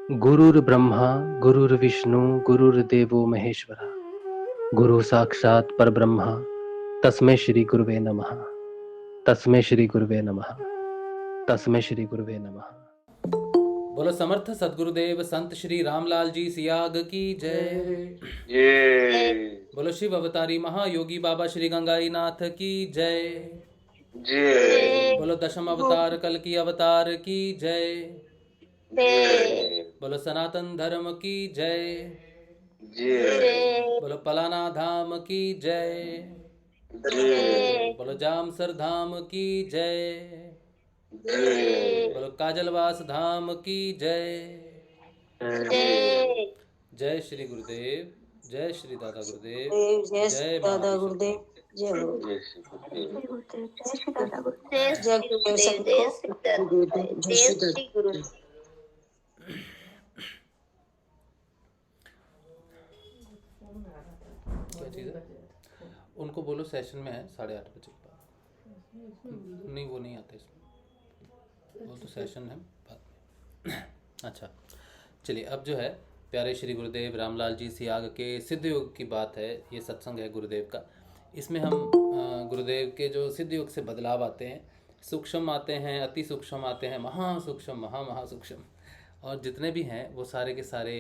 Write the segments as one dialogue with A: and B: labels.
A: गुरुर्ब्रह्मा गुरुर्विष्णु गुरुर्देवो महेश्वरा गुरु साक्षात परब्रह्म तस्मै श्री गुरुवे नमः। तस्मै श्री गुरुवे नमः। तस्मै श्री गुरुवे नमः।
B: बोलो समर्थ सदगुरुदेव संत श्री रामलाल जी सियाग की जय।
C: जय
B: बोलो शिव अवतारी महायोगी बाबा श्री गंगारी नाथ की जय।
C: जय
B: बोलो दशम अवतार कल की अवतार की जय।
C: जय
B: बोलो सनातन धर्म की जय।
C: जय
B: बोलो पलाना धाम की जय।
C: जय
B: बोलो जामसर धाम की जय।
C: जय
B: बोलो काजलवास धाम की जय।
C: जय
B: जय श्री गुरुदेव, जय श्री दादा गुरुदेव,
D: जय
B: जय
D: दादा
B: महाआदि
D: गुरुदेव,
B: शक्ति।
D: जय गुरु,
C: जय श्री गुरुदेव।
D: जय गुरुदेव, जय श्री
E: जय
D: दादा गुरुदेव,
E: जय
D: जय
E: श्री
D: गुरुदेव
E: गुरुदेव, जय
D: सबको,
E: श्री
D: गुरुदेव, जय
E: जय
D: श्री
E: श्री गुरु।
B: क्या चीज़ है? उनको बोलो सेशन में है 8:30 बजे के बाद। नहीं, वो नहीं आते इसमें, वो तो सेशन है बाद में। अच्छा, चलिए अब जो है प्यारे श्री गुरुदेव रामलाल जी सियाग के सिद्ध योग की बात है। ये सत्संग है गुरुदेव का। इसमें हम गुरुदेव के जो सिद्ध योग से बदलाव आते हैं, सूक्ष्म आते हैं, अति सूक्ष्म आते हैं, महासूक्ष्म, महासूक्ष्म, और जितने भी हैं वो सारे के सारे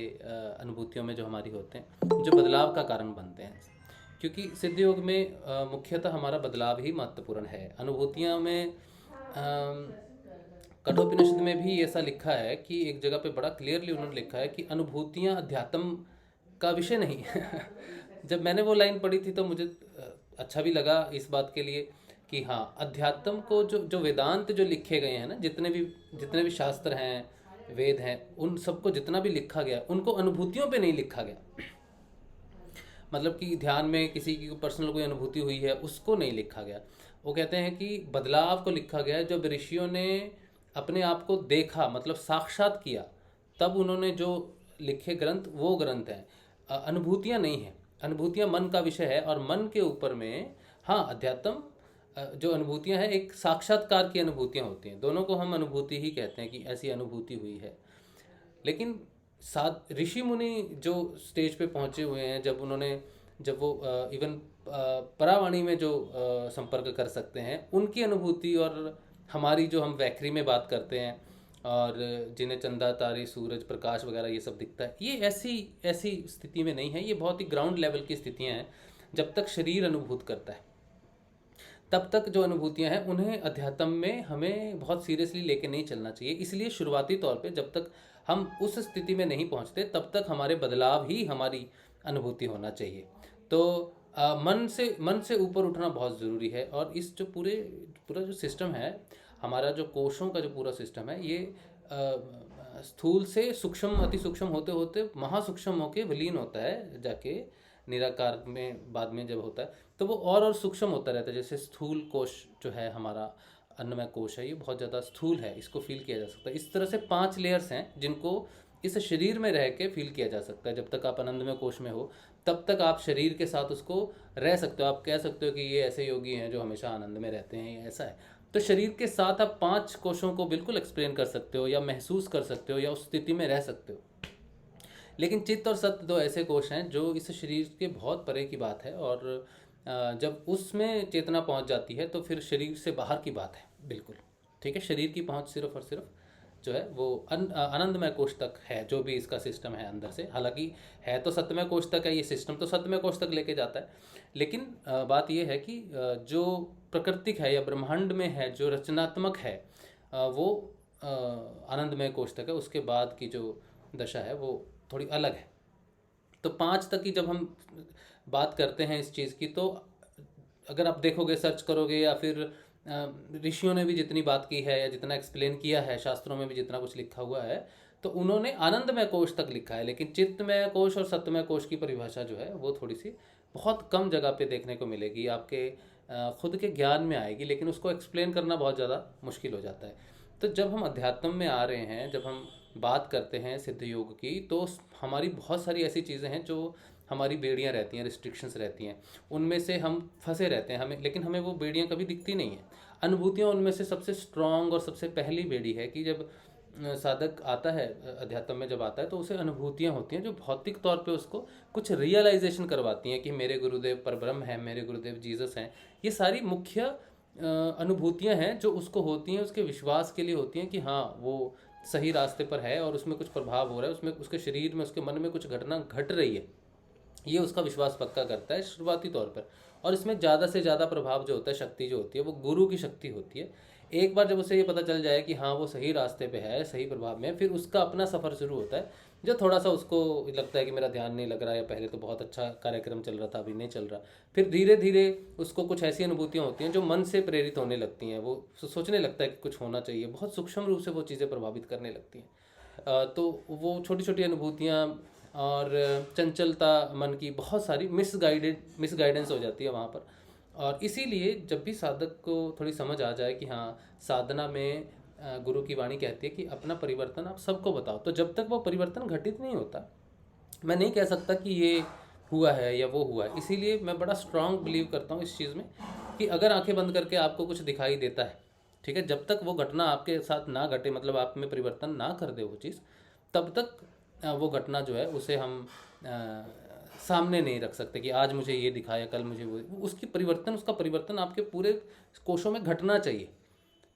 B: अनुभूतियों में जो हमारी होते हैं, जो बदलाव का कारण बनते हैं। क्योंकि सिद्ध योग में मुख्यतः हमारा बदलाव ही महत्वपूर्ण है। अनुभूतियों में कठोपनिषद में भी ऐसा लिखा है कि एक जगह पे बड़ा क्लियरली उन्होंने लिखा है कि अनुभूतियाँ अध्यात्म का विषय नहीं है। जब मैंने वो लाइन पढ़ी थी तो मुझे अच्छा भी लगा इस बात के लिए कि हाँ, अध्यात्म को जो जो वेदांत जो लिखे गए हैं ना, जितने भी शास्त्र हैं, वेद हैं, उन सबको जितना भी लिखा गया उनको अनुभूतियों पे नहीं लिखा गया। मतलब कि ध्यान में किसी की पर्सनल कोई अनुभूति हुई है उसको नहीं लिखा गया। वो कहते हैं कि बदलाव को लिखा गया जब ऋषियों ने अपने आप को देखा, मतलब साक्षात किया, तब उन्होंने जो लिखे ग्रंथ वो ग्रंथ हैं। अनुभूतियाँ नहीं हैं। अनुभूतियाँ मन का विषय है, और मन के ऊपर में हाँ अध्यात्म जो अनुभूतियाँ हैं एक साक्षात्कार की अनुभूतियाँ होती हैं। दोनों को हम अनुभूति ही कहते हैं कि ऐसी अनुभूति हुई है। लेकिन साथ ऋषि मुनि जो स्टेज पे पहुँचे हुए हैं, जब वो इवन परावाणी में जो संपर्क कर सकते हैं, उनकी अनुभूति और हमारी जो हम वैखरी में बात करते हैं और जिन्हें चंदा तारे सूरज प्रकाश वगैरह ये सब दिखता है, ये ऐसी स्थिति में नहीं है। ये बहुत ही ग्राउंड लेवल की स्थितियाँ हैं। जब तक शरीर अनुभूत करता है तब तक जो अनुभूतियां हैं उन्हें अध्यात्म में हमें बहुत सीरियसली लेके नहीं चलना चाहिए। इसलिए शुरुआती तौर पे जब तक हम उस स्थिति में नहीं पहुंचते तब तक हमारे बदलाव ही हमारी अनुभूति होना चाहिए। तो मन से ऊपर उठना बहुत ज़रूरी है। और इस जो पूरा जो सिस्टम है, हमारा जो कोशों का जो पूरा सिस्टम है, ये स्थूल से सूक्ष्म अति सूक्ष्म होते होते महासूक्ष्म होके विलीन होता है जाके निराकार में बाद में जब होता है तो वो और सूक्ष्म होता रहता है। जैसे स्थूल कोश जो है हमारा अन्नमय कोश है, ये बहुत ज़्यादा स्थूल है, इसको फील किया जा सकता है। इस तरह से 5 लेयर्स हैं जिनको इस शरीर में रह के फील किया जा सकता है। जब तक आप आनंदमय कोश में हो तब तक आप शरीर के साथ उसको रह सकते हो। आप कह सकते हो कि ये ऐसे योगी हैं जो हमेशा आनंद में रहते हैं, ये ऐसा है। तो शरीर के साथ आप 5 कोशों को बिल्कुल एक्सप्लेन कर सकते हो या महसूस कर सकते हो या उस स्थिति में रह सकते हो। लेकिन चित्त और सत्य 2 ऐसे कोश हैं जो इस शरीर के बहुत परे की बात है, और जब उसमें चेतना पहुंच जाती है तो फिर शरीर से बाहर की बात है बिल्कुल। ठीक है, शरीर की पहुंच सिर्फ और सिर्फ जो है वो आनंदमय कोश तक है, जो भी इसका सिस्टम है अंदर से। हालांकि है तो सत्यमय कोश तक है, ये सिस्टम तो सत्यमय कोश तक लेके जाता है। लेकिन बात ये है कि जो प्राकृतिक है या ब्रह्मांड में है, जो रचनात्मक है, वो आनंदमय कोश तक है। उसके बाद की जो दशा है वो थोड़ी अलग है। तो 5 तक की जब हम बात करते हैं इस चीज़ की, तो अगर आप देखोगे, सर्च करोगे, या फिर ऋषियों ने भी जितनी बात की है या जितना एक्सप्लेन किया है, शास्त्रों में भी जितना कुछ लिखा हुआ है, तो उन्होंने आनंदमय कोश तक लिखा है। लेकिन चित्तमय कोश और सत्यमय कोश की परिभाषा जो है वो थोड़ी सी बहुत कम जगह पे देखने को मिलेगी, आपके खुद के ज्ञान में आएगी, लेकिन उसको एक्सप्लेन करना बहुत ज़्यादा मुश्किल हो जाता है। तो जब हम अध्यात्म में आ रहे हैं, जब हम बात करते हैं सिद्ध योग की, तो हमारी बहुत सारी ऐसी चीज़ें हैं जो हमारी बेड़ियाँ रहती हैं, रिस्ट्रिक्शंस रहती हैं, उनमें से हम फंसे रहते हैं। लेकिन हमें वो बेड़ियाँ कभी दिखती नहीं हैं। अनुभूतियाँ उनमें से सबसे स्ट्रॉन्ग और सबसे पहली बेड़ी है कि जब साधक आता है अध्यात्म में जब आता है तो उसे अनुभूतियाँ होती हैं जो भौतिक तौर पे उसको कुछ रियलाइजेशन करवाती हैं कि मेरे गुरुदेव परब्रह्म हैं, मेरे गुरुदेव जीसस हैं। ये सारी मुख्य अनुभूतियाँ हैं जो उसको होती हैं, उसके विश्वास के लिए होती हैं कि हाँ वो सही रास्ते पर है और उसमें कुछ प्रभाव हो रहा है, उसमें उसके शरीर में, उसके मन में कुछ घटना घट रही है। ये उसका विश्वास पक्का करता है शुरुआती तौर पर। और इसमें ज़्यादा से ज़्यादा प्रभाव जो होता है, शक्ति जो होती है, वो गुरु की शक्ति होती है। एक बार जब उसे ये पता चल जाए कि हाँ वो सही रास्ते पे है, सही प्रभाव में है, फिर उसका अपना सफ़र शुरू होता है जो थोड़ा सा उसको लगता है कि मेरा ध्यान नहीं लग रहा है, या पहले तो बहुत अच्छा कार्यक्रम चल रहा था अभी नहीं चल रहा। फिर धीरे धीरे उसको कुछ ऐसी अनुभूतियाँ होती हैं जो मन से प्रेरित होने लगती हैं, वो सोचने लगता है कि कुछ होना चाहिए, बहुत सूक्ष्म रूप से वो चीज़ें प्रभावित करने लगती हैं। तो वो छोटी छोटी अनुभूतियाँ और चंचलता मन की बहुत सारी मिसगाइडेंस हो जाती है वहाँ पर। और इसीलिए जब भी साधक को थोड़ी समझ आ जाए कि हाँ साधना में गुरु की वाणी कहती है कि अपना परिवर्तन आप सबको बताओ, तो जब तक वो परिवर्तन घटित नहीं होता मैं नहीं कह सकता कि ये हुआ है या वो हुआ है। इसीलिए मैं बड़ा स्ट्रांग बिलीव करता हूँ इस चीज़ में कि अगर आंखें बंद करके आपको कुछ दिखाई देता है, ठीक है, जब तक वो घटना आपके साथ ना घटे, मतलब आप में परिवर्तन ना कर दे वो चीज़, तब तक वो घटना जो है उसे हम सामने नहीं रख सकते कि आज मुझे ये दिखाया, कल मुझे वो। उसका परिवर्तन आपके पूरे कोशों में घटना चाहिए,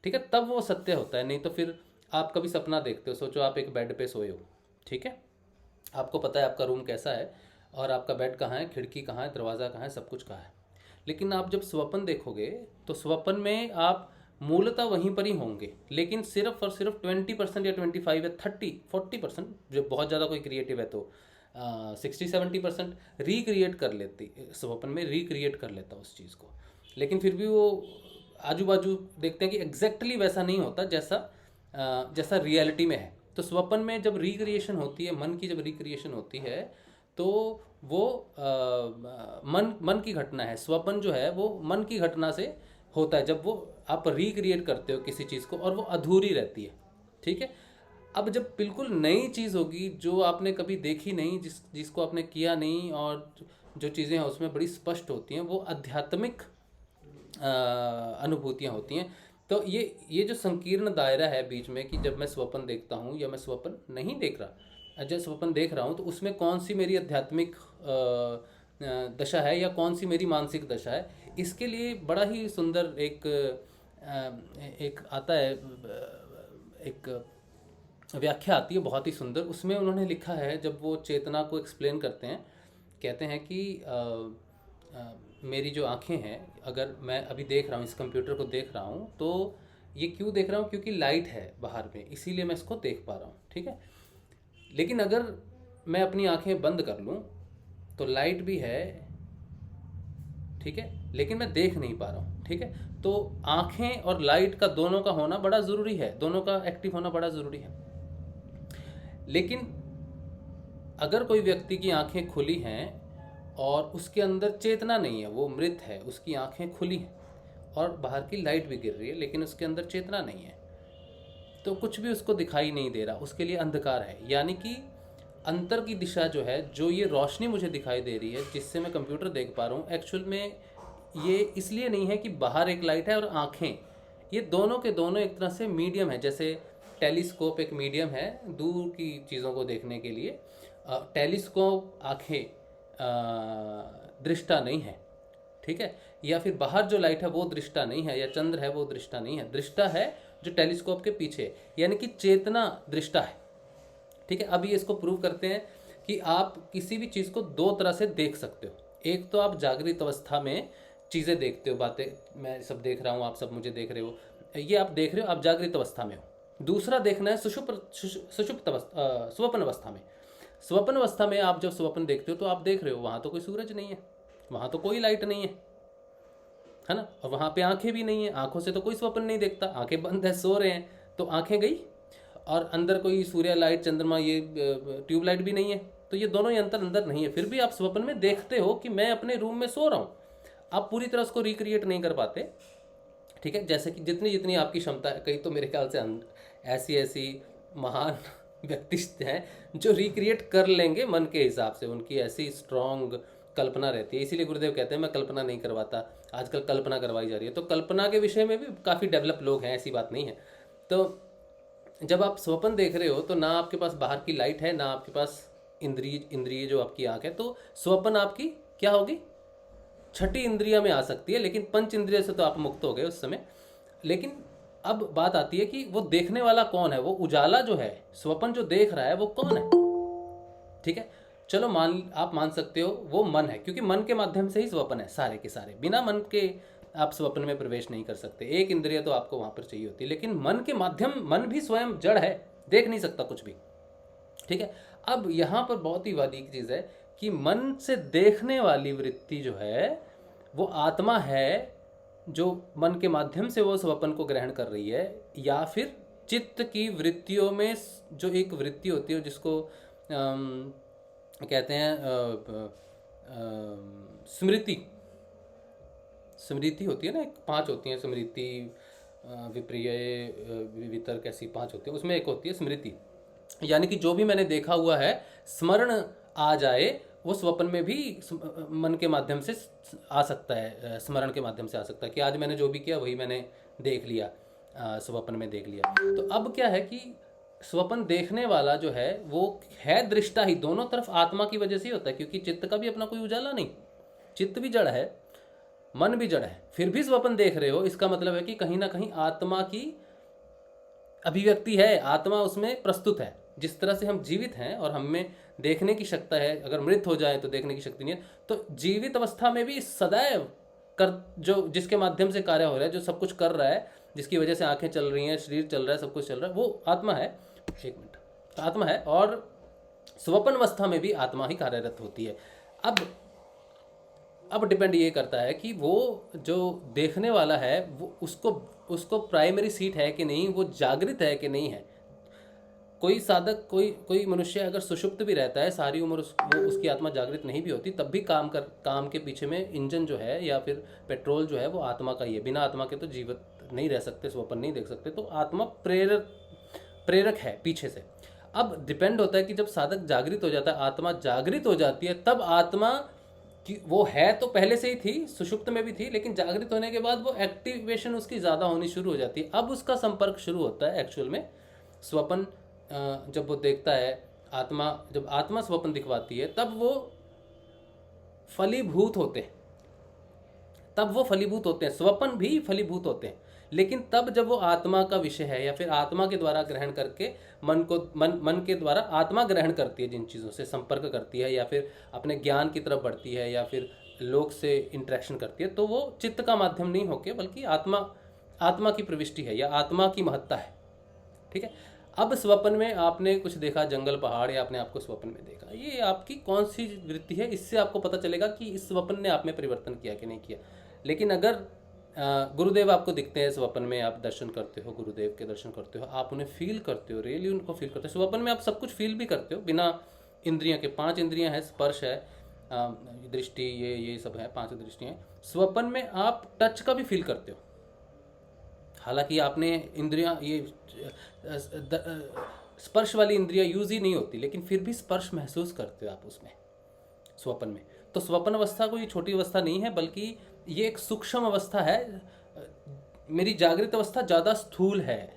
B: ठीक है, तब वो सत्य होता है। नहीं तो फिर आप कभी सपना देखते हो, सोचो आप एक बेड पे सोए हो, ठीक है, आपको पता है आपका रूम कैसा है और आपका बेड कहाँ है, खिड़की कहाँ है, दरवाज़ा कहाँ है, सब कुछ कहाँ है। लेकिन आप जब स्वप्न देखोगे तो स्वप्न में आप मूलतः वहीं पर ही होंगे, लेकिन सिर्फ और सिर्फ 20% या 25 या 30-40%, जो बहुत ज़्यादा कोई क्रिएटिव है तो 60-70% रिक्रिएट कर लेती, स्वप्न में रिक्रिएट कर लेता उस चीज़ को। लेकिन फिर भी वो आजू बाजू देखते हैं कि एग्जैक्टली वैसा नहीं होता जैसा रियलिटी में है। तो स्वप्न में जब रिक्रिएशन होती है, मन की जब रिक्रिएशन होती है, तो वो मन की घटना है। स्वप्न जो है वो मन की घटना से होता है, जब वो आप रिक्रिएट करते हो किसी चीज़ को और वो अधूरी रहती है, ठीक है। अब जब बिल्कुल नई चीज़ होगी जो आपने कभी देखी नहीं, जिसको आपने किया नहीं, और जो चीज़ें हैं उसमें बड़ी स्पष्ट होती हैं, वो आध्यात्मिक अनुभूतियाँ होती हैं। तो ये जो संकीर्ण दायरा है बीच में कि जब मैं स्वप्न देखता हूँ या मैं स्वप्न नहीं देख रहा, जब स्वप्न देख रहा हूँ तो उसमें कौन सी मेरी आध्यात्मिक दशा है या कौन सी मेरी मानसिक दशा है, इसके लिए बड़ा ही सुंदर एक आता है, एक व्याख्या आती है बहुत ही सुंदर। उसमें उन्होंने लिखा है, जब वो चेतना को एक्सप्लेन करते हैं, कहते हैं कि मेरी जो आँखें हैं, अगर मैं अभी देख रहा हूँ, इस कंप्यूटर को देख रहा हूँ, तो ये क्यों देख रहा हूँ, क्योंकि लाइट है बाहर में, इसीलिए मैं इसको देख पा रहा हूँ, ठीक है। लेकिन अगर मैं अपनी आँखें बंद कर लूँ तो लाइट भी है, ठीक है, लेकिन मैं देख नहीं पा रहा हूँ, ठीक है। तो आँखें और लाइट का दोनों का होना बड़ा ज़रूरी है, दोनों का एक्टिव होना बड़ा ज़रूरी है। लेकिन अगर कोई व्यक्ति की आंखें खुली हैं और उसके अंदर चेतना नहीं है, वो मृत है, उसकी आंखें खुली हैं और बाहर की लाइट भी गिर रही है, लेकिन उसके अंदर चेतना नहीं है, तो कुछ भी उसको दिखाई नहीं दे रहा, उसके लिए अंधकार है। यानी कि अंतर की दिशा जो है, जो ये रोशनी मुझे दिखाई दे रही है जिससे मैं कंप्यूटर देख पा रहा हूँ, एक्चुअल में ये इसलिए नहीं है कि बाहर एक लाइट है और आँखें, ये दोनों के दोनों एक तरह से मीडियम है। जैसे टेलीस्कोप एक मीडियम है दूर की चीज़ों को देखने के लिए, टेलीस्कोप आँखें दृष्टा नहीं है, ठीक है, या फिर बाहर जो लाइट है वो दृष्टा नहीं है, या चंद्र है वो दृष्टा नहीं है, दृष्टा है जो टेलीस्कोप के पीछे, यानी कि चेतना दृष्टा है, ठीक है। अब ये इसको प्रूव करते हैं कि आप किसी भी चीज़ को दो तरह से देख सकते हो। एक तो आप जागृत अवस्था में चीज़ें देखते हो, बातें मैं सब देख रहा हूँ, आप सब मुझे देख रहे हो, ये आप देख रहे हो, आप जागृत अवस्था में हो। दूसरा देखना है सुषुप्त अवस्था, स्वप्न अवस्था में। स्वप्न अवस्था में आप जब स्वप्न देखते हो तो आप देख रहे हो वहाँ तो कोई सूरज नहीं है, वहाँ तो कोई लाइट नहीं है ना, और वहाँ पे आंखें भी नहीं है, आंखों से तो कोई स्वप्न नहीं देखता, आंखें बंद है, सो रहे हैं, तो आंखें गई, और अंदर कोई सूर्य लाइट, चंद्रमा, ये ट्यूबलाइट भी नहीं है, तो ये दोनों ही अंदर नहीं है। फिर भी आप स्वप्न में देखते हो कि मैं अपने रूम में सो रहा हूँ, आप पूरी तरह उसको रिक्रिएट नहीं कर पाते, ठीक है। जैसे कि जितनी आपकी क्षमता है, कई तो मेरे ख्याल से ऐसी महान व्यक्ति हैं जो रिक्रिएट कर लेंगे मन के हिसाब से, उनकी ऐसी स्ट्रॉन्ग कल्पना रहती है। इसीलिए गुरुदेव कहते हैं मैं कल्पना नहीं करवाता, आजकल कल्पना करवाई जा रही है। तो कल्पना के विषय में भी काफ़ी डेवलप लोग हैं, ऐसी बात नहीं है। तो जब आप स्वप्न देख रहे हो तो ना आपके पास बाहर की लाइट है, ना आपके पास इंद्रिय जो आपकी आंख है, तो स्वप्न आपकी क्या होगी, छठी इंद्रिय में आ सकती है, लेकिन पंच इंद्रिय से तो आप मुक्त हो गए उस समय। लेकिन अब बात आती है कि वो देखने वाला कौन है, वो उजाला जो है, स्वप्न जो देख रहा है वो कौन है। ठीक है, चलो आप मान सकते हो वो मन है, क्योंकि मन के माध्यम से ही स्वप्न है सारे के सारे, बिना मन के आप स्वप्न में प्रवेश नहीं कर सकते। एक इंद्रिय तो आपको वहां पर चाहिए होती है, लेकिन मन के माध्यम, मन भी स्वयं जड़ है, देख नहीं सकता कुछ भी। ठीक है, अब यहाँ पर बहुत ही वादी की चीज़ है कि मन से देखने वाली वृत्ति जो है वो आत्मा है, जो मन के माध्यम से वो स्वप्न को ग्रहण कर रही है, या फिर चित्त की वृत्तियों में जो एक वृत्ति होती है जिसको कहते हैं स्मृति, स्मृति होती है ना, एक 5 होती हैं, स्मृति, विपर्य, वितर्क, ऐसी 5 होती है, उसमें एक होती है स्मृति, यानी कि जो भी मैंने देखा हुआ है स्मरण आ जाए, वो स्वप्न में भी मन के माध्यम से आ सकता है, स्मरण के माध्यम से आ सकता है कि आज मैंने जो भी किया वही मैंने देख लिया, स्वप्न में देख लिया। तो अब क्या है कि स्वप्न देखने वाला जो है वो है दृष्टा ही, दोनों तरफ आत्मा की वजह से ही होता है, क्योंकि चित्त का भी अपना कोई उजाला नहीं, चित्त भी जड़ है, मन भी जड़ है, फिर भी स्वप्न देख रहे हो, इसका मतलब है कि कहीं ना कहीं आत्मा की अभिव्यक्ति है, आत्मा उसमें प्रस्तुत है। जिस तरह से हम जीवित हैं और हमें देखने की शक्ति है, अगर मृत हो जाए तो देखने की शक्ति नहीं है, तो जीवित अवस्था में भी सदैव जो जिसके माध्यम से कार्य हो रहा है, जो सब कुछ कर रहा है, जिसकी वजह से आंखें चल रही हैं, शरीर चल रहा है, सब कुछ चल रहा है, वो आत्मा है। एक मिनट, तो आत्मा है, और स्वप्न अवस्था में भी आत्मा ही कार्यरत होती है। अब डिपेंड ये करता है कि वो जो देखने वाला है वो उसको प्राइमरी सीट है कि नहीं, वो जागृत है कि नहीं है। कोई साधक, कोई मनुष्य अगर सुषुप्त भी रहता है सारी उम्र, उसकी आत्मा जागृत नहीं भी होती, तब भी काम के पीछे में इंजन जो है या फिर पेट्रोल जो है वो आत्मा का ही है। बिना आत्मा के तो जीवित नहीं रह सकते, स्वप्न नहीं देख सकते, तो आत्मा प्रेरक है पीछे से। अब डिपेंड होता है कि जब साधक जागृत हो जाता है, आत्मा जागृत हो जाती है, तब आत्मा कि वो है तो पहले से ही थी, सुषुप्त में भी थी, लेकिन जागृत होने के बाद वो एक्टिवेशन उसकी ज़्यादा होनी शुरू हो जाती है। अब उसका संपर्क शुरू होता है एक्चुअल में स्वप्न, जब वो देखता है आत्मा, जब आत्मा स्वप्न दिखवाती है तब वो फलीभूत होते हैं, स्वप्न भी फलीभूत होते हैं। लेकिन तब जब वो आत्मा का विषय है, या फिर आत्मा के द्वारा ग्रहण करके मन के द्वारा आत्मा ग्रहण करती है, जिन चीज़ों से संपर्क करती है, या फिर अपने ज्ञान की तरफ बढ़ती है, या फिर लोक से इंटरेक्शन करती है, तो वो चित्त का माध्यम नहीं होके बल्कि आत्मा की प्रविष्टि है या आत्मा की महत्ता है। ठीक है, अब स्वप्न में आपने कुछ देखा, जंगल पहाड़, या आपने आपको स्वप्न में देखा, ये आपकी कौन सी वृत्ति है, इससे आपको पता चलेगा कि इस स्वप्न ने आप में परिवर्तन किया कि नहीं किया। लेकिन अगर गुरुदेव आपको दिखते हैं स्वप्न में, आप दर्शन करते हो, गुरुदेव के दर्शन करते हो, आप उन्हें फील करते हो, रियली उनको फील करते हो, स्वप्न में आप सब कुछ फील भी करते हो बिना इंद्रियों के। 5 इंद्रियां हैं, स्पर्श है, दृष्टि, ये सब है, 5 दृष्टियां। स्वप्न में आप टच का भी फील करते हो, हालांकि आपने इंद्रियां, ये स्पर्श वाली इंद्रियां यूज ही नहीं होती, लेकिन फिर भी स्पर्श महसूस करते हो आप उसमें स्वप्न में। तो स्वप्न अवस्था कोई छोटी अवस्था नहीं है, बल्कि ये एक सूक्ष्म अवस्था है। मेरी जागृत अवस्था ज़्यादा स्थूल है,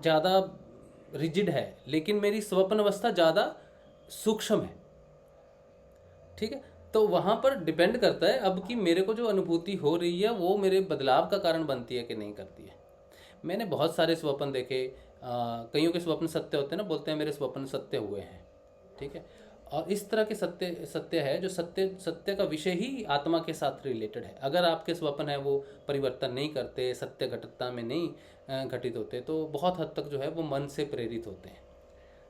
B: ज़्यादा रिजिड है, लेकिन मेरी स्वप्न अवस्था ज़्यादा सूक्ष्म है। ठीक है, तो वहाँ पर डिपेंड करता है अब कि मेरे को जो अनुभूति हो रही है वो मेरे बदलाव का कारण बनती है कि नहीं करती है। मैंने बहुत सारे स्वप्न देखे, कईयों के स्वप्न सत्य होते हैं ना, बोलते हैं मेरे स्वप्न सत्य हुए हैं। ठीक है, और इस तरह के सत्य है जो सत्य का विषय ही आत्मा के साथ रिलेटेड है। अगर आपके स्वप्न है वो परिवर्तन नहीं करते, सत्य घटता में नहीं घटित होते, तो बहुत हद तक जो है वो मन से प्रेरित होते हैं।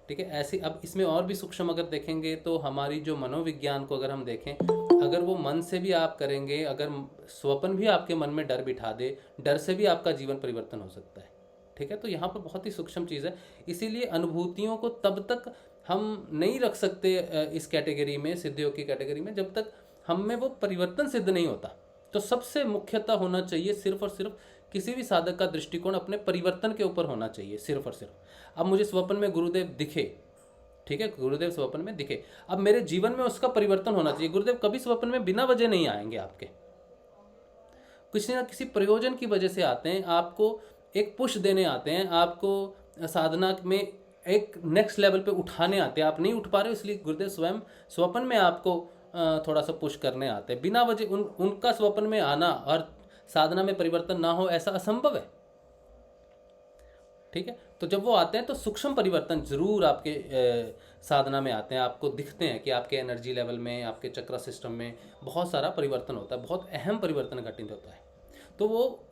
B: ठीक है, ऐसी अब इसमें और भी सूक्ष्म अगर देखेंगे तो हमारी जो मनोविज्ञान को अगर हम देखें, अगर वो मन से भी आप करेंगे, अगर स्वप्न भी आपके मन में डर बिठा दे, डर से भी आपका जीवन परिवर्तन हो सकता है। ठीक है, तो यहाँ पर बहुत ही सूक्ष्म चीज़ है। इसीलिए अनुभूतियों को तब तक हम नहीं रख सकते इस कैटेगरी में, सिद्धियों की कैटेगरी में, जब तक हम में वो परिवर्तन सिद्ध नहीं होता। तो सबसे मुख्यतः होना चाहिए सिर्फ और सिर्फ किसी भी साधक का दृष्टिकोण अपने परिवर्तन के ऊपर होना चाहिए, सिर्फ और सिर्फ। अब मुझे स्वप्न में गुरुदेव दिखे, ठीक है, गुरुदेव स्वप्न में दिखे, अब मेरे जीवन में उसका परिवर्तन होना चाहिए। गुरुदेव कभी स्वप्न में बिना वजह नहीं आएंगे, आपके किसी ना किसी प्रयोजन की वजह से आते हैं, आपको एक पुश देने आते हैं, आपको साधना में एक नेक्स्ट लेवल पे उठाने आते हैं। आप नहीं उठ पा रहे हो, इसलिए गुरुदेव स्वयं स्वप्न में आपको थोड़ा सा पुश करने आते हैं। बिना वजह उनका स्वप्न में आना और साधना में परिवर्तन ना हो, ऐसा असंभव है। ठीक है, तो जब वो आते हैं तो सूक्ष्म परिवर्तन जरूर आपके साधना में आते हैं। आपको दिखते हैं कि आपके एनर्जी लेवल में, आपके चक्र सिस्टम में बहुत सारा परिवर्तन होता है, बहुत अहम परिवर्तन घटित होता है। तो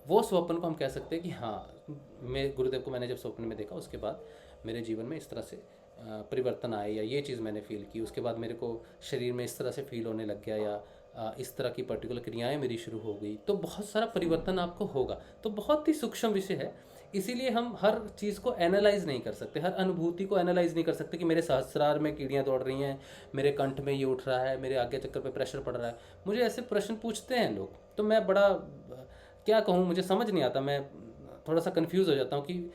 B: वो स्वप्न को हम कह सकते हैं कि हाँ, मैं गुरुदेव को मैंने जब स्वप्न में देखा, उसके बाद मेरे जीवन में इस तरह से परिवर्तन आए, या ये चीज़ मैंने फील की, उसके बाद मेरे को शरीर में इस तरह से फील होने लग गया, या इस तरह की पर्टिकुलर क्रियाएं मेरी शुरू हो गई। तो बहुत सारा परिवर्तन आपको होगा। तो बहुत ही सूक्ष्म विषय है, इसीलिए हम हर चीज़ को एनालाइज नहीं कर सकते, हर अनुभूति को एनालाइज नहीं कर सकते कि मेरे सहस्रार में कीड़ियाँ दौड़ रही हैं, मेरे कंठ में ये उठ रहा है, मेरे आगे चक्कर पे प्रेशर पड़ रहा है। मुझे ऐसे प्रश्न पूछते हैं लोग, तो मैं बड़ा क्या कहूँ, मुझे समझ नहीं आता, मैं थोड़ा सा कंफ्यूज हो जाता हूँ कि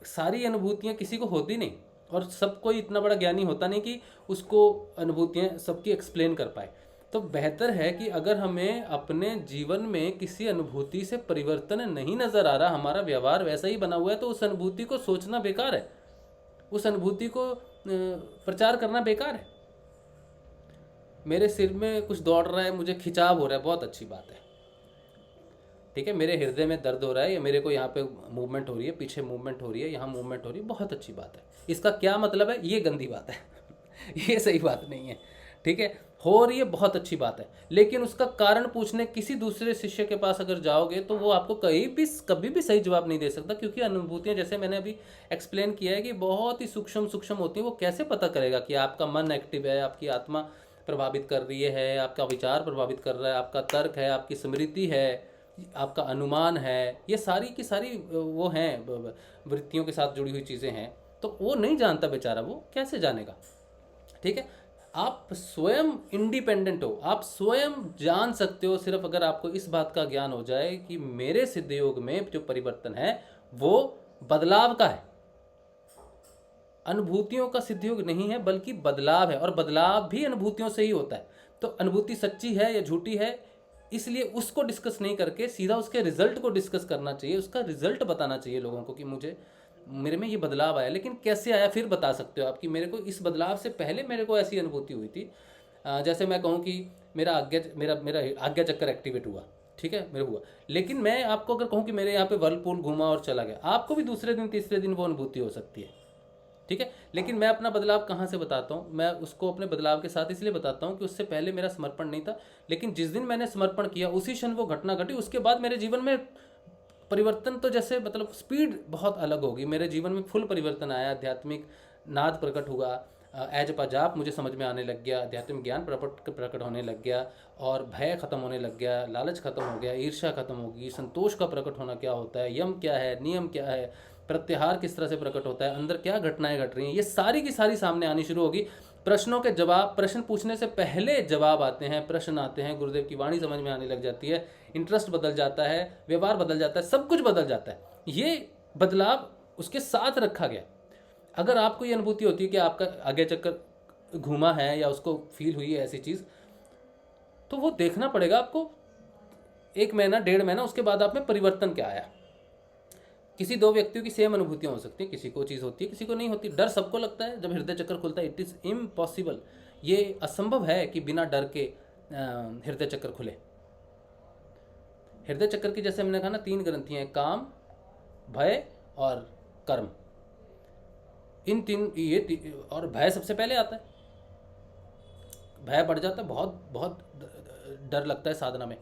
B: सारी अनुभूतियाँ किसी को होती नहीं, और सब कोई इतना बड़ा ज्ञानी होता नहीं कि उसको अनुभूतियाँ सबकी एक्सप्लेन कर पाए। तो बेहतर है कि अगर हमें अपने जीवन में किसी अनुभूति से परिवर्तन नहीं नज़र आ रहा, हमारा व्यवहार वैसा ही बना हुआ है, तो उस अनुभूति को सोचना बेकार है, उस अनुभूति को प्रचार करना बेकार है। मेरे सिर में कुछ दौड़ रहा है, मुझे खिंचाव हो रहा है, बहुत अच्छी बात है। ठीक है, मेरे हृदय में दर्द हो रहा है, या मेरे को यहाँ पे मूवमेंट हो रही है, पीछे मूवमेंट हो रही है, यहाँ मूवमेंट हो रही है, बहुत अच्छी बात है। इसका क्या मतलब है? ये गंदी बात है ये सही बात नहीं है। ठीक है, हो रही है, बहुत अच्छी बात है, लेकिन उसका कारण पूछने किसी दूसरे शिष्य के पास अगर जाओगे तो वो आपको कभी भी सही जवाब नहीं दे सकता, क्योंकि अनुभूतियां, जैसे मैंने अभी एक्सप्लेन किया है, कि बहुत ही सूक्ष्म होती हैं। वो कैसे पता करेगा कि आपका मन एक्टिव है, आपकी आत्मा प्रभावित कर रही है, आपका विचार प्रभावित कर रहा है, आपका तर्क है, आपकी स्मृति है, आपका अनुमान है, ये सारी की सारी वो हैं, वृत्तियों के साथ जुड़ी हुई चीज़ें हैं। तो वो नहीं जानता बेचारा, वो कैसे जानेगा? ठीक है, आप स्वयं इंडिपेंडेंट हो, आप स्वयं जान सकते हो, सिर्फ अगर आपको इस बात का ज्ञान हो जाए कि मेरे सिद्ध योग में जो परिवर्तन है वो बदलाव का है, अनुभूतियों का सिद्ध योग नहीं है, बल्कि बदलाव है, और बदलाव भी अनुभूतियों से ही होता है। तो अनुभूति सच्ची है या झूठी है, इसलिए उसको डिस्कस नहीं करके सीधा उसके रिजल्ट को डिस्कस करना चाहिए, उसका रिजल्ट बताना चाहिए लोगों को कि मेरे में ये बदलाव आया। लेकिन कैसे आया फिर बता सकते हो आप, कि मेरे को इस बदलाव से पहले मेरे को ऐसी अनुभूति हुई थी। जैसे मैं कहूँ कि मेरा आज्ञा चक्कर एक्टिवेट हुआ, ठीक है, मेरे हुआ, लेकिन मैं आपको अगर कहूँ कि मेरे यहाँ पे वर्लपूल घूमा और चला गया, आपको भी दूसरे दिन तीसरे दिन वो अनुभूति हो सकती है। ठीक है, लेकिन मैं अपना बदलाव कहाँ से बताता हूँ? मैं उसको अपने बदलाव के साथ इसलिए बताता हूँ कि उससे पहले मेरा समर्पण नहीं था, लेकिन जिस दिन मैंने समर्पण किया उसी क्षण वो घटना घटी, उसके बाद मेरे जीवन में परिवर्तन, तो जैसे मतलब स्पीड बहुत अलग होगी, मेरे जीवन में फुल परिवर्तन आया। आध्यात्मिक नाद प्रकट हुआ, एज अ जाप मुझे समझ में आने लग गया, आध्यात्मिक ज्ञान प्रकट होने लग गया, और भय खत्म होने लग गया, लालच खत्म हो गया, ईर्ष्या खत्म होगी, संतोष का प्रकट होना क्या होता है, यम क्या है, नियम क्या है, प्रत्याहार किस तरह से प्रकट होता है, अंदर क्या घटनाएं घट रही हैं, ये सारी की सारी सामने आनी शुरू होगी। प्रश्नों के जवाब, प्रश्न पूछने से पहले जवाब आते हैं, प्रश्न आते हैं, गुरुदेव की वाणी समझ में आने लग जाती है, इंटरेस्ट बदल जाता है, व्यवहार बदल जाता है, सब कुछ बदल जाता है। ये बदलाव उसके साथ रखा गया। अगर आपको ये अनुभूति होती है कि आपका आगे चक्कर घूमा है या उसको फील हुई है ऐसी चीज़, तो वो देखना पड़ेगा आपको, 1 महीना 1.5 महीना उसके बाद आप में परिवर्तन क्या आया। किसी 2 व्यक्तियों की सेम अनुभूतियाँ हो सकती हैं, किसी को चीज़ होती है, किसी को नहीं होती। डर सबको लगता है जब हृदय चक्कर खुलता है, इट इज़ इम्पॉसिबल, ये असंभव है कि बिना डर के हृदय चक्कर खुले। हृदय चक्कर की, जैसे हमने कहा ना, 3 ग्रंथियाँ हैं, काम, भय और कर्म। इन 3 और भय सबसे पहले आता है, भय बढ़ जाता है, बहुत बहुत डर लगता है साधना में।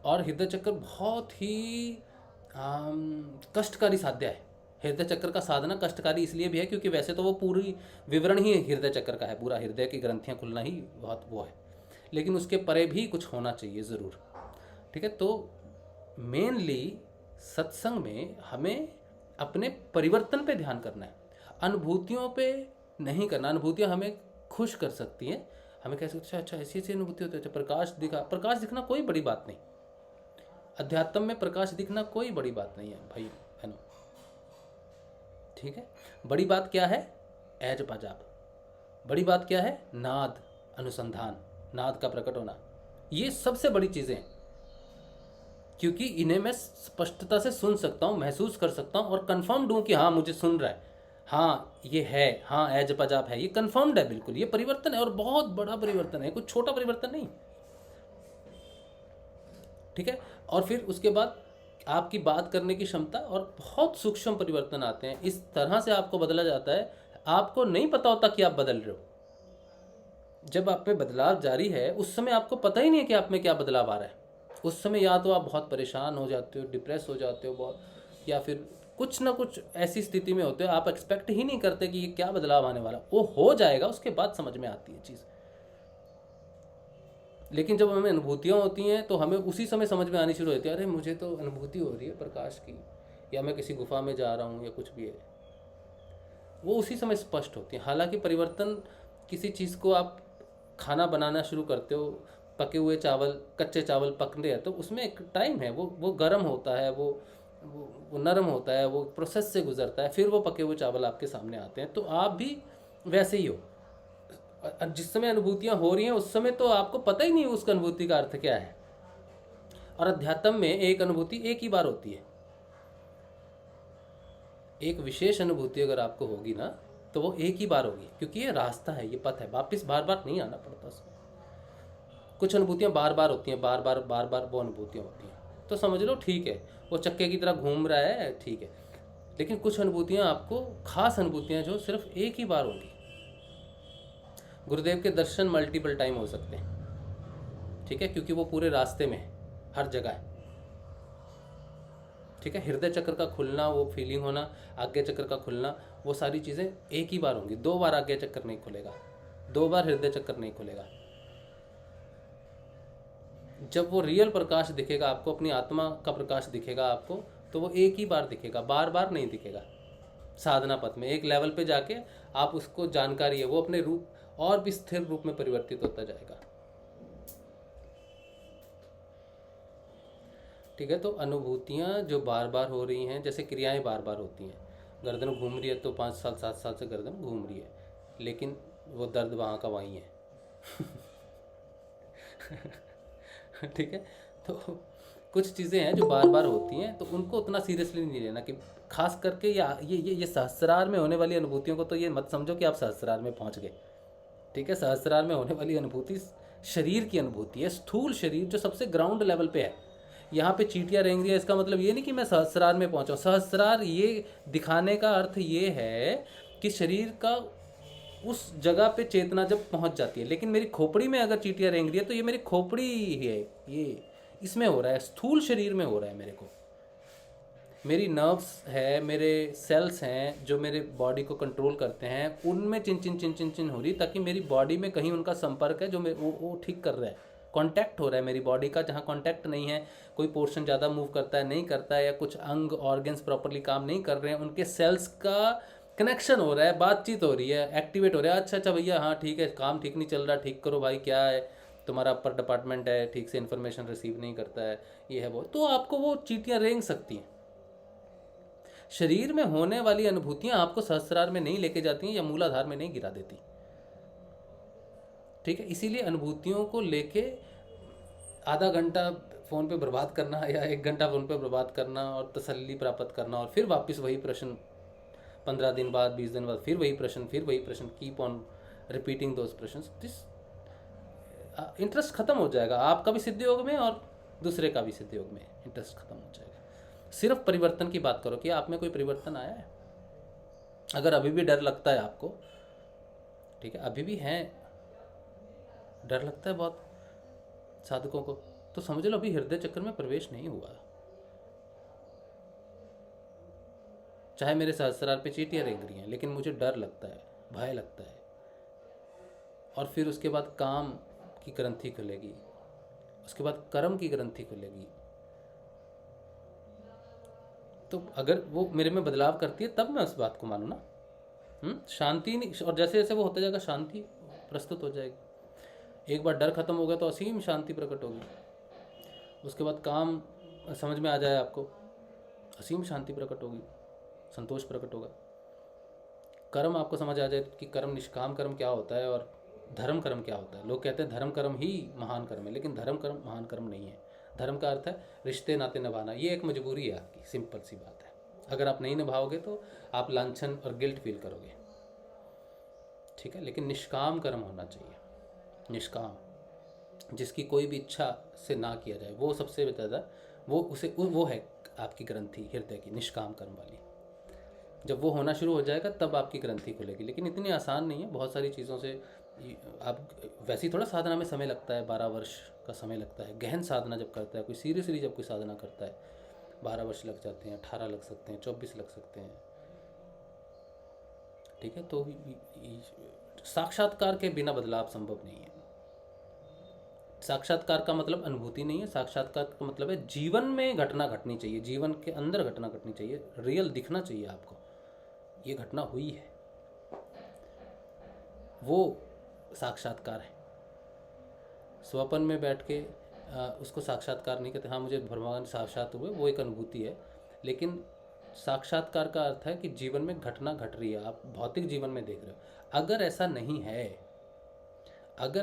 B: और हृदय चक्कर बहुत ही कष्टकारी साध्य है। हृदय चक्कर का साधना कष्टकारी इसलिए भी है क्योंकि वैसे तो वो पूरी विवरण ही हृदय चक्कर का है, पूरा हृदय की ग्रंथियाँ खुलना ही बहुत वो है, लेकिन उसके परे भी कुछ होना चाहिए ज़रूर। ठीक है, तो मेनली सत्संग में हमें अपने परिवर्तन पे ध्यान करना है, अनुभूतियों पे नहीं करना। अनुभूतियाँ हमें खुश कर सकती हैं, हमें कह सकते हैं अच्छा ऐसी ऐसी अनुभूति होती है, प्रकाश दिखना कोई बड़ी बात नहीं, अध्यात्म में प्रकाश दिखना कोई बड़ी बात नहीं है भाई बहनों। ठीक है, बड़ी बात क्या है? एज जाप। बड़ी बात क्या है? नाद अनुसंधान, नाद का प्रकट होना, ये सबसे बड़ी चीज़ें हैं। क्योंकि इन्हें मैं स्पष्टता से सुन सकता हूँ, महसूस कर सकता हूँ और कंफर्म्ड हूँ कि हाँ मुझे सुन रहा है, हाँ ये है, हाँ ए जपा जाप है, ये कंफर्म्ड है बिल्कुल। ये परिवर्तन है और बहुत बड़ा परिवर्तन है, कुछ छोटा परिवर्तन नहीं। ठीक है। और फिर उसके बाद आपकी बात करने की क्षमता और बहुत सूक्ष्म परिवर्तन आते हैं। इस तरह से आपको बदला जाता है, आपको नहीं पता होता कि आप बदल रहे हो। जब आप में बदलाव जारी है उस समय आपको पता ही नहीं है कि आप में क्या बदलाव आ रहा है। उस समय या तो आप बहुत परेशान हो जाते हो, डिप्रेस हो जाते हो बहुत, या फिर कुछ ना कुछ ऐसी स्थिति में होते हो आप एक्सपेक्ट ही नहीं करते कि ये क्या बदलाव आने वाला। वो हो जाएगा, उसके बाद समझ में आती है चीज़। लेकिन जब हमें अनुभूतियाँ होती हैं तो हमें उसी समय समझ में आनी शुरू होती है, अरे मुझे तो अनुभूति हो रही है प्रकाश की, या मैं किसी गुफा में जा रहा हूँ, या कुछ भी है, वो उसी समय स्पष्ट होती है। हालांकि परिवर्तन, किसी चीज़ को आप खाना बनाना शुरू करते हो, पके हुए चावल, कच्चे चावल पक रहे हैं तो उसमें एक टाइम है, वो गर्म होता है, वो नरम होता है, वो प्रोसेस से गुजरता है, फिर वो पके हुए चावल आपके सामने आते हैं। तो आप भी वैसे ही हो। जिस समय अनुभूतियाँ हो रही हैं उस समय तो आपको पता ही नहीं उसका अनुभूति का अर्थ क्या है। और अध्यात्म में एक अनुभूति एक ही बार होती है। एक विशेष अनुभूति अगर आपको होगी ना तो वो एक ही बार होगी, क्योंकि ये रास्ता है, ये पथ है, वापस बार बार नहीं आना पड़ता उसमें। कुछ अनुभूतियाँ बार बार होती हैं, बार बार वो अनुभूतियाँ होती हैं, तो समझ लो ठीक है, वो चक्के की तरह घूम रहा है, ठीक है। लेकिन कुछ अनुभूतियाँ आपको, खास अनुभूतियाँ जो सिर्फ एक ही बार होगी। गुरुदेव के दर्शन मल्टीपल टाइम हो सकते हैं, ठीक है, क्योंकि वो पूरे रास्ते में है, हर जगह है। ठीक है। हृदय चक्र का खुलना, वो फीलिंग होना, आज्ञा चक्र का खुलना, वो सारी चीज़ें एक ही बार होंगी। 2 बार आज्ञा चक्र नहीं खुलेगा, 2 बार हृदय चक्र नहीं खुलेगा। जब वो रियल प्रकाश दिखेगा आपको, अपनी आत्मा का प्रकाश दिखेगा आपको, तो वो एक ही बार दिखेगा, बार बार नहीं दिखेगा। साधना पथ में एक लेवल पे जाके आप उसको जानकारी है, वो अपने रूप और भी स्थिर रूप में परिवर्तित होता जाएगा। ठीक है। तो अनुभूतियाँ जो बार बार हो रही हैं, जैसे क्रियाएं बार बार होती हैं, गर्दन घूम रही है तो 5 साल 7 साल से गर्दन घूम रही है, लेकिन वो दर्द वहाँ का वहीं है। ठीक है। तो कुछ चीज़ें हैं जो बार बार होती हैं, तो उनको उतना सीरियसली नहीं लेना। कि खास करके ये सहस्रार में होने वाली अनुभूतियों को तो ये मत समझो कि आप सहस्रार में पहुंच गए। ठीक है। सहस्रार में होने वाली अनुभूति शरीर की अनुभूति है, स्थूल शरीर जो सबसे ग्राउंड लेवल पे है। यहाँ पे चींटियाँ रेंग रही है, इसका मतलब ये नहीं कि मैं सहस्रार में पहुंचा। सहस्रार ये दिखाने का अर्थ ये है कि शरीर का उस जगह पे चेतना जब पहुंच जाती है। लेकिन मेरी खोपड़ी में अगर चींटियाँ रेंग रही है तो ये मेरी खोपड़ी ही है, ये इसमें हो रहा है, स्थूल शरीर में हो रहा है। मेरे को, मेरी नर्व्स है, मेरे सेल्स हैं जो मेरे बॉडी को कंट्रोल करते हैं, उनमें चिन चिन चिन चिन चिन हो रही, ताकि मेरी बॉडी में कहीं उनका संपर्क है जो वो ठीक कर रहा है, कांटेक्ट हो रहा है मेरी बॉडी का। जहाँ कांटेक्ट नहीं है, कोई पोर्शन ज़्यादा मूव करता है नहीं करता है, या कुछ अंग ऑर्गन्स प्रॉपरली काम नहीं कर रहे हैं, उनके सेल्स का कनेक्शन हो रहा है, बातचीत हो रही है, एक्टिवेट हो रहा है। अच्छा भैया, हाँ ठीक है, काम ठीक नहीं चल रहा, ठीक करो भाई, क्या है तुम्हारा अपर डिपार्टमेंट है, ठीक से इन्फॉर्मेशन रिसीव नहीं करता है, ये है वो, तो आपको वो चींटियाँ रेंग सकती हैं। शरीर में होने वाली अनुभूतियां आपको सहस्रार में नहीं लेके जाती हैं या मूलाधार में नहीं गिरा देती। ठीक है। इसीलिए अनुभूतियों को लेके आधा घंटा फ़ोन पे बर्बाद करना या 1 घंटा फ़ोन पे बर्बाद करना और तसल्ली प्राप्त करना, और फिर वापस वही प्रश्न 15 दिन बाद, 20 दिन बाद, फिर वही प्रश्न, कीप ऑन रिपीटिंग दोज प्रश्न, दिस इंटरेस्ट खत्म हो जाएगा। आपका भी सिद्ध योग में और दूसरे का भी सिद्ध योग में इंटरेस्ट खत्म हो जाएगा। सिर्फ परिवर्तन की बात करो कि आप में कोई परिवर्तन आया है। अगर अभी भी डर लगता है आपको, ठीक है, अभी भी है, डर लगता है बहुत साधकों को, तो समझ लो अभी हृदय चक्र में प्रवेश नहीं हुआ। चाहे मेरे सहस्रार पे चींटियाँ रेंग रही हैं, लेकिन मुझे डर लगता है, भय लगता है। और फिर उसके बाद काम की ग्रंथि खुलेगी, उसके बाद कर्म की ग्रंथि खुलेगी। तो अगर वो मेरे में बदलाव करती है तब मैं उस बात को मानूँ ना। शांति नहीं, और जैसे जैसे वो होता जाएगा शांति प्रस्तुत हो जाएगी। एक बार डर खत्म हो गया तो असीम शांति प्रकट होगी। उसके बाद काम समझ में आ जाए आपको, असीम शांति प्रकट होगी, संतोष प्रकट होगा। कर्म आपको समझ आ जाए कि कर्म, निष्काम कर्म क्या होता है और धर्म कर्म क्या होता है। लोग कहते हैं धर्म कर्म ही महान कर्म है, लेकिन धर्म कर्म महान कर्म नहीं है। धर्म का अर्थ है रिश्ते नाते निभाना, ये एक मजबूरी है आपकी, सिंपल सी बात है। अगर आप नहीं निभाओगे तो आप लांछन और गिल्ट फील करोगे, ठीक है। लेकिन निष्काम कर्म होना चाहिए, निष्काम, जिसकी कोई भी इच्छा से ना किया जाए, वो सबसे ज़्यादा वो है आपकी ग्रंथि हृदय की, निष्काम कर्म वाली। जब वो होना शुरू हो जाएगा तब आपकी ग्रंथि खुलेगी। लेकिन इतनी आसान नहीं है, बहुत सारी चीज़ों से आप वैसे ही थोड़ा साधना में समय लगता है, 12 वर्ष का समय लगता है। गहन साधना जब करता है कोई, सीरियसली जब कोई साधना करता है, 12 वर्ष लग जाते हैं, 18 लग सकते हैं, 24 लग सकते हैं, ठीक है। तो साक्षात्कार के बिना बदलाव संभव नहीं है। साक्षात्कार का मतलब अनुभूति नहीं है, साक्षात्कार का मतलब है जीवन में घटना घटनी चाहिए, जीवन के अंदर घटना घटनी चाहिए, रियल दिखना चाहिए आपको, ये घटना हुई है, वो साक्षात्कार है। स्वप्न में बैठ के उसको साक्षात्कार नहीं कहते। हाँ, मुझे भगवान साक्षात हुए, वो एक अनुभूति है। लेकिन साक्षात्कार का अर्थ है कि जीवन में घटना घट रही है, आप भौतिक जीवन में देख रहे हो। अगर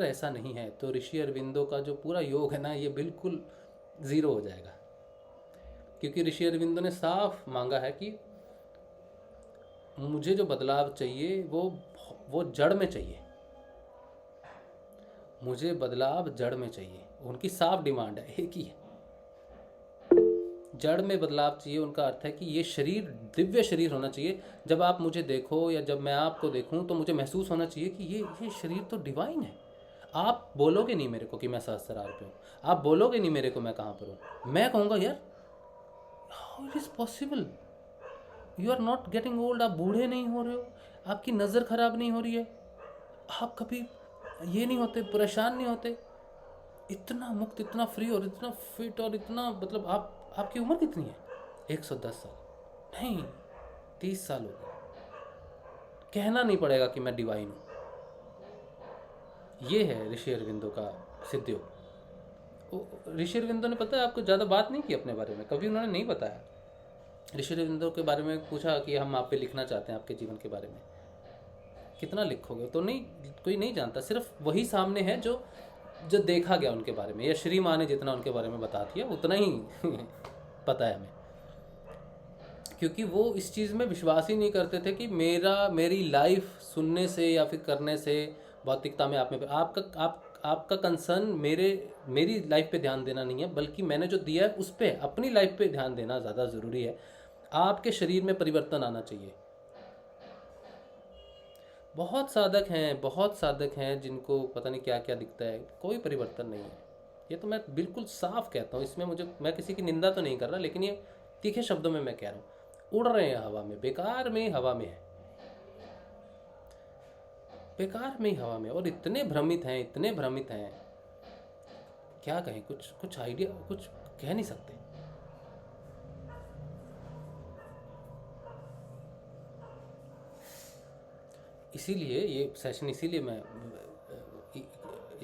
B: ऐसा नहीं है तो ऋषि अरविंदो का जो पूरा योग है ना, ये बिल्कुल ज़ीरो हो जाएगा। क्योंकि ऋषि अरविंदो ने साफ मांगा है कि मुझे जो बदलाव चाहिए वो जड़ में चाहिए, मुझे बदलाव जड़ में चाहिए। उनकी साफ डिमांड है, एक ही है, जड़ में बदलाव चाहिए। उनका अर्थ है कि ये शरीर दिव्य शरीर होना चाहिए। जब आप मुझे देखो या जब मैं आपको देखूं तो मुझे महसूस होना चाहिए कि ये शरीर तो डिवाइन है। आप बोलोगे नहीं मेरे को कि मैं सहस्त्रार पे हूँ, आप बोलोगे नहीं मेरे को मैं कहाँ पर हूँ, मैं कहूँगा यार how it is possible, you are not getting old, आप बूढ़े नहीं हो रहे हो, आपकी नज़र खराब नहीं हो रही है, आप कभी ये नहीं होते, परेशान नहीं होते, इतना मुक्त, इतना फ्री और इतना फिट और इतना, मतलब आपकी उम्र कितनी है? 110 साल नहीं, 30 साल हो गए। कहना नहीं पड़ेगा कि मैं डिवाइन हूँ। ये है ऋषि अरविंदो का सिद्ध योग। ऋषि अरविंदो ने, पता है आपको, ज़्यादा बात नहीं की अपने बारे में, कभी उन्होंने नहीं बताया। ऋषि अरविंदो के बारे में पूछा कि हम आप पे लिखना चाहते हैं, आपके जीवन के बारे में कितना लिखोगे, तो नहीं, कोई नहीं जानता, सिर्फ वही सामने है जो देखा गया उनके बारे में, या श्री माँ ने जितना उनके बारे में बता दिया उतना ही पता है हमें। क्योंकि वो इस चीज़ में विश्वास ही नहीं करते थे कि मेरी लाइफ सुनने से या फिर करने से भौतिकता में आपका कंसर्न मेरी लाइफ पे ध्यान देना नहीं है, बल्कि मैंने जो दिया है उस पर, अपनी लाइफ पे ध्यान देना ज़्यादा ज़रूरी है। आपके शरीर में परिवर्तन आना चाहिए। बहुत साधक हैं जिनको पता नहीं क्या क्या दिखता है, कोई परिवर्तन नहीं है। ये तो मैं बिल्कुल साफ कहता हूँ, इसमें मैं किसी की निंदा तो नहीं कर रहा, लेकिन ये तीखे शब्दों में मैं कह रहा हूँ, उड़ रहे हैं हवा में, बेकार में हवा में है, बेकार में ही हवा में, और इतने भ्रमित हैं, क्या कहें, कुछ आइडिया, कुछ कह नहीं सकते। इसीलिए ये सेशन, इसीलिए मैं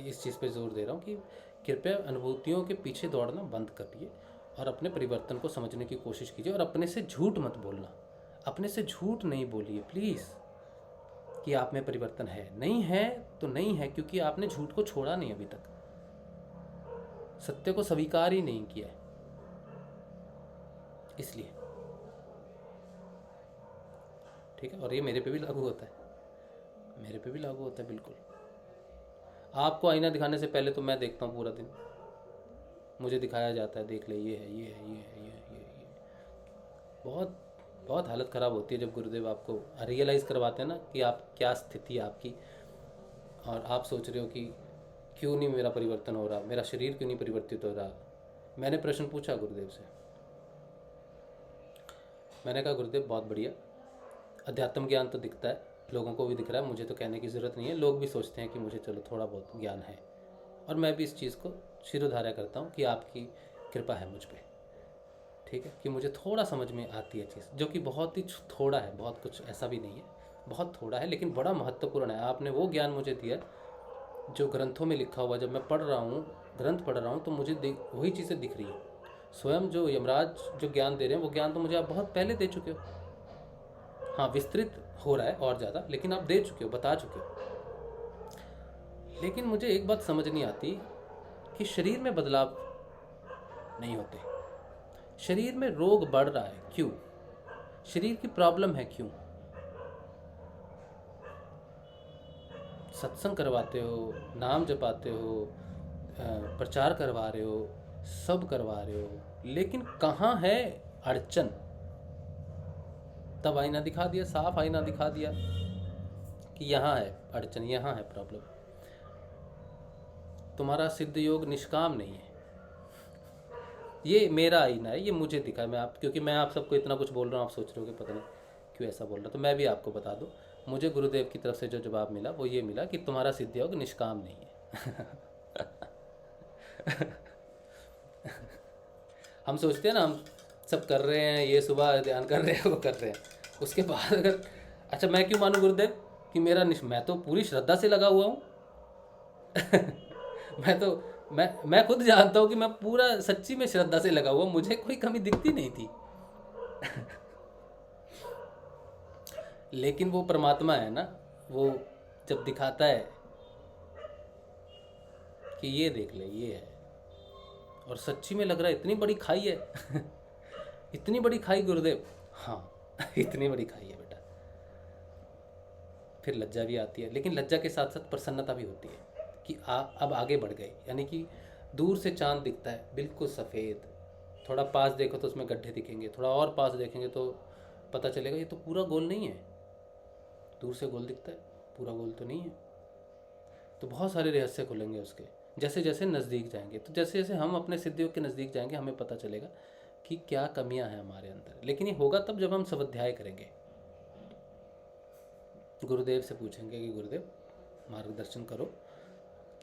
B: इस चीज़ पे जोर दे रहा हूँ कि कृपया अनुभूतियों के पीछे दौड़ना बंद करिए और अपने परिवर्तन को समझने की कोशिश कीजिए। और अपने से झूठ मत बोलना, अपने से झूठ नहीं बोलिए प्लीज़ कि आप में परिवर्तन है। नहीं है तो नहीं है, क्योंकि आपने झूठ को छोड़ा नहीं अभी तक, सत्य को स्वीकार ही नहीं किया है, इसलिए। ठीक है, और ये मेरे पे भी लागू होता है, बिल्कुल। आपको आईना दिखाने से पहले तो मैं देखता हूँ पूरा दिन, मुझे दिखाया जाता है, देख ले ये है। बहुत हालत ख़राब होती है जब गुरुदेव आपको रियलाइज़ करवाते हैं ना कि आप क्या स्थिति है आपकी, और आप सोच रहे हो कि क्यों नहीं मेरा परिवर्तन हो रहा, मेरा शरीर क्यों नहीं परिवर्तित हो रहा। मैंने प्रश्न पूछा गुरुदेव से, मैंने कहा गुरुदेव बहुत बढ़िया, अध्यात्म ज्ञान तो दिखता है, लोगों को भी दिख रहा है, मुझे तो कहने की ज़रूरत नहीं है, लोग भी सोचते हैं कि मुझे चलो थोड़ा बहुत ज्ञान है, और मैं भी इस चीज़ को शिरोधार्य करता हूँ कि आपकी कृपा है मुझ पर, ठीक है, कि मुझे थोड़ा समझ में आती है चीज़, जो कि बहुत ही थोड़ा है, बहुत कुछ ऐसा भी नहीं है, बहुत थोड़ा है, लेकिन बड़ा महत्वपूर्ण है। आपने वो ज्ञान मुझे दिया जो ग्रंथों में लिखा हुआ, जब मैं पढ़ रहा हूँ, ग्रंथ पढ़ रहा हूँ, तो मुझे वही चीज़ें दिख रही हैं। स्वयं जो यमराज जो ज्ञान दे रहे हैं, वो ज्ञान तो मुझे आप बहुत पहले दे चुके हो। हाँ, विस्तृत हो रहा है और ज़्यादा, लेकिन आप दे चुके हो, बता चुके हो। लेकिन मुझे एक बात समझ नहीं आती कि शरीर में बदलाव नहीं होते। शरीर में रोग बढ़ रहा है, क्यों? शरीर की प्रॉब्लम है, क्यों? सत्संग करवाते हो, नाम जपाते हो, प्रचार करवा रहे हो, सब करवा रहे हो, लेकिन कहाँ है अड़चन? तब आईना दिखा दिया, साफ आईना दिखा दिया कि यहाँ है अड़चन, यहाँ है प्रॉब्लम। तुम्हारा सिद्ध योग निष्काम नहीं है। ये मेरा आईना है, ये मुझे दिखा है। क्योंकि मैं आप सबको इतना कुछ बोल रहा हूँ, आप सोच रहे हो कि पता नहीं क्यों ऐसा बोल रहा, तो मैं भी आपको बता दूँ, मुझे गुरुदेव की तरफ से जो जवाब मिला वो ये मिला कि तुम्हारा सिद्ध योग निष्काम नहीं है। हम सोचते हैं ना, हम सब कर रहे हैं, ये सुबह ध्यान कर रहे हैं, वो कर रहे हैं, उसके बाद अगर अच्छा मैं क्यों मानूं गुरुदेव कि मैं तो पूरी श्रद्धा से लगा हुआ हूँ। मैं खुद जानता हूँ कि मैं पूरा सच्ची में श्रद्धा से लगा हुआ, मुझे कोई कमी दिखती नहीं थी। लेकिन वो परमात्मा है ना, वो जब दिखाता है कि ये देख ले, ये है, और सच्ची में लग रहा है इतनी बड़ी खाई है। इतनी बड़ी खाई गुरुदेव, हाँ इतनी बड़ी खाई है बेटा। फिर लज्जा भी आती है, लेकिन लज्जा के साथ साथ प्रसन्नता भी होती है कि अब आगे बढ़ गए। यानी कि दूर से चांद दिखता है बिल्कुल सफ़ेद, थोड़ा पास देखो तो उसमें गड्ढे दिखेंगे, थोड़ा और पास देखेंगे तो पता चलेगा ये तो पूरा गोल नहीं है। दूर से गोल दिखता है, पूरा गोल तो नहीं है। तो बहुत सारे रहस्य खुलेंगे उसके, जैसे जैसे नज़दीक जाएंगे। तो जैसे जैसे हम अपने सिद्ध योग के नज़दीक जाएंगे, हमें पता चलेगा कि क्या कमियां हैं हमारे अंदर। लेकिन ये होगा तब जब हम स्वाध्याय करेंगे, गुरुदेव से पूछेंगे कि गुरुदेव मार्गदर्शन करो,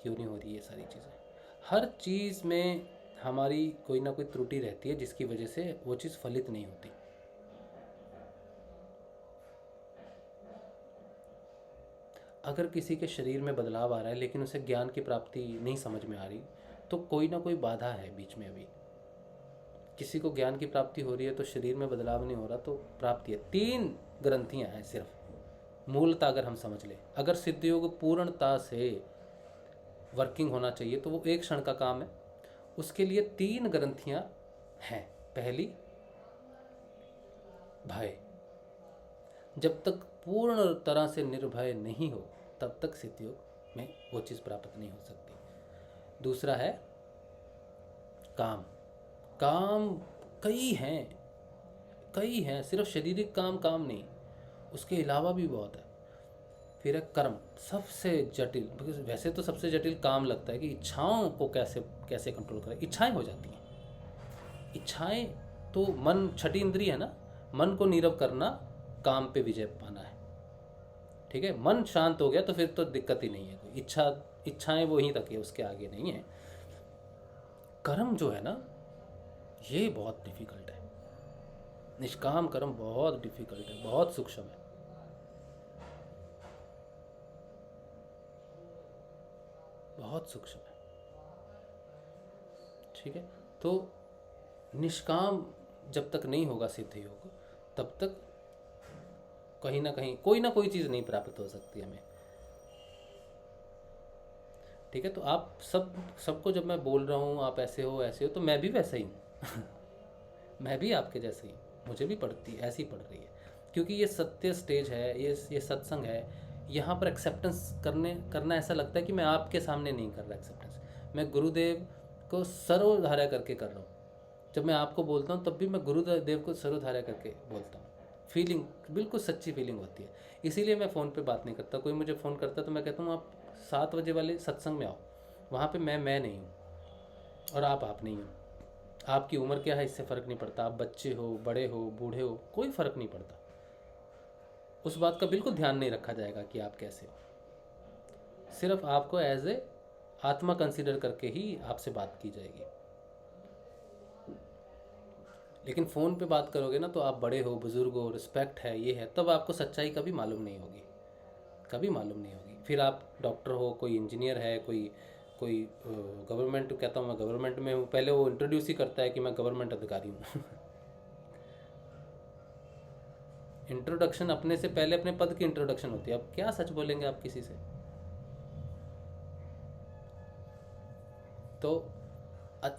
B: क्यों नहीं हो रही ये सारी चीज़ें। हर चीज़ में हमारी कोई ना कोई त्रुटि रहती है जिसकी वजह से वो चीज़ फलित नहीं होती। अगर किसी के शरीर में बदलाव आ रहा है लेकिन उसे ज्ञान की प्राप्ति नहीं समझ में आ रही, तो कोई ना कोई बाधा है बीच में। अभी किसी को ज्ञान की प्राप्ति हो रही है तो शरीर में बदलाव नहीं हो रहा, तो प्राप्ति है। 3 ग्रंथियां हैं सिर्फ, मूलता अगर हम समझ लें। अगर सिद्ध योग पूर्णता से वर्किंग होना चाहिए तो वो एक क्षण का काम है, उसके लिए 3 ग्रंथियां हैं। पहली भय, जब तक पूर्ण तरह से निर्भय नहीं हो तब तक सिद्ध योग में वो चीज़ प्राप्त नहीं हो सकती। दूसरा है काम। काम कई हैं, सिर्फ शारीरिक काम नहीं, उसके अलावा भी बहुत है। फिर है कर्म, सबसे जटिल। वैसे तो सबसे जटिल काम लगता है कि इच्छाओं को कैसे कंट्रोल करें। इच्छाएं हो जाती हैं, इच्छाएं तो मन, छठी इंद्रिय है ना, मन को नीरव करना, काम पे विजय पाना है। ठीक है, मन शांत हो गया तो फिर तो दिक्कत ही नहीं है कोई। इच्छाएं वहीं तक है, उसके आगे नहीं है। कर्म जो है ना, ये बहुत डिफिकल्ट है। निष्काम कर्म बहुत डिफिकल्ट है, बहुत सूक्ष्म है, बहुत सूक्ष्म है। ठीक है, तो निष्काम जब तक नहीं होगा सिद्ध योग, तब तक कहीं ना कहीं कोई ना कोई चीज़ नहीं प्राप्त हो सकती हमें। ठीक है, तो आप सबको जब मैं बोल रहा हूँ आप ऐसे हो तो मैं भी वैसा ही हूँ। मैं भी आपके जैसे ही, मुझे भी पढ़ती है, ऐसी पढ़ रही है, क्योंकि ये सत्य स्टेज है, ये सत्संग है। यहाँ पर एक्सेप्टेंस करना ऐसा लगता है कि मैं आपके सामने नहीं कर रहा एक्सेप्टेंस, मैं गुरुदेव को सर्वधार्य करके कर रहा हूँ। जब मैं आपको बोलता हूँ तब भी मैं गुरुदेव को सर्वधार्य करके बोलता हूँ। फीलिंग बिल्कुल सच्ची फीलिंग होती है, इसीलिए मैं फ़ोन पे बात नहीं करता। कोई मुझे फ़ोन करता तो मैं कहता हूँ आप 7 बजे वाले सत्संग में आओ, वहाँ पे मैं नहीं हूँ और आप नहीं हो। आपकी उम्र क्या है इससे फ़र्क नहीं पड़ता, आप बच्चे हो, बड़े हो, बूढ़े हो, कोई फ़र्क नहीं पड़ता। उस बात का बिल्कुल ध्यान नहीं रखा जाएगा कि आप कैसे हो। सिर्फ आपको एज ए आत्मा कंसीडर करके ही आपसे बात की जाएगी। लेकिन फ़ोन पे बात करोगे ना, तो आप बड़े हो, बुज़ुर्ग हो, रिस्पेक्ट है, ये है, तब आपको सच्चाई कभी मालूम नहीं होगी, कभी मालूम नहीं होगी। फिर आप डॉक्टर हो, कोई इंजीनियर है, कोई गवर्नमेंट, कहता हूँ मैं गवर्नमेंट में हूँ, पहले वो इंट्रोड्यूस ही करता है कि मैं गवर्नमेंट अधिकारी हूँ। इंट्रोडक्शन अपने से पहले अपने पद की इंट्रोडक्शन होती है। अब क्या सच बोलेंगे आप किसी से? तो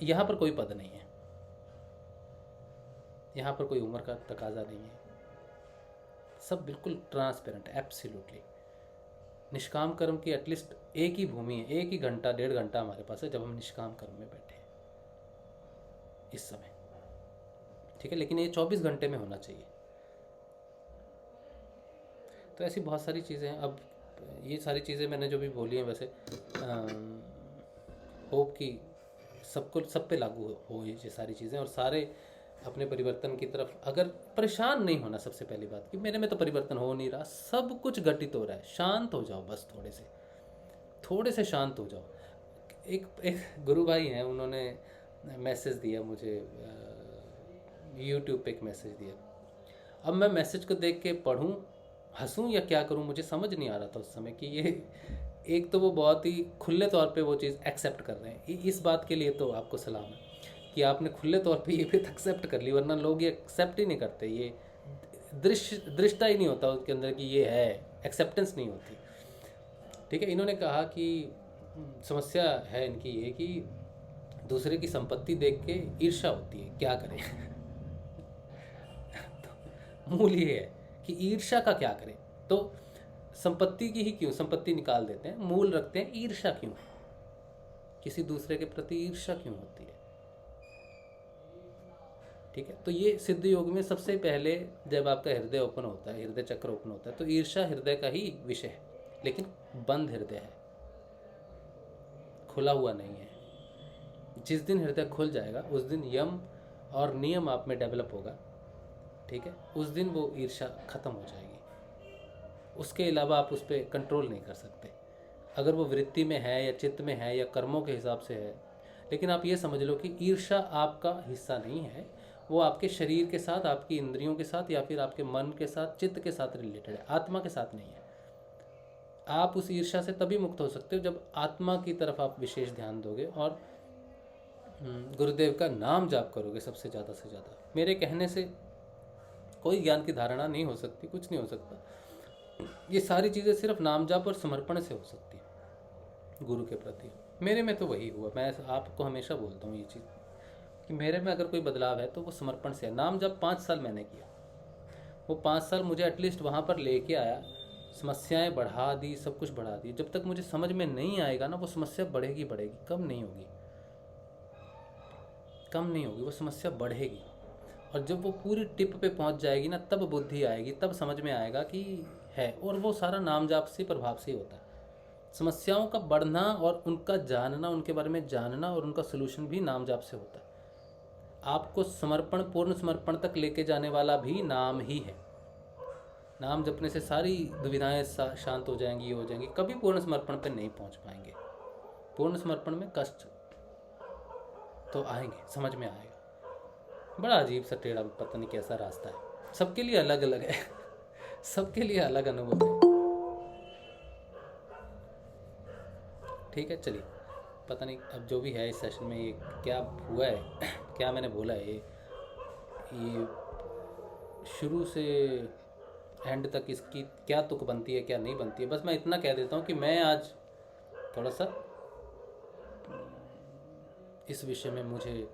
B: यहाँ पर कोई पद नहीं है, यहाँ पर कोई उम्र का तकाजा नहीं है, सब बिल्कुल ट्रांसपेरेंट है, एब्सोल्युटली। निष्काम कर्म की एटलीस्ट एक ही भूमि है, एक ही घंटा 1.5 घंटा हमारे पास है जब हम निष्काम कर्म में बैठे हैं इस समय, ठीक है। लेकिन ये 24 घंटे में होना चाहिए। तो ऐसी बहुत सारी चीज़ें हैं। अब ये सारी चीज़ें मैंने जो भी बोली हैं, वैसे होप कि सबको, सब पे लागू हो ये सारी चीज़ें, और सारे अपने परिवर्तन की तरफ, अगर परेशान नहीं होना, सबसे पहली बात कि मेरे में तो परिवर्तन हो नहीं रहा, सब कुछ घटित हो रहा है, शांत हो जाओ बस, थोड़े से शांत हो जाओ। एक गुरु भाई हैं, उन्होंने मैसेज दिया मुझे, यूट्यूब पे एक मैसेज दिया। अब मैं मैसेज को देख के पढ़ूं, हंसूं या क्या करूं, मुझे समझ नहीं आ रहा था उस समय कि ये, एक तो वो बहुत ही खुले तौर पे वो चीज़ एक्सेप्ट कर रहे हैं। इस बात के लिए तो आपको सलाम है कि आपने खुले तौर पे ये भी एक्सेप्ट कर ली, वरना लोग ये एक्सेप्ट ही नहीं करते, ये दृष्टा ही नहीं होता उसके अंदर कि ये है, एक्सेप्टेंस नहीं होती, ठीक है। इन्होंने कहा कि समस्या है इनकी ये कि दूसरे की संपत्ति देख के ईर्ष्या होती है, क्या करें। तो मूल ये है कि ईर्ष्या का क्या करें। तो संपत्ति की ही क्यों, संपत्ति निकाल देते हैं, मूल रखते हैं ईर्ष्या क्यों, किसी दूसरे के प्रति ईर्ष्या क्यों होती है, ठीक है। तो ये सिद्ध योग में सबसे पहले जब आपका हृदय ओपन होता है, हृदय चक्र ओपन होता है, तो ईर्ष्या हृदय का ही विषय है, लेकिन बंद हृदय है, खुला हुआ नहीं है। जिस दिन हृदय खुल जाएगा उस दिन यम और नियम आप में डेवलप होगा, ठीक है। उस दिन वो ईर्ष्या खत्म हो जाएगी, उसके अलावा आप उस पर कंट्रोल नहीं कर सकते, अगर वो वृत्ति में है या चित्त में है या कर्मों के हिसाब से है। लेकिन आप ये समझ लो कि ईर्ष्या आपका हिस्सा नहीं है, वो आपके शरीर के साथ, आपकी इंद्रियों के साथ, या फिर आपके मन के साथ, चित्त के साथ रिलेटेड है, आत्मा के साथ नहीं है। आप उस ईर्ष्या से तभी मुक्त हो सकते हो जब आत्मा की तरफ आप विशेष ध्यान दोगे और गुरुदेव का नाम जाप करोगे सबसे ज़्यादा से ज़्यादा। मेरे कहने से कोई ज्ञान की धारणा नहीं हो सकती, कुछ नहीं हो सकता, ये सारी चीज़ें सिर्फ नाम जाप और समर्पण से हो सकती है गुरु के प्रति। मेरे में तो वही हुआ, मैं आपको हमेशा बोलता हूँ ये चीज़ कि मेरे में अगर कोई बदलाव है तो वो समर्पण से है। नाम जब 5 साल मैंने किया, वो 5 साल मुझे एटलीस्ट वहाँ पर लेके आया, समस्याएं बढ़ा दी, सब कुछ बढ़ा दी। जब तक मुझे समझ में नहीं आएगा ना, वो समस्या बढ़ेगी, कम नहीं होगी, वो समस्या बढ़ेगी। और जब वो पूरी टिप पे पहुँच जाएगी ना, तब बुद्धि आएगी, तब समझ में आएगा कि है। और वो सारा नाम जाप से प्रभाव से होता है। समस्याओं का बढ़ना और उनका जानना, उनके बारे में जानना और उनका सोल्यूशन भी नाम जाप से होता है। आपको समर्पण, पूर्ण समर्पण तक लेके जाने वाला भी नाम ही है। नाम जपने से सारी दुविधाएं शांत हो जाएंगी, ये हो जाएंगी। कभी पूर्ण समर्पण पे नहीं पहुंच पाएंगे। पूर्ण समर्पण में कष्ट तो आएंगे, समझ में आएगा। बड़ा अजीब सा टेढ़ा, पता नहीं कैसा रास्ता है, सबके लिए अलग अलग है, सबके लिए अलग अनुभव है, ठीक है। चलिए, पता नहीं अब जो भी है इस सेशन में ये क्या हुआ है, क्या मैंने बोला है, ये शुरू से एंड तक इसकी क्या तुक बनती है, क्या नहीं बनती है। बस मैं इतना कह देता हूँ कि मैं आज थोड़ा सा इस विषय में, मुझे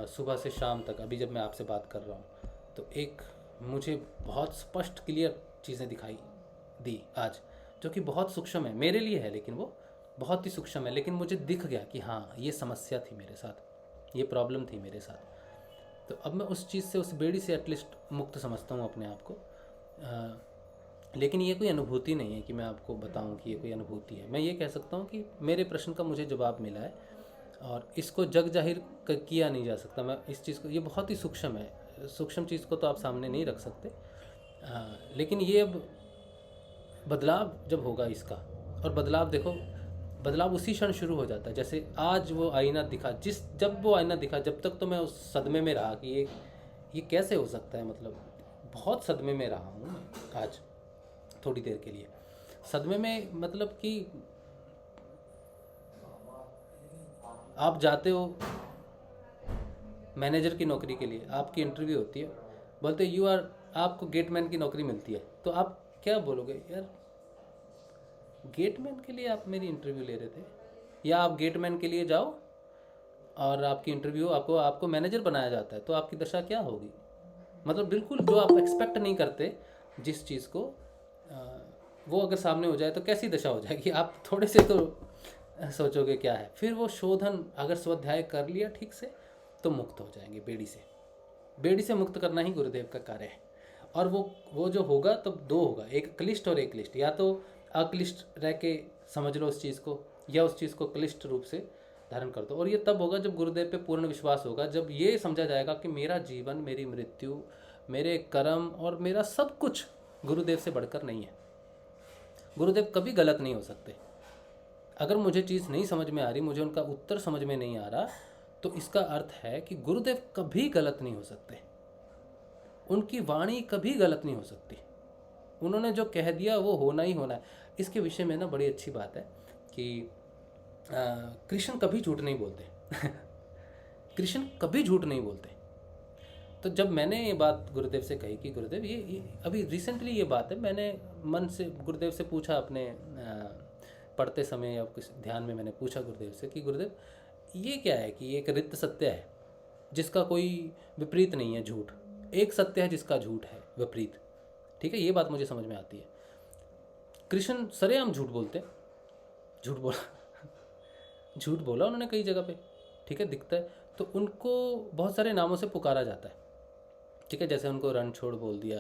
B: सुबह से शाम तक, अभी जब मैं आपसे बात कर रहा हूँ, तो एक मुझे बहुत स्पष्ट क्लियर चीज़ें दिखाई दी आज, जो कि बहुत सूक्ष्म है मेरे लिए है, लेकिन वो बहुत ही सूक्ष्म है। लेकिन मुझे दिख गया कि हाँ, ये समस्या थी मेरे साथ, ये प्रॉब्लम थी मेरे साथ। तो अब मैं उस चीज़ से, उस बेड़ी से एटलीस्ट मुक्त समझता हूँ अपने आप को। लेकिन ये कोई अनुभूति नहीं है कि मैं आपको बताऊं कि ये कोई अनुभूति है। मैं ये कह सकता हूँ कि मेरे प्रश्न का मुझे जवाब मिला है और इसको जग जाहिर किया नहीं जा सकता। मैं इस चीज़ को, ये बहुत ही सूक्ष्म है, सूक्ष्म चीज़ को तो आप सामने नहीं रख सकते। लेकिन ये अब बदलाव जब होगा इसका, और बदलाव देखो, बदलाव उसी क्षण शुरू हो जाता है। जैसे आज वो आईना दिखा, जब वो आईना दिखा, जब तक तो मैं उस सदमे में रहा कि ये कैसे हो सकता है। मतलब बहुत सदमे में रहा हूँ मैं आज, थोड़ी देर के लिए सदमे में। मतलब कि आप जाते हो मैनेजर की नौकरी के लिए, आपकी इंटरव्यू होती है, बोलते आपको गेटमैन की नौकरी मिलती है, तो आप क्या बोलोगे, यार गेटमैन के लिए आप मेरी इंटरव्यू ले रहे थे, या आप गेटमैन के लिए जाओ और आपकी इंटरव्यू, आपको मैनेजर बनाया जाता है, तो आपकी दशा क्या होगी? मतलब बिल्कुल जो आप एक्सपेक्ट नहीं करते जिस चीज़ को, वो अगर सामने हो जाए तो कैसी दशा हो जाएगी? आप थोड़े से तो सोचोगे क्या है। फिर वो शोधन अगर स्वाध्याय कर लिया ठीक से तो मुक्त हो जाएंगे बेड़ी से मुक्त करना ही गुरुदेव का कार्य है। और वो जो होगा तब दो होगा, एक क्लिष्ट और एक क्लिष्ट। या तो अक्लिष्ट रह के समझ लो उस चीज़ को, या उस चीज़ को क्लिष्ट रूप से धारण कर दो। और ये तब होगा जब गुरुदेव पे पूर्ण विश्वास होगा, जब ये समझा जाएगा कि मेरा जीवन, मेरी मृत्यु, मेरे कर्म और मेरा सब कुछ गुरुदेव से बढ़कर नहीं है। गुरुदेव कभी गलत नहीं हो सकते। अगर मुझे चीज़ नहीं समझ में आ रही, मुझे उनका उत्तर समझ में नहीं आ रहा, तो इसका अर्थ है कि गुरुदेव कभी गलत नहीं हो सकते। उनकी वाणी कभी गलत नहीं हो सकती। उन्होंने जो कह दिया वो होना ही होना है। इसके विषय में ना बड़ी अच्छी बात है कि कृष्ण कभी झूठ नहीं बोलते। कृष्ण कभी झूठ नहीं बोलते। तो जब मैंने ये बात गुरुदेव से कही कि गुरुदेव ये अभी रिसेंटली ये बात है, मैंने मन से गुरुदेव से पूछा, अपने पढ़ते समय या कुछ ध्यान में मैंने पूछा गुरुदेव से कि गुरुदेव ये क्या है कि एक रिक्त सत्य है जिसका कोई विपरीत नहीं है, झूठ। एक सत्य है जिसका झूठ है विपरीत। ठीक है, ये बात मुझे समझ में आती है। कृष्ण सरेआम झूठ बोलते, झूठ बोला उन्होंने कई जगह पे, ठीक है, दिखता है। तो उनको बहुत सारे नामों से पुकारा जाता है, ठीक है, जैसे उनको रणछोड़ बोल दिया,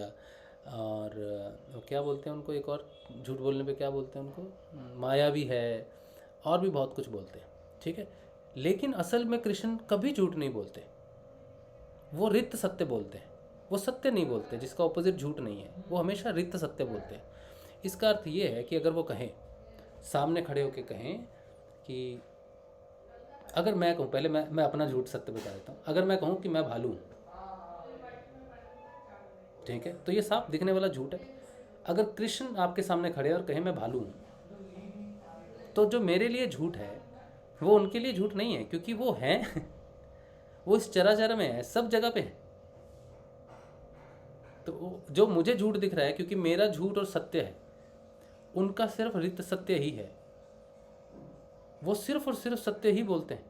B: और क्या बोलते हैं उनको, एक और झूठ बोलने पे क्या बोलते हैं उनको, माया भी है, और भी बहुत कुछ बोलते हैं, ठीक है। लेकिन असल में कृष्ण कभी झूठ नहीं बोलते, वो रिक्त सत्य बोलते हैं। वो सत्य नहीं बोलते जिसका ऑपोजिट झूठ नहीं है, वो हमेशा रिक्त सत्य बोलते हैं। इसका अर्थ ये है कि अगर वो कहें, सामने खड़े होकर कहें कि अगर मैं कहूँ, पहले मैं अपना झूठ सत्य बता देता हूँ। अगर मैं कहूँ कि मैं भालू हूँ, ठीक है, तो ये साफ दिखने वाला झूठ है। अगर कृष्ण आपके सामने खड़े और कहें मैं भालू हूँ, तो जो मेरे लिए झूठ है वो उनके लिए झूठ नहीं है, क्योंकि वो हैं वो इस चराचर में है, सब जगह पे है। तो जो मुझे झूठ दिख रहा है, क्योंकि मेरा झूठ और सत्य है, उनका सिर्फ रिक्त सत्य ही है। वो सिर्फ और सिर्फ सत्य ही बोलते हैं।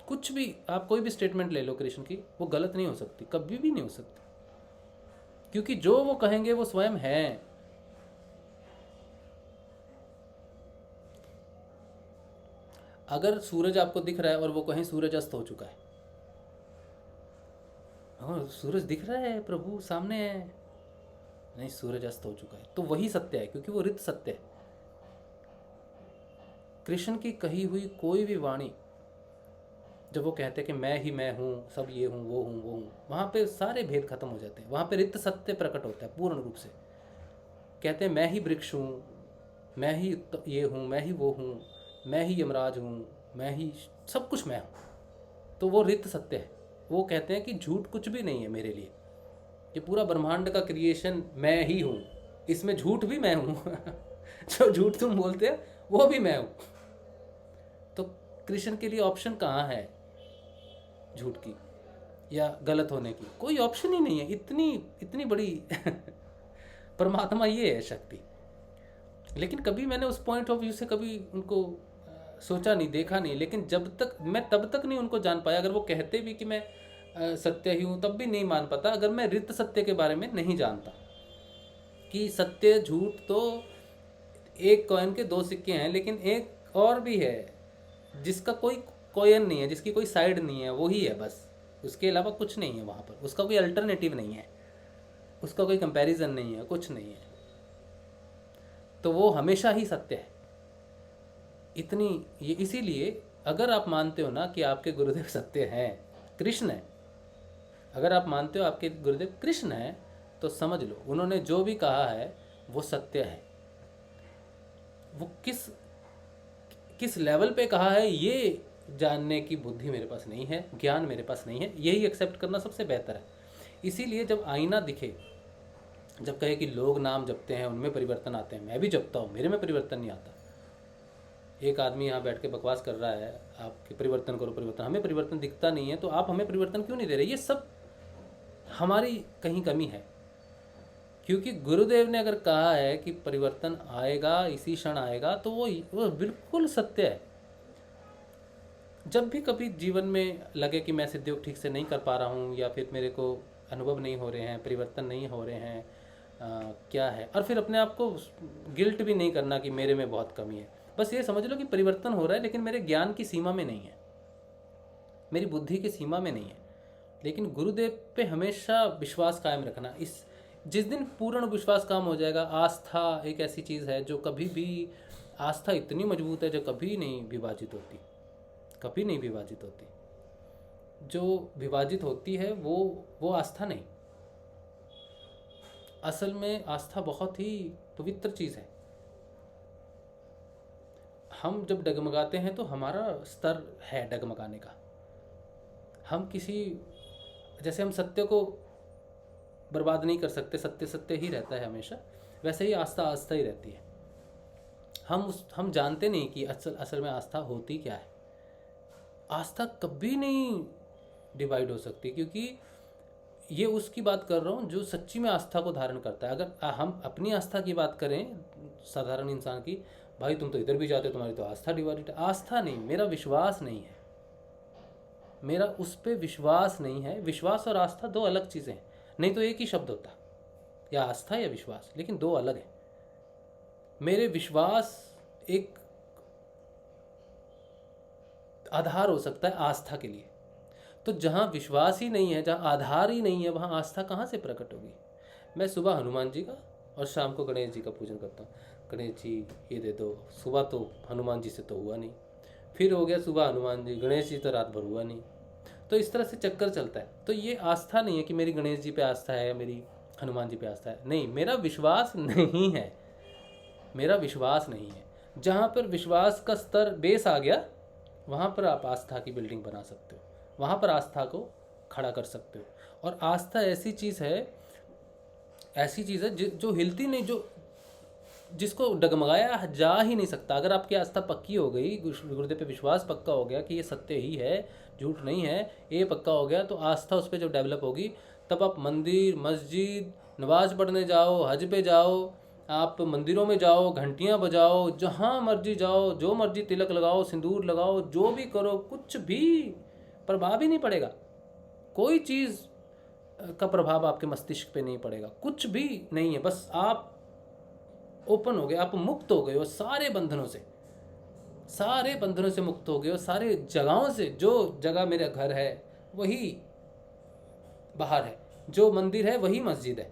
B: कुछ भी आप कोई भी स्टेटमेंट ले लो कृष्ण की, वो गलत नहीं हो सकती, कभी भी नहीं हो सकती, क्योंकि जो वो कहेंगे वो स्वयं है। अगर सूरज आपको दिख रहा है और वो कहें सूरज अस्त हो चुका है, हाँ सूरज दिख रहा है प्रभु सामने है, नहीं सूरज अस्त हो चुका है, तो वही सत्य है, क्योंकि वो रित सत्य है। कृष्ण की कही हुई कोई भी वाणी, जब वो कहते हैं कि मैं ही मैं हूँ, सब ये हूँ वो हूँ वो हूँ, वहाँ पे सारे भेद खत्म हो जाते हैं। वहाँ पे रित सत्य प्रकट होता है पूर्ण रूप से। कहते हैं मैं ही वृक्ष हूँ, मैं ही ये हूँ, मैं ही वो हूँ, मैं ही यमराज हूँ, मैं ही सब कुछ मैं हूँ, तो वो रित सत्य है। वो कहते हैं कि झूठ कुछ भी नहीं है मेरे लिए, ये पूरा ब्रह्मांड का क्रिएशन मैं ही हूँ, इसमें झूठ भी मैं हूँ जो झूठ तुम बोलते हो वो भी मैं हूँ। तो कृष्ण के लिए ऑप्शन कहाँ है झूठ की या गलत होने की? कोई ऑप्शन ही नहीं है। इतनी बड़ी परमात्मा ये है शक्ति। लेकिन कभी मैंने उस पॉइंट ऑफ व्यू से कभी उनको सोचा नहीं, देखा नहीं। लेकिन तब तक नहीं उनको जान पाया। अगर वो कहते भी कि मैं सत्य ही हूँ, तब भी नहीं मान पाता अगर मैं रित सत्य के बारे में नहीं जानता कि सत्य झूठ तो एक कॉइन के दो सिक्के हैं, लेकिन एक और भी है जिसका कोई कॉइन नहीं है, जिसकी कोई साइड नहीं है, वही है बस, उसके अलावा कुछ नहीं है वहाँ पर। उसका कोई अल्टरनेटिव नहीं है, उसका कोई कंपैरिजन नहीं है, कुछ नहीं है, तो वो हमेशा ही सत्य है। ये इसीलिए अगर आप मानते हो ना कि आपके गुरुदेव सत्य हैं, कृष्ण है, अगर आप मानते हो आपके गुरुदेव कृष्ण है, तो समझ लो उन्होंने जो भी कहा है वो सत्य है। वो किस लेवल पे कहा है ये जानने की बुद्धि मेरे पास नहीं है, ज्ञान मेरे पास नहीं है। यही एक्सेप्ट करना सबसे बेहतर है। इसीलिए जब आईना दिखे, जब कहे कि लोग नाम जपते हैं उनमें परिवर्तन आते हैं, मैं भी जपता हूँ, मेरे में परिवर्तन नहीं आता। एक आदमी यहाँ बैठ के बकवास कर रहा है आपके परिवर्तन करो परिवर्तन, हमें परिवर्तन दिखता नहीं है, तो आप हमें परिवर्तन क्यों नहीं दे रहे? ये सब हमारी कहीं कमी है। क्योंकि गुरुदेव ने अगर कहा है कि परिवर्तन आएगा, इसी क्षण आएगा, तो वो बिल्कुल सत्य है। जब भी कभी जीवन में लगे कि मैं सिद्धयोग ठीक से नहीं कर पा रहा हूँ, या फिर मेरे को अनुभव नहीं हो रहे हैं, परिवर्तन नहीं हो रहे हैं, क्या है, और फिर अपने आप को गिल्ट भी नहीं करना कि मेरे में बहुत कमी है। बस ये समझ लो कि परिवर्तन हो रहा है, लेकिन मेरे ज्ञान की सीमा में नहीं है, मेरी बुद्धि की सीमा में नहीं है। लेकिन गुरुदेव पे हमेशा विश्वास कायम रखना। इस जिस दिन पूर्ण विश्वास काम हो जाएगा, आस्था एक ऐसी चीज़ है जो कभी भी, आस्था इतनी मजबूत है जो कभी नहीं विभाजित होती, कभी नहीं विभाजित होती। जो विभाजित होती है वो आस्था नहीं। असल में आस्था बहुत ही पवित्र चीज़ है। हम जब डगमगाते हैं तो हमारा स्तर है डगमगाने का। हम किसी, जैसे हम सत्य को बर्बाद नहीं कर सकते, सत्य सत्य ही रहता है हमेशा, वैसे ही आस्था आस्था ही रहती है। हम जानते नहीं कि असल में आस्था होती क्या है। आस्था कभी नहीं डिवाइड हो सकती, क्योंकि ये उसकी बात कर रहा हूँ जो सच्ची में आस्था को धारण करता है। अगर हम अपनी आस्था की बात करें, साधारण इंसान की, भाई तुम तो इधर भी जाते हो, तुम्हारी तो आस्था डिवाइडेड है। आस्था नहीं, मेरा विश्वास नहीं है, मेरा उस पर विश्वास नहीं है। विश्वास और आस्था दो अलग चीज़ें हैं, नहीं तो एक ही शब्द होता, या आस्था या विश्वास, लेकिन दो अलग है। मेरे विश्वास एक आधार हो सकता है आस्था के लिए। तो जहाँ विश्वास ही नहीं है, जहाँ आधार ही नहीं है, वहाँ आस्था कहाँ से प्रकट होगी। मैं सुबह हनुमान जी का और शाम को गणेश जी का पूजन करता हूँ। गणेश जी ये दे दो, सुबह तो हनुमान जी से तो हुआ नहीं, फिर हो गया सुबह हनुमान जी, गणेश जी तो रात भर हुआ नहीं। तो इस तरह से चक्कर चलता है। तो ये आस्था नहीं है कि मेरी गणेश जी पे आस्था है, मेरी हनुमान जी पे आस्था है, नहीं, मेरा विश्वास नहीं है, मेरा विश्वास नहीं है। जहाँ पर विश्वास का स्तर बेस आ गया, वहाँ पर आप आस्था की बिल्डिंग बना सकते हो, वहाँ पर आस्था को खड़ा कर सकते हो। और आस्था ऐसी चीज़ है, ऐसी चीज़ है जो हिलती नहीं, जो जिसको डगमगाया जा ही नहीं सकता। अगर आपकी आस्था पक्की हो गई, गुरुदेव पे विश्वास पक्का हो गया कि ये सत्य ही है, झूठ नहीं है, ये पक्का हो गया, तो आस्था उस पर जब डेवलप होगी, तब आप मंदिर, मस्जिद, नमाज पढ़ने जाओ, हज पे जाओ, आप मंदिरों में जाओ, घंटियाँ बजाओ, जहाँ मर्जी जाओ, जो मर्जी तिलक लगाओ, सिंदूर लगाओ, जो भी करो, कुछ भी प्रभाव ही नहीं पड़ेगा। कोई चीज़ का प्रभाव आपके मस्तिष्क पे नहीं पड़ेगा, कुछ भी नहीं है। बस आप ओपन हो गए, आप मुक्त हो गए हो सारे बंधनों से, सारे बंधनों से मुक्त हो गए हो, सारे जगहों से। जो जगह मेरा घर है वही बाहर है, जो मंदिर है वही मस्जिद है,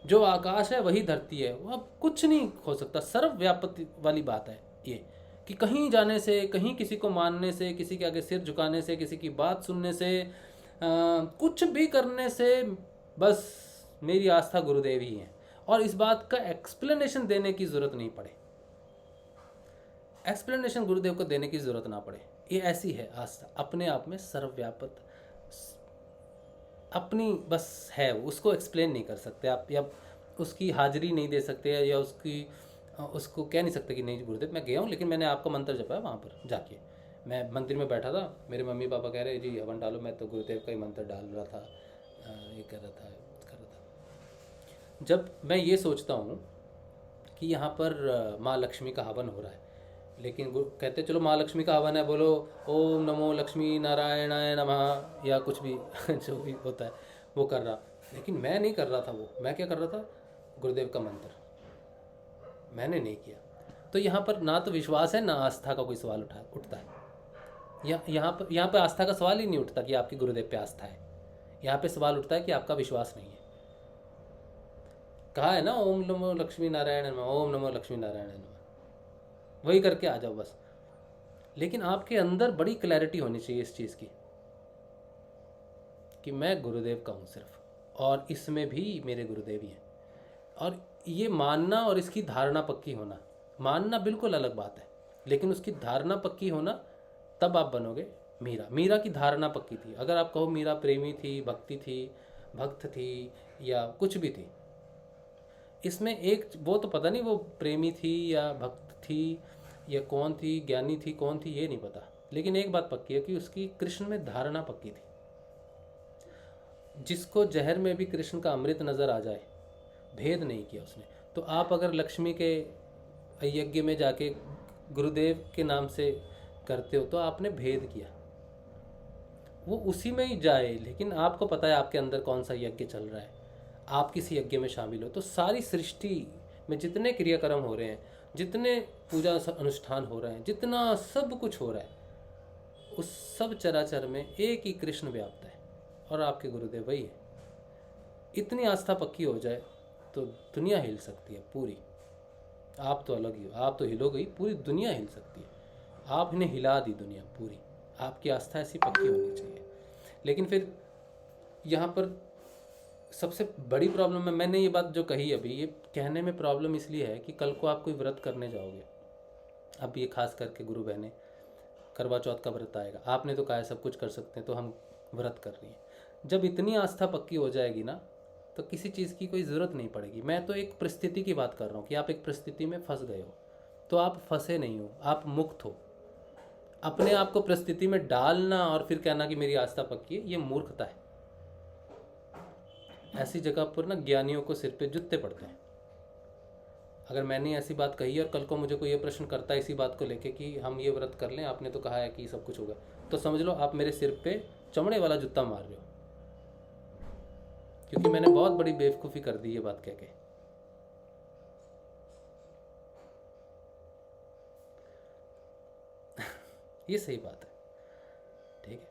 B: जो आकाश है वही धरती है। वो अब कुछ नहीं हो सकता। सर्वव्यापक वाली बात है ये, कि कहीं जाने से, कहीं किसी को मानने से, किसी के आगे सिर झुकाने से, किसी की बात सुनने से, कुछ भी करने से, बस मेरी आस्था गुरुदेव ही है। और इस बात का एक्सप्लेनेशन देने की ज़रूरत नहीं पड़े, एक्सप्लेनेशन गुरुदेव को देने की ज़रूरत ना पड़े। ये ऐसी है आस्था, अपने आप में सर्वव्यापक, अपनी बस है, उसको एक्सप्लेन नहीं कर सकते आप, या उसकी हाजिरी नहीं दे सकते, या उसको कह नहीं सकते कि नहीं गुरुदेव मैं गया हूँ, लेकिन मैंने आपका मंत्र जपा है वहाँ पर जाके। मैं मंदिर में बैठा था, मेरे मम्मी पापा कह रहे जी हवन डालो, मैं तो गुरुदेव का ही मंत्र डाल रहा था, ये कर रहा था। जब मैं ये सोचता हूँ कि यहाँ पर माँ लक्ष्मी का हवन हो रहा है, लेकिन कहते चलो माँ लक्ष्मी का हवन है, बोलो ओम नमो लक्ष्मी नारायणाय नमः, या कुछ भी जो भी होता है वो कर रहा, लेकिन मैं नहीं कर रहा था वो। मैं क्या कर रहा था? गुरुदेव का मंत्र मैंने नहीं किया। तो यहाँ पर ना तो विश्वास है, ना आस्था का कोई सवाल उठता है। यहाँ पर आस्था का सवाल ही नहीं उठता कि आपकी गुरुदेव पे आस्था है। यहाँ पे सवाल उठता है कि आपका विश्वास नहीं है। कहा है ना ओम नमो लक्ष्मी नारायण नमः, ओम नमो लक्ष्मी नारायण नमः, वही करके आ जाओ बस। लेकिन आपके अंदर बड़ी क्लैरिटी होनी चाहिए इस चीज़ की कि मैं गुरुदेव का हूँ सिर्फ, और इसमें भी मेरे गुरुदेव ही हैं। और ये मानना और इसकी धारणा पक्की होना, मानना बिल्कुल अलग बात है, लेकिन उसकी धारणा पक्की होना, तब आप बनोगे मीरा। मीरा की धारणा पक्की थी। अगर आप कहो मीरा प्रेमी थी, भक्ति थी, भक्त थी, या कुछ भी थी, इसमें एक वो तो पता नहीं वो प्रेमी थी या भक्त थी या कौन थी, ज्ञानी थी कौन थी, ये नहीं पता। लेकिन एक बात पक्की है कि उसकी कृष्ण में धारणा पक्की थी। जिसको जहर में भी कृष्ण का अमृत नज़र आ जाए, भेद नहीं किया उसने। तो आप अगर लक्ष्मी के यज्ञ में जाके गुरुदेव के नाम से करते हो तो आपने भेद किया, वो उसी में ही जाए। लेकिन आपको पता है आपके अंदर कौन सा यज्ञ चल रहा है, आप किसी यज्ञ में शामिल हो, तो सारी सृष्टि में जितने क्रियाक्रम हो रहे हैं, जितने पूजा अनुष्ठान हो रहे हैं, जितना सब कुछ हो रहा है, उस सब चराचर में एक ही कृष्ण व्याप्त है और आपके गुरुदेव वही है। इतनी आस्था पक्की हो जाए तो दुनिया हिल सकती है पूरी। आप तो अलग ही हो, आप तो हिलोगे ही, पूरी दुनिया हिल सकती है। आपने हिला दी दुनिया पूरी, आपकी आस्था ऐसी पक्की होनी चाहिए। लेकिन फिर यहाँ पर सबसे बड़ी प्रॉब्लम है, मैंने ये बात जो कही अभी, ये कहने में प्रॉब्लम इसलिए है कि कल को आप कोई व्रत करने जाओगे, अब ये खास करके गुरु बहने, करवा चौथ का व्रत आएगा, आपने तो कहा है सब कुछ कर सकते हैं तो हम व्रत कर रही हैं। जब इतनी आस्था पक्की हो जाएगी ना, तो किसी चीज़ की कोई ज़रूरत नहीं पड़ेगी। मैं तो एक परिस्थिति की बात कर रहा हूँ कि आप एक परिस्थिति में फंस गए हो, तो आप फंसे नहीं हो, आप मुक्त हो। अपने आप को परिस्थिति में डालना और फिर कहना कि मेरी आस्था पक्की है, ये मूर्खता है। ऐसी जगह पर ना ज्ञानियों को सिर पे जूते पड़ते हैं। अगर मैंने ऐसी बात कही और कल को मुझे कोई ये प्रश्न करता है इसी बात को लेके कि हम ये व्रत कर लें, आपने तो कहा है कि सब कुछ होगा, तो समझ लो आप मेरे सिर पे चमड़े वाला जूता मार रहे हो, क्योंकि मैंने बहुत बड़ी बेवकूफ़ी कर दी ये बात कह के। ये सही बात है, ठीक है।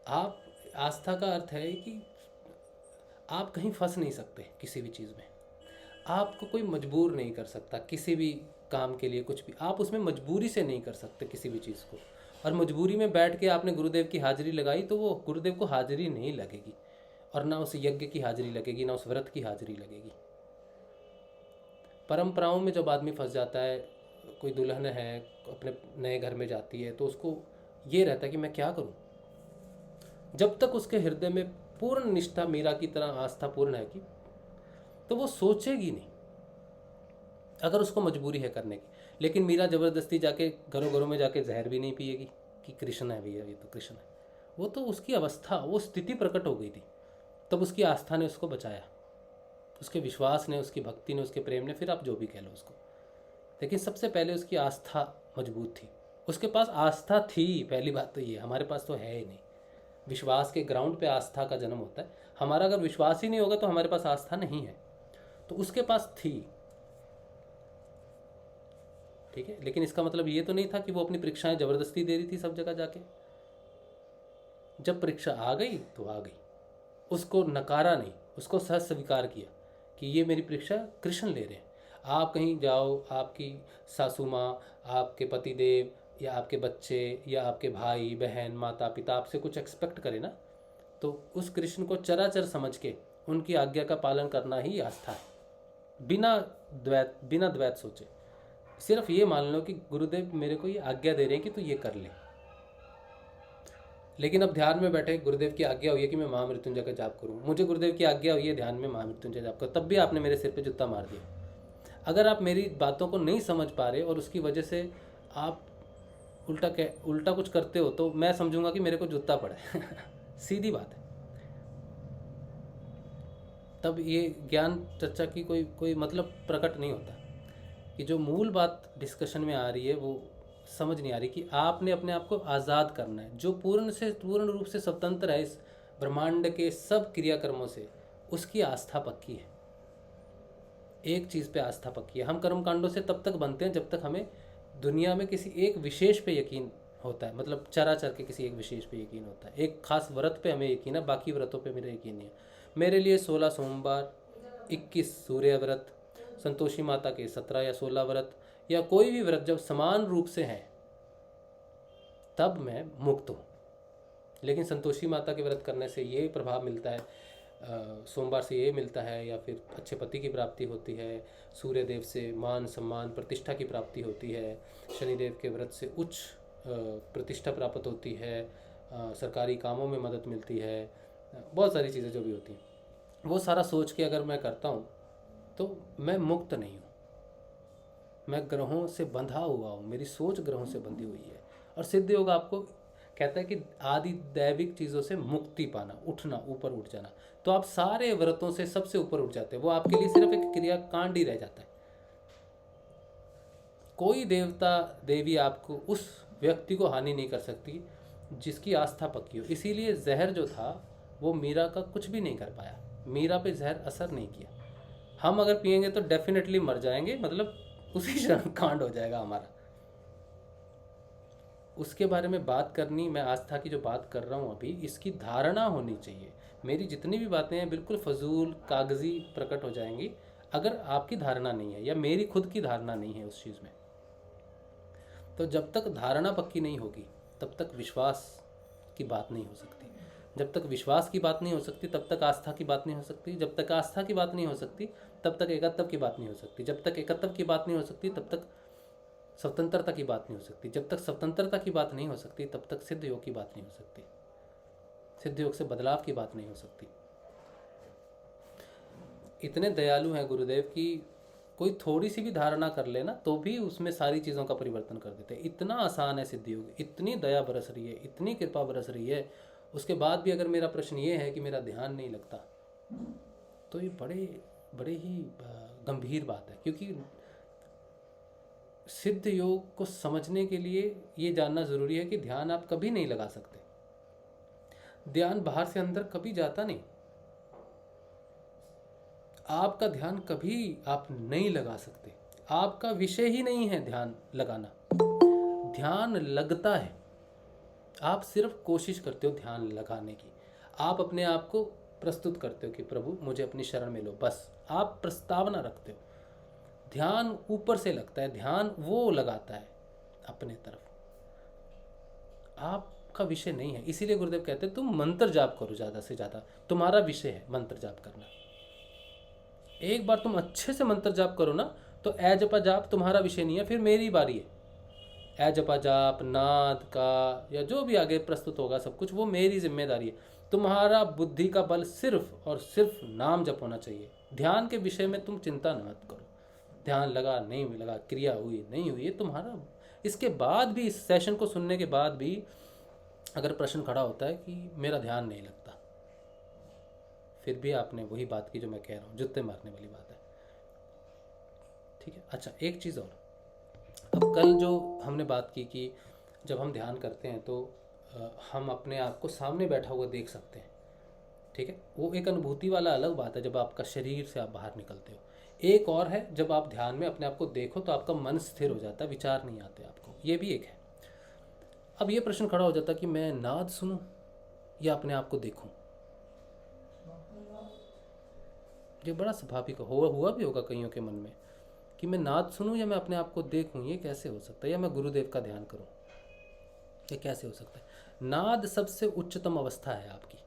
B: आप, आस्था का अर्थ है कि आप कहीं फंस नहीं सकते किसी भी चीज़ में, आपको कोई मजबूर नहीं कर सकता किसी भी काम के लिए, कुछ भी आप उसमें मजबूरी से नहीं कर सकते किसी भी चीज़ को। और मजबूरी में बैठ के आपने गुरुदेव की हाजिरी लगाई तो वो गुरुदेव को हाजिरी नहीं लगेगी, और ना उस यज्ञ की हाजिरी लगेगी, ना उस व्रत की हाजिरी लगेगी। परंपराओं में जब आदमी फंस जाता है, कोई दुल्हन है अपने नए घर में जाती है तो उसको ये रहता है कि मैं क्या करूं। जब तक उसके हृदय में पूर्ण निष्ठा, मीरा की तरह आस्था पूर्ण है कि, तो वो सोचेगी नहीं अगर उसको मजबूरी है करने की। लेकिन मीरा ज़बरदस्ती जाके घरों घरों में जाके जहर भी नहीं पिएगी कि कृष्ण है भैया, ये तो कृष्ण है। वो तो उसकी अवस्था, वो स्थिति प्रकट हो गई थी, तब उसकी आस्था ने उसको बचाया, उसके विश्वास ने, उसकी भक्ति ने, उसके प्रेम ने, फिर आप जो भी कह लो उसको। लेकिन सबसे पहले उसकी आस्था मजबूत थी, उसके पास आस्था थी। पहली बात तो ये, हमारे पास तो है ही नहीं। विश्वास के ग्राउंड पे आस्था का जन्म होता है। हमारा अगर विश्वास ही नहीं होगा तो हमारे पास आस्था नहीं है, तो उसके पास थी, ठीक है। लेकिन इसका मतलब ये तो नहीं था कि वो अपनी परीक्षाएं ज़बरदस्ती दे रही थी सब जगह जाके। जब परीक्षा आ गई तो आ गई, उसको नकारा नहीं, उसको सह स्वीकार किया कि ये मेरी परीक्षा कृष्ण ले रहे हैं। आप कहीं जाओ, आपकी सासू माँ, आपके पतिदेव या आपके बच्चे या आपके भाई बहन, माता पिता आपसे कुछ एक्सपेक्ट करें ना, तो उस कृष्ण को चराचर समझ के उनकी आज्ञा का पालन करना ही आस्था है, बिना द्वैत सोचे। सिर्फ ये मान लो कि गुरुदेव मेरे को ये आज्ञा दे रहे हैं कि तू ये कर ले। लेकिन अब ध्यान में बैठे, गुरुदेव की आज्ञा हुई है कि मैं महामृत्युंजय का जाप करूं, मुझे गुरुदेव की आज्ञा हुई है ध्यान में महामृत्युंजय जाप करूं, तब भी आपने मेरे सिर पे जूता मार दिया। अगर आप मेरी बातों को नहीं समझ पा रहे और उसकी वजह से आप उल्टा कुछ करते हो, तो मैं समझूंगा कि मेरे को जूता पड़ा है सीधी बात है। तब ये ज्ञान चर्चा की कोई मतलब प्रकट नहीं होता, कि जो मूल बात डिस्कशन में आ रही है वो समझ नहीं आ रही कि आपने अपने आप को आज़ाद करना है। जो पूर्ण रूप से स्वतंत्र है इस ब्रह्मांड के सब क्रियाकर्मों से, उसकी आस्था पक्की है, एक चीज़ पे आस्था पक्की है। हम कर्मकांडों से तब तक बनते हैं जब तक हमें दुनिया में किसी एक विशेष पे यकीन होता है, मतलब चराचर के किसी एक विशेष पे यकीन होता है। एक खास व्रत पे हमें यकीन है, बाकी व्रतों पे मेरा यकीन नहीं है। मेरे लिए 16 सोमवार, 21 सूर्य व्रत, संतोषी माता के 17 या 16 व्रत, या कोई भी व्रत जब समान रूप से हैं तब मैं मुक्त हूँ। लेकिन संतोषी माता के व्रत करने से ये प्रभाव मिलता है, सोमवार से ये मिलता है, या फिर अच्छे पति की प्राप्ति होती है, सूर्य देव से मान सम्मान प्रतिष्ठा की प्राप्ति होती है, शनिदेव के व्रत से उच्च प्रतिष्ठा प्राप्त होती है, सरकारी कामों में मदद मिलती है, बहुत सारी चीज़ें जो भी होती हैं, वो सारा सोच के अगर मैं करता हूँ तो मैं मुक्त नहीं हूँ, मैं ग्रहों से बंधा हुआ हूँ, मेरी सोच ग्रहों से बंधी हुई है। और सिद्ध योग आपको कहता है कि आदि दैविक चीज़ों से मुक्ति पाना, उठना, ऊपर उठ जाना। तो आप सारे व्रतों से सबसे ऊपर उठ जाते हैं, वो आपके लिए सिर्फ एक क्रिया कांड ही रह जाता है। कोई देवता देवी आपको उस व्यक्ति को हानि नहीं कर सकती जिसकी आस्था पक्की हो। इसीलिए जहर जो था वो मीरा का कुछ भी नहीं कर पाया, मीरा पे जहर असर नहीं किया। हम अगर पिएंगे तो डेफिनेटली मर जाएंगे, मतलब उसी क्षण कांड हो जाएगा हमारा। उसके बारे में बात करनी, मैं आस्था की जो बात कर रहा हूँ अभी, इसकी धारणा होनी चाहिए। मेरी जितनी भी बातें हैं बिल्कुल फजूल कागजी प्रकट हो जाएंगी अगर आपकी धारणा नहीं है या मेरी खुद की धारणा नहीं है उस चीज़ में। तो जब तक धारणा पक्की नहीं होगी तब तक विश्वास की बात नहीं हो सकती। जब तक विश्वास की बात नहीं हो सकती तब तक आस्था की बात नहीं हो सकती। जब तक आस्था की बात नहीं हो सकती तब तक एकत्व की बात नहीं हो सकती। जब तक एकत्व की बात नहीं हो सकती तब तक स्वतंत्रता की बात नहीं हो सकती। जब तक स्वतंत्रता की बात नहीं हो सकती तब तक सिद्ध योग की बात नहीं हो सकती। सिद्ध योग से बदलाव की बात नहीं हो सकती। इतने दयालु हैं गुरुदेव कि कोई थोड़ी सी भी धारणा कर लेना तो भी उसमें सारी चीज़ों का परिवर्तन कर देते हैं। इतना आसान है सिद्ध योग, इतनी दया बरस रही है, इतनी कृपा बरस रही है। उसके बाद भी अगर मेरा प्रश्न ये है कि मेरा ध्यान नहीं लगता, तो ये बड़े ही गंभीर बात है। क्योंकि सिद्ध योग को समझने के लिए ये जानना ज़रूरी है कि ध्यान आप कभी नहीं लगा सकते। ध्यान बाहर से अंदर कभी जाता नहीं। आपका ध्यान कभी आप नहीं लगा सकते। आपका विषय ही नहीं है ध्यान लगाना। ध्यान लगता है, आप सिर्फ कोशिश करते हो ध्यान लगाने की। आप अपने आप को प्रस्तुत करते हो कि प्रभु मुझे अपनी शरण में लो, बस आप प्रस्तावना रखते हो। ध्यान ऊपर से लगता है, ध्यान वो लगाता है अपने तरफ, आपका विषय नहीं है। इसीलिए गुरुदेव कहते हैं तुम मंत्र जाप करो ज़्यादा से ज़्यादा, तुम्हारा विषय है मंत्र जाप करना। एक बार तुम अच्छे से मंत्र जाप करो ना, तो ए जपा जाप तुम्हारा विषय नहीं है, फिर मेरी बारी है। ए जपा जाप, नाद का या जो भी आगे प्रस्तुत होगा सब कुछ वो मेरी जिम्मेदारी है। तुम्हारा बुद्धि का बल सिर्फ और सिर्फ नाम जप होना चाहिए। ध्यान के विषय में तुम चिंता मत करो। ध्यान लगा नहीं लगा, क्रिया हुई नहीं हुई, ये तुम्हारा। इसके बाद भी, इस सेशन को सुनने के बाद भी अगर प्रश्न खड़ा होता है कि मेरा ध्यान नहीं लगता, फिर भी आपने वही बात की जो मैं कह रहा हूँ, जुत्ते मारने वाली बात है। ठीक है। अच्छा, एक चीज़ और, अब कल जो हमने बात की कि जब हम ध्यान करते हैं तो हम अपने आप को सामने बैठा हुआ देख सकते हैं। ठीक है, वो एक अनुभूति वाला अलग बात है जब आपका शरीर से आप बाहर निकलते हो। एक और है जब आप ध्यान में अपने आप को देखो तो आपका मन स्थिर हो जाता है, विचार नहीं आते आपको, ये भी एक है। अब ये प्रश्न खड़ा हो जाता है कि मैं नाद सुनूं या अपने आप को देखूं। ये बड़ा स्वाभाविक हुआ भी होगा कईयों के मन में कि मैं नाद सुनूं या मैं अपने आप को देखूं, ये कैसे हो सकता है, या मैं गुरुदेव का ध्यान करूं, ये कैसे हो सकता है। नाद सबसे उच्चतम अवस्था है आपकी।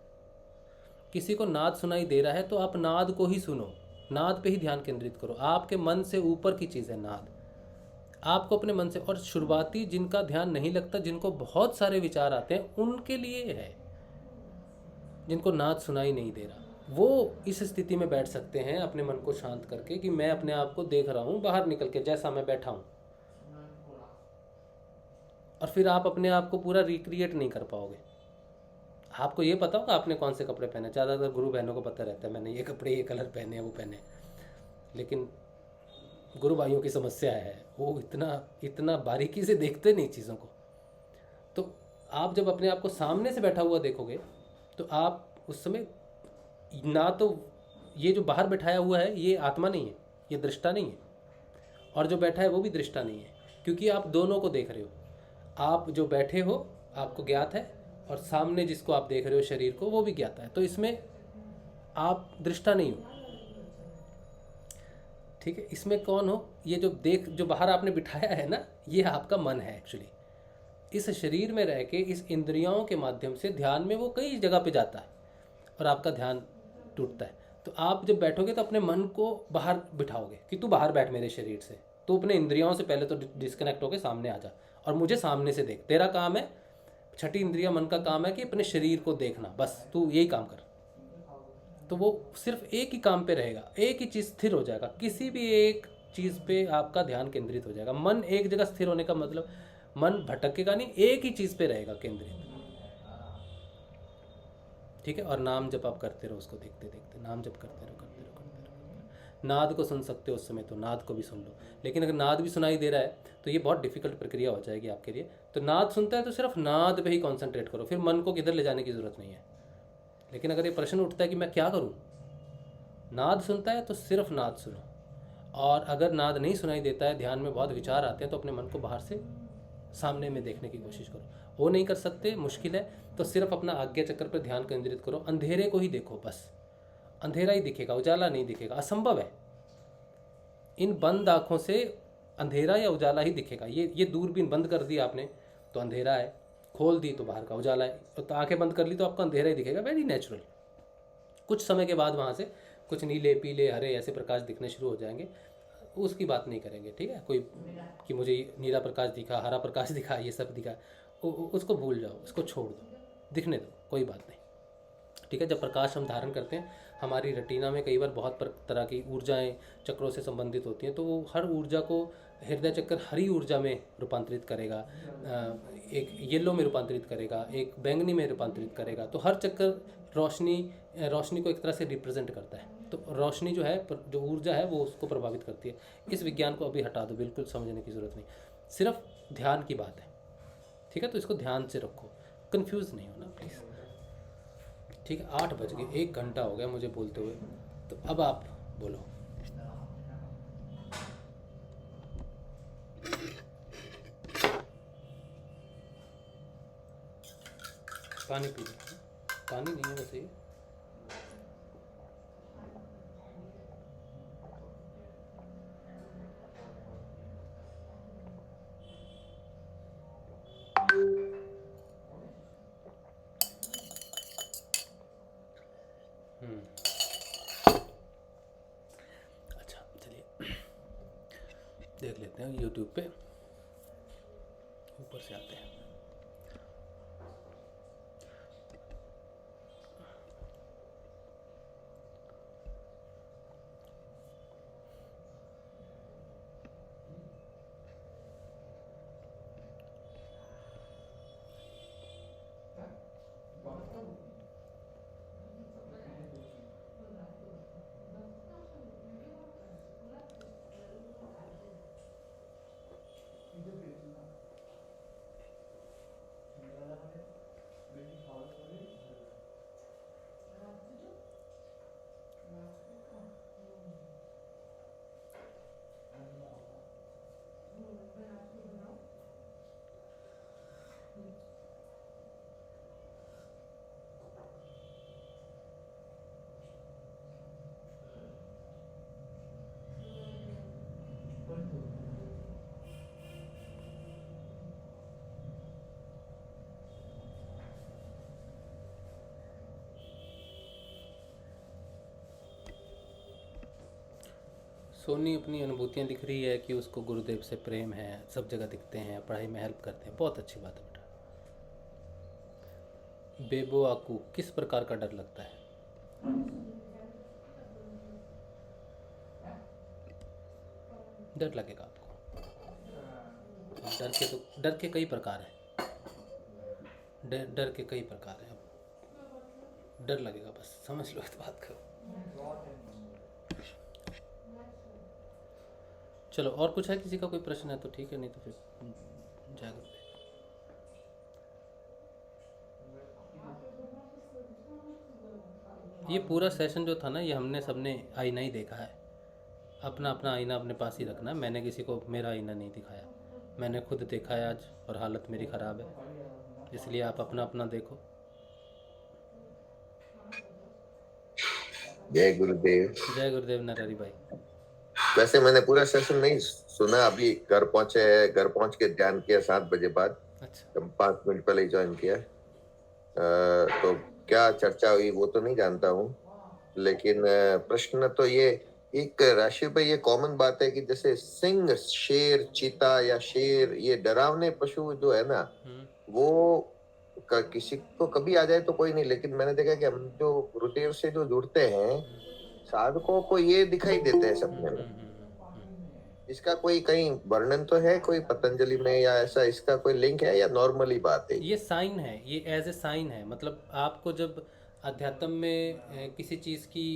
B: किसी को नाद सुनाई दे रहा है तो आप नाद को ही सुनो, नाद पे ही ध्यान केंद्रित करो। आपके मन से ऊपर की चीज़ है नाद। आपको अपने मन से, और शुरुआती जिनका ध्यान नहीं लगता, जिनको बहुत सारे विचार आते हैं, उनके लिए है। जिनको नाद सुनाई नहीं दे रहा वो इस स्थिति में बैठ सकते हैं अपने मन को शांत करके कि मैं अपने आप को देख रहा हूँ बाहर निकल के, जैसा मैं बैठा हूँ। और फिर आप अपने आप को पूरा रिक्रिएट नहीं कर पाओगे। आपको ये पता होगा आपने कौन से कपड़े पहने। ज़्यादातर गुरु बहनों को पता रहता है मैंने ये कपड़े, ये कलर पहने हैं, वो पहने। लेकिन गुरु भाइयों की समस्या है, वो इतना बारीकी से देखते नहीं चीज़ों को। तो आप जब अपने आप को सामने से बैठा हुआ देखोगे तो आप उस समय, ना तो ये जो बाहर बैठाया हुआ है ये आत्मा नहीं है, ये दृष्टा नहीं है, और जो बैठा है वो भी दृष्टा नहीं है, क्योंकि आप दोनों को देख रहे हो। आप जो बैठे हो आपको ज्ञात है, और सामने जिसको आप देख रहे हो शरीर को, वो भी ज्ञात है। तो इसमें आप दृष्टा नहीं हो। ठीक है, इसमें कौन हो, ये जो बाहर आपने बिठाया है ना, ये आपका मन है एक्चुअली। इस शरीर में रह के, इस इंद्रियों के माध्यम से ध्यान में वो कई जगह पे जाता है और आपका ध्यान टूटता है। तो आप जब बैठोगे तो अपने मन को बाहर बिठाओगे कि तू बाहर बैठ मेरे शरीर से, तू अपने इंद्रियों से पहले तो डिस्कनेक्ट होके सामने आ जा और मुझे सामने से देख। तेरा काम है, छठी इंद्रिया मन का काम है कि अपने शरीर को देखना, बस तू यही काम कर। तो वो सिर्फ एक ही काम पे रहेगा, एक ही चीज़ स्थिर हो जाएगा, किसी भी एक चीज़ पे आपका ध्यान केंद्रित हो जाएगा। मन एक जगह स्थिर होने का मतलब मन भटकेगा नहीं, एक ही चीज़ पे रहेगा केंद्रित। ठीक है, और नाम जप आप करते रहो, उसको देखते देखते नाम जप करते रहो। नाद को सुन सकते हो उस समय तो नाद को भी सुन लो। लेकिन अगर नाद भी सुनाई दे रहा है तो ये बहुत डिफिकल्ट प्रक्रिया हो जाएगी आपके लिए। तो नाद सुनता है तो सिर्फ नाद पे ही कॉन्सेंट्रेट करो, फिर मन को किधर ले जाने की ज़रूरत नहीं है। लेकिन अगर ये प्रश्न उठता है कि मैं क्या करूँ, नाद सुनता है तो सिर्फ नाद सुनो। और अगर नाद नहीं सुनाई देता है, ध्यान में बहुत विचार आते हैं, तो अपने मन को बाहर से सामने में देखने की कोशिश करो। वो नहीं कर सकते, मुश्किल है, तो सिर्फ अपना आज्ञा चक्र पर ध्यान केंद्रित करो, अंधेरे को ही देखो बस। अंधेरा ही दिखेगा, उजाला नहीं दिखेगा, असंभव है। इन बंद आँखों से अंधेरा या उजाला ही दिखेगा। ये दूरबीन बंद कर दी आपने तो अंधेरा है, खोल दी तो बाहर का उजाला है। तो आंखें बंद कर ली तो आपको अंधेरा ही दिखेगा, वेरी नेचुरल। कुछ समय के बाद वहाँ से कुछ नीले पीले हरे ऐसे प्रकाश दिखने शुरू हो जाएंगे, उसकी बात नहीं करेंगे, ठीक है। कोई कि मुझे नीला प्रकाश दिखा, हरा प्रकाश दिखा, ये सब दिखा, उसको भूल जाओ, उसको छोड़ दो, दिखने दो, कोई बात नहीं, ठीक है। जब प्रकाश हम धारण करते हैं, हमारी रेटिना में कई बार बहुत तरह की ऊर्जाएं चक्रों से संबंधित होती हैं, तो वो हर ऊर्जा को हृदय चक्र हरी ऊर्जा में रूपांतरित करेगा, एक येलो में रूपांतरित करेगा, एक बैंगनी में रूपांतरित करेगा। तो हर चक्कर रोशनी को एक तरह से रिप्रेजेंट करता है। तो रोशनी जो है, जो ऊर्जा है, वो उसको प्रभावित करती है। इस विज्ञान को अभी हटा दो, बिल्कुल समझने की ज़रूरत नहीं, सिर्फ ध्यान की बात है, ठीक है। तो इसको ध्यान से रखो, कंफ्यूज नहीं होना प्लीज़, ठीक है। 8 बज गए, 1 घंटा हो गया मुझे बोलते हुए, तो अब आप बोलो। पानी पी लो, पानी नहीं है वैसे ये। अच्छा चलिए देख लेते हैं यूट्यूब पे, ऊपर से आते हैं। सोनी अपनी अनुभूतियाँ लिख रही है कि उसको गुरुदेव से प्रेम है, सब जगह दिखते हैं, पढ़ाई में हेल्प करते हैं, बहुत अच्छी बात है बेटा। बेबो आकू, किस प्रकार का डर लगता है? डर लगेगा आपको, डर के कई प्रकार हैं, डर के कई प्रकार हैं, डर लगेगा, बस समझ लो इस बात को। चलो, और कुछ है? किसी का कोई प्रश्न है तो ठीक है, नहीं तो फिर जय गुरुदेव। ये पूरा सेशन जो था ना, ये हमने सबने आईना ही देखा है। अपना अपना आईना अपने पास ही रखना। मैंने किसी को मेरा आईना नहीं दिखाया, मैंने खुद देखा है आज, और हालत मेरी ख़राब है, इसलिए आप अपना अपना देखो।
D: जय गुरुदेव।
B: जय गुरुदेव नरहरि भाई।
D: वैसे मैंने पूरा सेशन नहीं सुना, अभी घर पहुंच के ध्यान किया 7 बजे बाद।
B: अच्छा,
D: 5 मिनट पहले ही ज्वाइन किया। तो क्या चर्चा हुई वो तो नहीं जानता हूँ, लेकिन प्रश्न तो ये एक राशि पे ये कॉमन बात है कि जैसे सिंह, शेर, चीता या शेर, ये डरावने पशु जो है ना, वो किसी को कभी आ जाए तो कोई नहीं, लेकिन मैंने देखा कि हम जो गुरुदेव से जो जुड़ते हैं, साधकों को ये दिखाई देते हैं सपने में। इसका कोई कहीं वर्णन तो है कोई पतंजलि में, या ऐसा इसका कोई लिंक है, या नॉर्मली बात है?
B: ये साइन है, ये एज ए साइन है। मतलब आपको जब अध्यात्म में किसी चीज़ की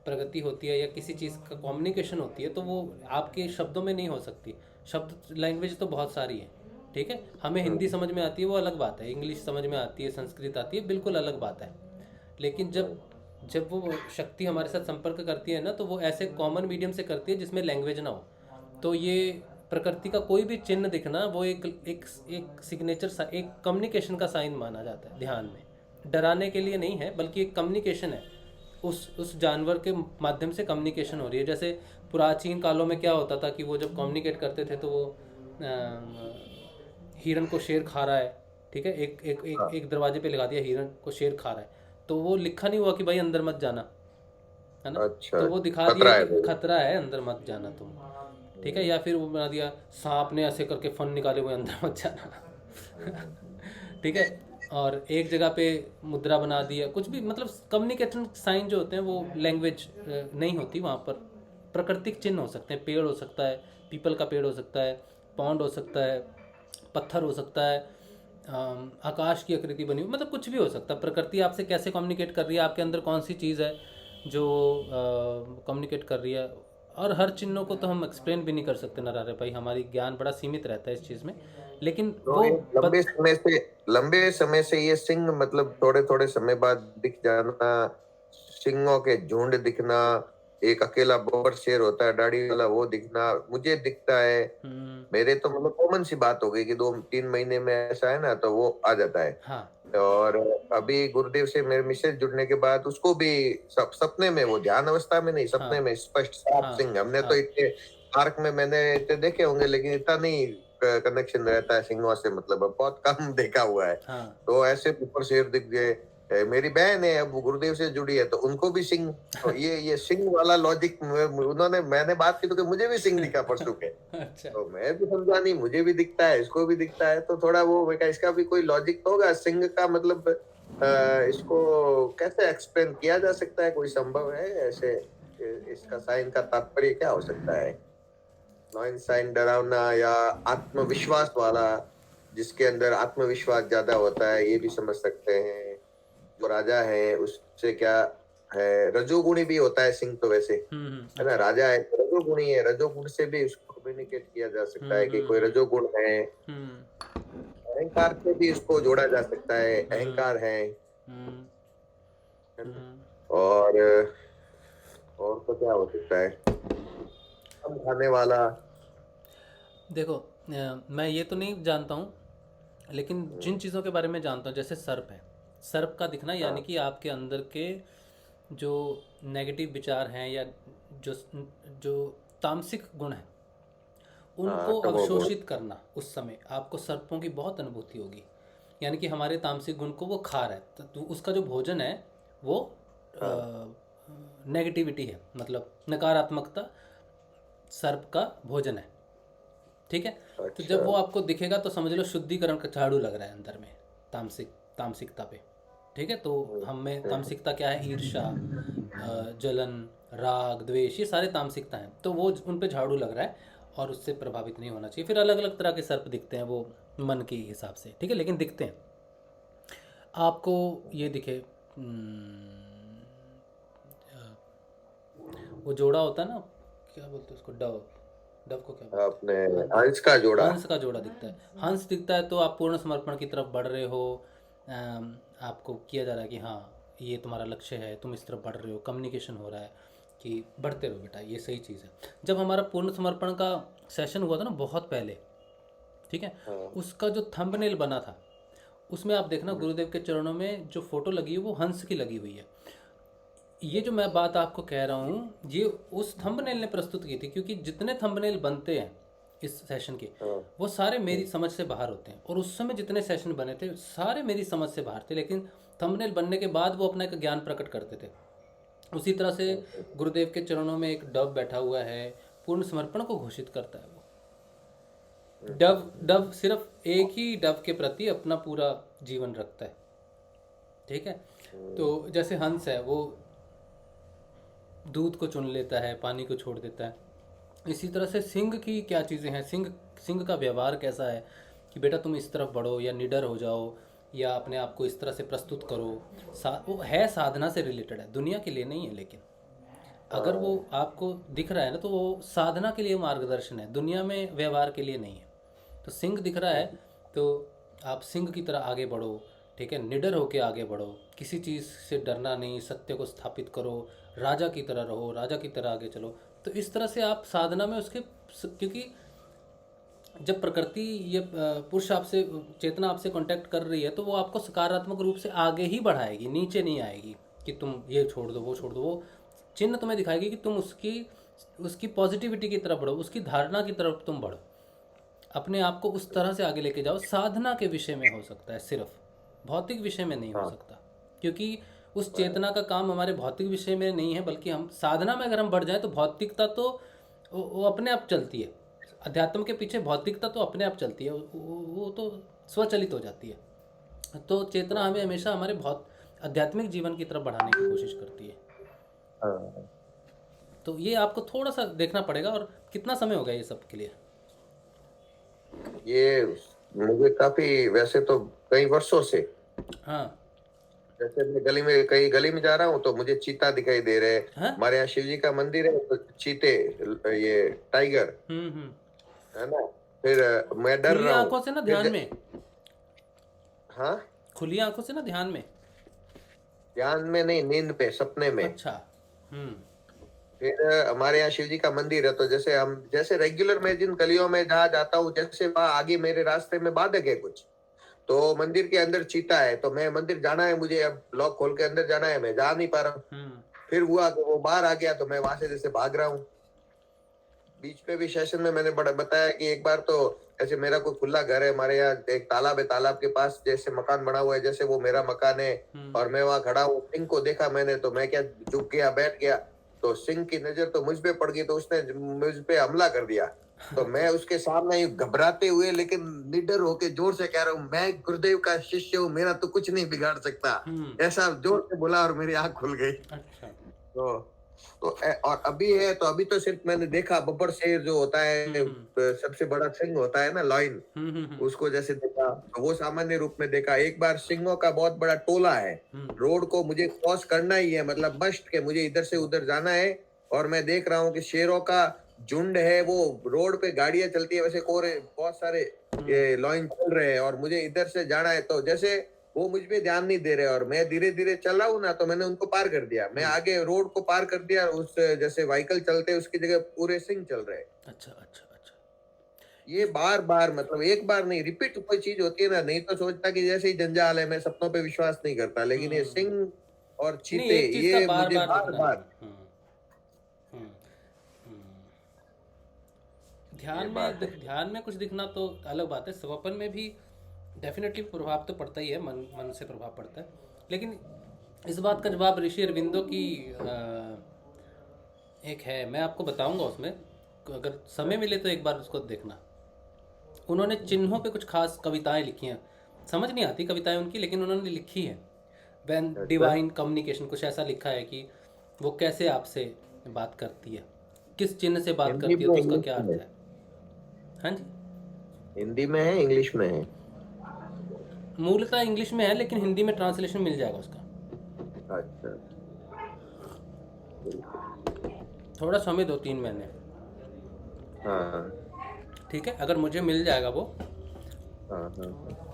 B: प्रगति होती है या किसी चीज़ का कम्युनिकेशन होती है तो वो आपके शब्दों में नहीं हो सकती। शब्द लैंग्वेज तो बहुत सारी है, ठीक है। हमें हिंदी समझ में आती है वो अलग बात है, इंग्लिश समझ में आती है, संस्कृत आती है, बिल्कुल अलग बात है। लेकिन जब जब वो शक्ति हमारे साथ संपर्क करती है ना तो वो ऐसे कॉमन मीडियम से करती है जिसमें लैंग्वेज ना हो। तो ये प्रकृति का कोई भी चिन्ह दिखना वो एक एक एक सिग्नेचर एक कम्युनिकेशन का साइन माना जाता है ध्यान में। डराने के लिए नहीं है बल्कि एक कम्युनिकेशन है, उस जानवर के माध्यम से कम्युनिकेशन हो रही है। जैसे प्राचीन कालों में क्या होता था कि वो जब कम्युनिकेट करते थे तो वो हिरन को शेर खा रहा है, ठीक है, एक एक एक, एक दरवाजे पे लगा दिया हिरन को शेर खा रहा है, तो वो लिखा नहीं हुआ कि भाई अंदर मत जाना, है ना।
D: अच्छा,
B: तो वो दिखा
D: खतरा
B: दिया
D: है
B: कि
D: वो।
B: खतरा है, अंदर मत जाना तुम, ठीक है। या फिर वो बना दिया सांप ने ऐसे करके फन निकाले हुए, अंदर मत जाना ठीक है। और एक जगह पे मुद्रा बना दिया, कुछ भी, मतलब कम्युनिकेशन साइन जो होते हैं वो लैंग्वेज नहीं होती वहाँ पर। प्राकृतिक चिन्ह हो सकते हैं, पेड़ हो सकता है, पीपल का पेड़ हो सकता है, पौंड हो सकता है, पत्थर हो सकता है, आकाश की आकृति बनी हुई, मतलब कुछ भी हो सकता है। प्रकृति आपसे कैसे कम्युनिकेट कर रही है, आपके अंदर कौन सी चीज़ है जो कम्युनिकेट कर रही है। और हर चिन्हों को तो हम एक्सप्लेन भी नहीं कर सकते नरारे भाई, हमारी ज्ञान बड़ा सीमित रहता है इस चीज़ में। लेकिन
D: तो
B: वो
D: ये लंबे समय से ये सिंह मतलब थोड़े थोड़े समय बाद दिख जाना, सिंहों के झुंड दिखना, एक अकेला बोर शेर होता है दाढ़ी वाला वो दिखना मुझे दिखता है। मेरे तो मतलब कॉमन सी बात हो गई कि 2-3 महीने में ऐसा है ना तो वो आ जाता है।
B: हाँ
D: और अभी गुरुदेव से मेरे मिसेज जुड़ने के बाद उसको भी सपने में, वो ध्यान अवस्था में नहीं, सपने
B: हाँ
D: में स्पष्ट साफ
B: हाँ
D: सिंह। हमने तो
B: हाँ
D: इतने पार्क में मैंने इतने देखे होंगे लेकिन इतना नहीं कनेक्शन रहता है सिंहों से, मतलब अब बहुत कम देखा हुआ है।
B: हाँ
D: तो ऐसे ऊपर शेर दिख गए। मेरी बहन है अब वो गुरुदेव से जुड़ी है तो उनको भी सिंह, तो ये सिंह वाला लॉजिक उन्होंने, मैंने बात की तो कि मुझे भी सिंह दिखा परसों के।
B: अच्छा
D: तो मैं भी समझा नहीं, मुझे भी दिखता है इसको भी दिखता है, तो थोड़ा वो मैं कहा इसका भी कोई लॉजिक तो होगा सिंह का, मतलब इसको कैसे एक्सप्लेन किया जा सकता है, कोई संभव है ऐसे? इसका साइन का तात्पर्य क्या हो सकता है? नॉन साइन डरावना या आत्मविश्वास वाला, जिसके अंदर आत्मविश्वास ज्यादा होता है, ये भी समझ सकते हैं। जो राजा है उससे क्या है, रजोगुणी भी होता है सिंह तो वैसे, है ना।
B: अच्छा
D: राजा है तो रजोगुणी है, रजोगुण से भी उसको कम्युनिकेट किया जा सकता है कि कोई रजोगुण है। अहंकार से भी इसको जोड़ा जा सकता है, अहंकार है ना? और तो क्या हो सकता है, कम खाने वाला।
B: देखो मैं ये तो नहीं जानता हूँ, लेकिन जिन चीज़ों के बारे में जानता हूँ, जैसे सर्प है, सर्प का दिखना यानी कि आपके अंदर के जो नेगेटिव विचार हैं या जो जो तामसिक गुण हैं उनको अवशोषित करना। उस समय आपको सर्पों की बहुत अनुभूति होगी, यानी कि हमारे तामसिक गुण को वो खा रहा है। तो उसका जो भोजन है वो नेगेटिविटी है, मतलब नकारात्मकता सर्प का भोजन है, ठीक है। तो जब वो आपको दिखेगा तो समझ लो शुद्धिकरण का झाड़ू लग रहा है अंदर में, तामसिकता पे, ठीक है। तो हम में तामसिकता क्या है, ईर्ष्या, जलन, राग, द्वेष, ये सारे तामसिकता हैं। तो वो उन पे झाड़ू लग रहा है और उससे प्रभावित नहीं होना चाहिए। फिर अलग अलग तरह के सर्प दिखते हैं वो मन के हिसाब से, ठीक है, लेकिन दिखते हैं। आपको ये दिखे वो जोड़ा होता है ना, क्या बोलते हैं उसको, डव को क्या बोलते
D: अपने हंस का जोड़ा,
B: हंस का जोड़ा दिखता है। हंस दिखता है तो आप पूर्ण समर्पण की तरफ बढ़ रहे हो, आपको किया जा रहा है कि हाँ ये तुम्हारा लक्ष्य है, तुम इस तरफ बढ़ रहे हो, कम्युनिकेशन हो रहा है कि बढ़ते रहो बेटा, ये सही चीज़ है। जब हमारा पूर्ण समर्पण का सेशन हुआ था ना बहुत पहले, ठीक है, उसका जो थंबनेल बना था उसमें आप देखना गुरुदेव के चरणों में जो फोटो लगी है वो हंस की लगी हुई है। ये जो मैं बात आपको कह रहा हूँ ये उस थंबनेल ने प्रस्तुत की थी, क्योंकि जितने थंबनेल बनते हैं इस सेशन के वो सारे मेरी समझ से बाहर होते हैं, और उस समय जितने सेशन बने थे सारे मेरी समझ से बाहर थे, लेकिन थंबनेल बनने के बाद वो अपना एक ज्ञान प्रकट करते थे। उसी तरह से गुरुदेव के चरणों में एक डव बैठा हुआ है, पूर्ण समर्पण को घोषित करता है वो डव सिर्फ एक ही डव के प्रति अपना पूरा जीवन रखता है, ठीक है। तो जैसे हंस है वो दूध को चुन लेता है, पानी को छोड़ देता है, इसी तरह से सिंह की क्या चीज़ें हैं, सिंह का व्यवहार कैसा है कि बेटा तुम इस तरफ बढ़ो या निडर हो जाओ या अपने आप को इस तरह से प्रस्तुत करो। वो है साधना से रिलेटेड है, दुनिया के लिए नहीं है। लेकिन अगर वो आपको दिख रहा है ना, तो वो साधना के लिए मार्गदर्शन है, दुनिया में व्यवहार के लिए नहीं है। तो सिंह दिख रहा है तो आप सिंह की तरह आगे बढ़ो, ठीक है, निडर होके आगे बढ़ो, किसी चीज़ से डरना नहीं, सत्य को स्थापित करो, राजा की तरह रहो, राजा की तरह आगे चलो। तो इस तरह से आप साधना में उसके, क्योंकि जब प्रकृति ये पुरुष आपसे, चेतना आपसे कांटेक्ट कर रही है, तो वो आपको सकारात्मक रूप से आगे ही बढ़ाएगी, नीचे नहीं आएगी कि तुम ये छोड़ दो वो छोड़ दो। वो चिन्ह तुम्हें दिखाएगी कि तुम उसकी उसकी पॉजिटिविटी की तरफ बढ़ो, उसकी धारणा की तरफ तुम बढ़ो, अपने आप को उस तरह से आगे लेके जाओ। साधना के विषय में हो सकता है, सिर्फ भौतिक विषय में नहीं हो
D: हाँ
B: सकता, क्योंकि उस चेतना का काम हमारे भौतिक विषय में नहीं है, बल्कि हम साधना में अगर हम बढ़ जाएं तो भौतिकता तो वो अपने आप चलती है। अध्यात्म के पीछे भौतिकता तो अपने आप चलती है, वो तो स्वचालित हो जाती है। तो चेतना हमें हमेशा हमारे बहुत आध्यात्मिक जीवन की तरफ बढ़ाने की कोशिश करती है।
D: हाँ।
B: तो ये आपको थोड़ा सा देखना पड़ेगा। और कितना समय हो गया ये सब के लिए?
D: ये मुझे काफी, वैसे तो कई वर्षों से,
B: हाँ
D: जैसे मैं कहीं गली में जा रहा हूँ तो मुझे चीता दिखाई दे रहे हैं।
B: हाँ।
D: हमारे यहाँ शिव जी का मंदिर है तो चीते, ये टाइगर
B: हम्म।
D: है ना। फिर मैं डर
B: खुली
D: रहा हूँ।
B: आंखों से ना
D: फिर
B: ध्यान में,
D: हाँ,
B: खुली आंखों से ना ध्यान में।
D: ध्यान में नहीं, नींद पे, सपने में।
B: अच्छा। हम्म।
D: फिर हमारे यहाँ शिव जी का मंदिर है तो जैसे रेगुलर मैं जिन गलियों में जहाँ जाता हूँ, जैसे वहाँ आगे मेरे रास्ते में बाधक है कुछ, तो मंदिर के अंदर चीता है, तो मैं मंदिर जाना है, मुझे अब लॉक खोल के अंदर जाना है, मैं जा नहीं पा रहा हूँ। फिर हुआ तो वो बाहर आ गया तो मैं वहां से जैसे भाग रहा हूँ। बीच पे भी सेशन में मैंने बड़ा बताया कि एक बार तो ऐसे, मेरा कोई खुला घर है, हमारे यहाँ एक तालाब है, तालाब के पास जैसे मकान बना हुआ है, जैसे वो मेरा मकान है, और मैं वहां खड़ा हूँ, सिंह को देखा मैंने, तो मैं क्या झुक गया, बैठ गया, तो सिंह की नजर तो मुझ पे पड़ गई, तो उसने मुझ पे हमला कर दिया। तो मैं उसके सामने ही घबराते हुए लेकिन निडर होके जोर से कह रहा हूँ, मैं गुरुदेव का शिष्य हूँ, मेरा तो कुछ नहीं बिगाड़ सकता, ऐसा जोर से बोला और मेरी आंख खुल गई।
B: अच्छा।
D: और अभी है तो अभी तो सिर्फ मैंने देखा बब्बर शेर जो होता है, सबसे बड़ा सिंह होता है ना, लॉयन, उसको जैसे देखा, तो वो सामान्य रूप में देखा। एक बार सिंहों का बहुत बड़ा टोला है, रोड को मुझे क्रॉस करना ही है, मतलब मस्ट के मुझे इधर से उधर जाना है, और मैं देख रहा हूँ कि शेरों का झुंड है, वो रोड पे गाड़ियां चलती है, वैसे कोरे बहुत सारे ये लॉयन चल रहे हैं, और मुझे इधर से जाना है, तो जैसे वो मुझ पे ध्यान नहीं दे रहे, और मैं धीरे धीरे चल रहा हूँ ना, तो मैंने उनको पार कर दिया, मैं आगे रोड को पार कर दिया, उस जैसे व्हीकल चलते उसकी जगह पूरे सिंह चल रहे।
B: अच्छा अच्छा अच्छा।
D: ये बार बार, मतलब एक बार नहीं, रिपीट कोई चीज होती है ना, नहीं तो सोचता कि जैसे ही जंजाल है, मैं सपनों पे विश्वास नहीं करता, लेकिन ये सिंह और
B: नहीं,
D: चीते,
B: एक चीज का
D: ये
B: बार
D: मुझे
B: बार
D: बार
B: दिखना है।
D: बार
B: ध्यान में कुछ दिखना तो अलग बात है, स्वप्न में भी डेफिनेटली प्रभाव तो पड़ता ही है, मन से प्रभाव पड़ता है। लेकिन इस बात का जवाब ऋषि अरविंदो की एक है, मैं आपको बताऊंगा, उसमें अगर समय मिले तो एक बार उसको देखना। उन्होंने चिन्हों पे कुछ खास कविताएं लिखी हैं, समझ नहीं आती कविताएं उनकी, लेकिन उन्होंने लिखी है। वैन डिवाइन कम्युनिकेशन कुछ ऐसा लिखा है कि वो कैसे आपसे बात करती है, किस चिन्ह से बात करती है, तो उसका क्या अर्थ है। हाँ जी,
D: हिंदी में है, इंग्लिश में है?
B: मूलतः इंग्लिश में है, लेकिन हिंदी में ट्रांसलेशन मिल जाएगा उसका।
D: अच्छा,
B: थोड़ा समय 2-3 महीने।
D: हाँ
B: ठीक है, अगर मुझे मिल जाएगा वो,
D: हाँ,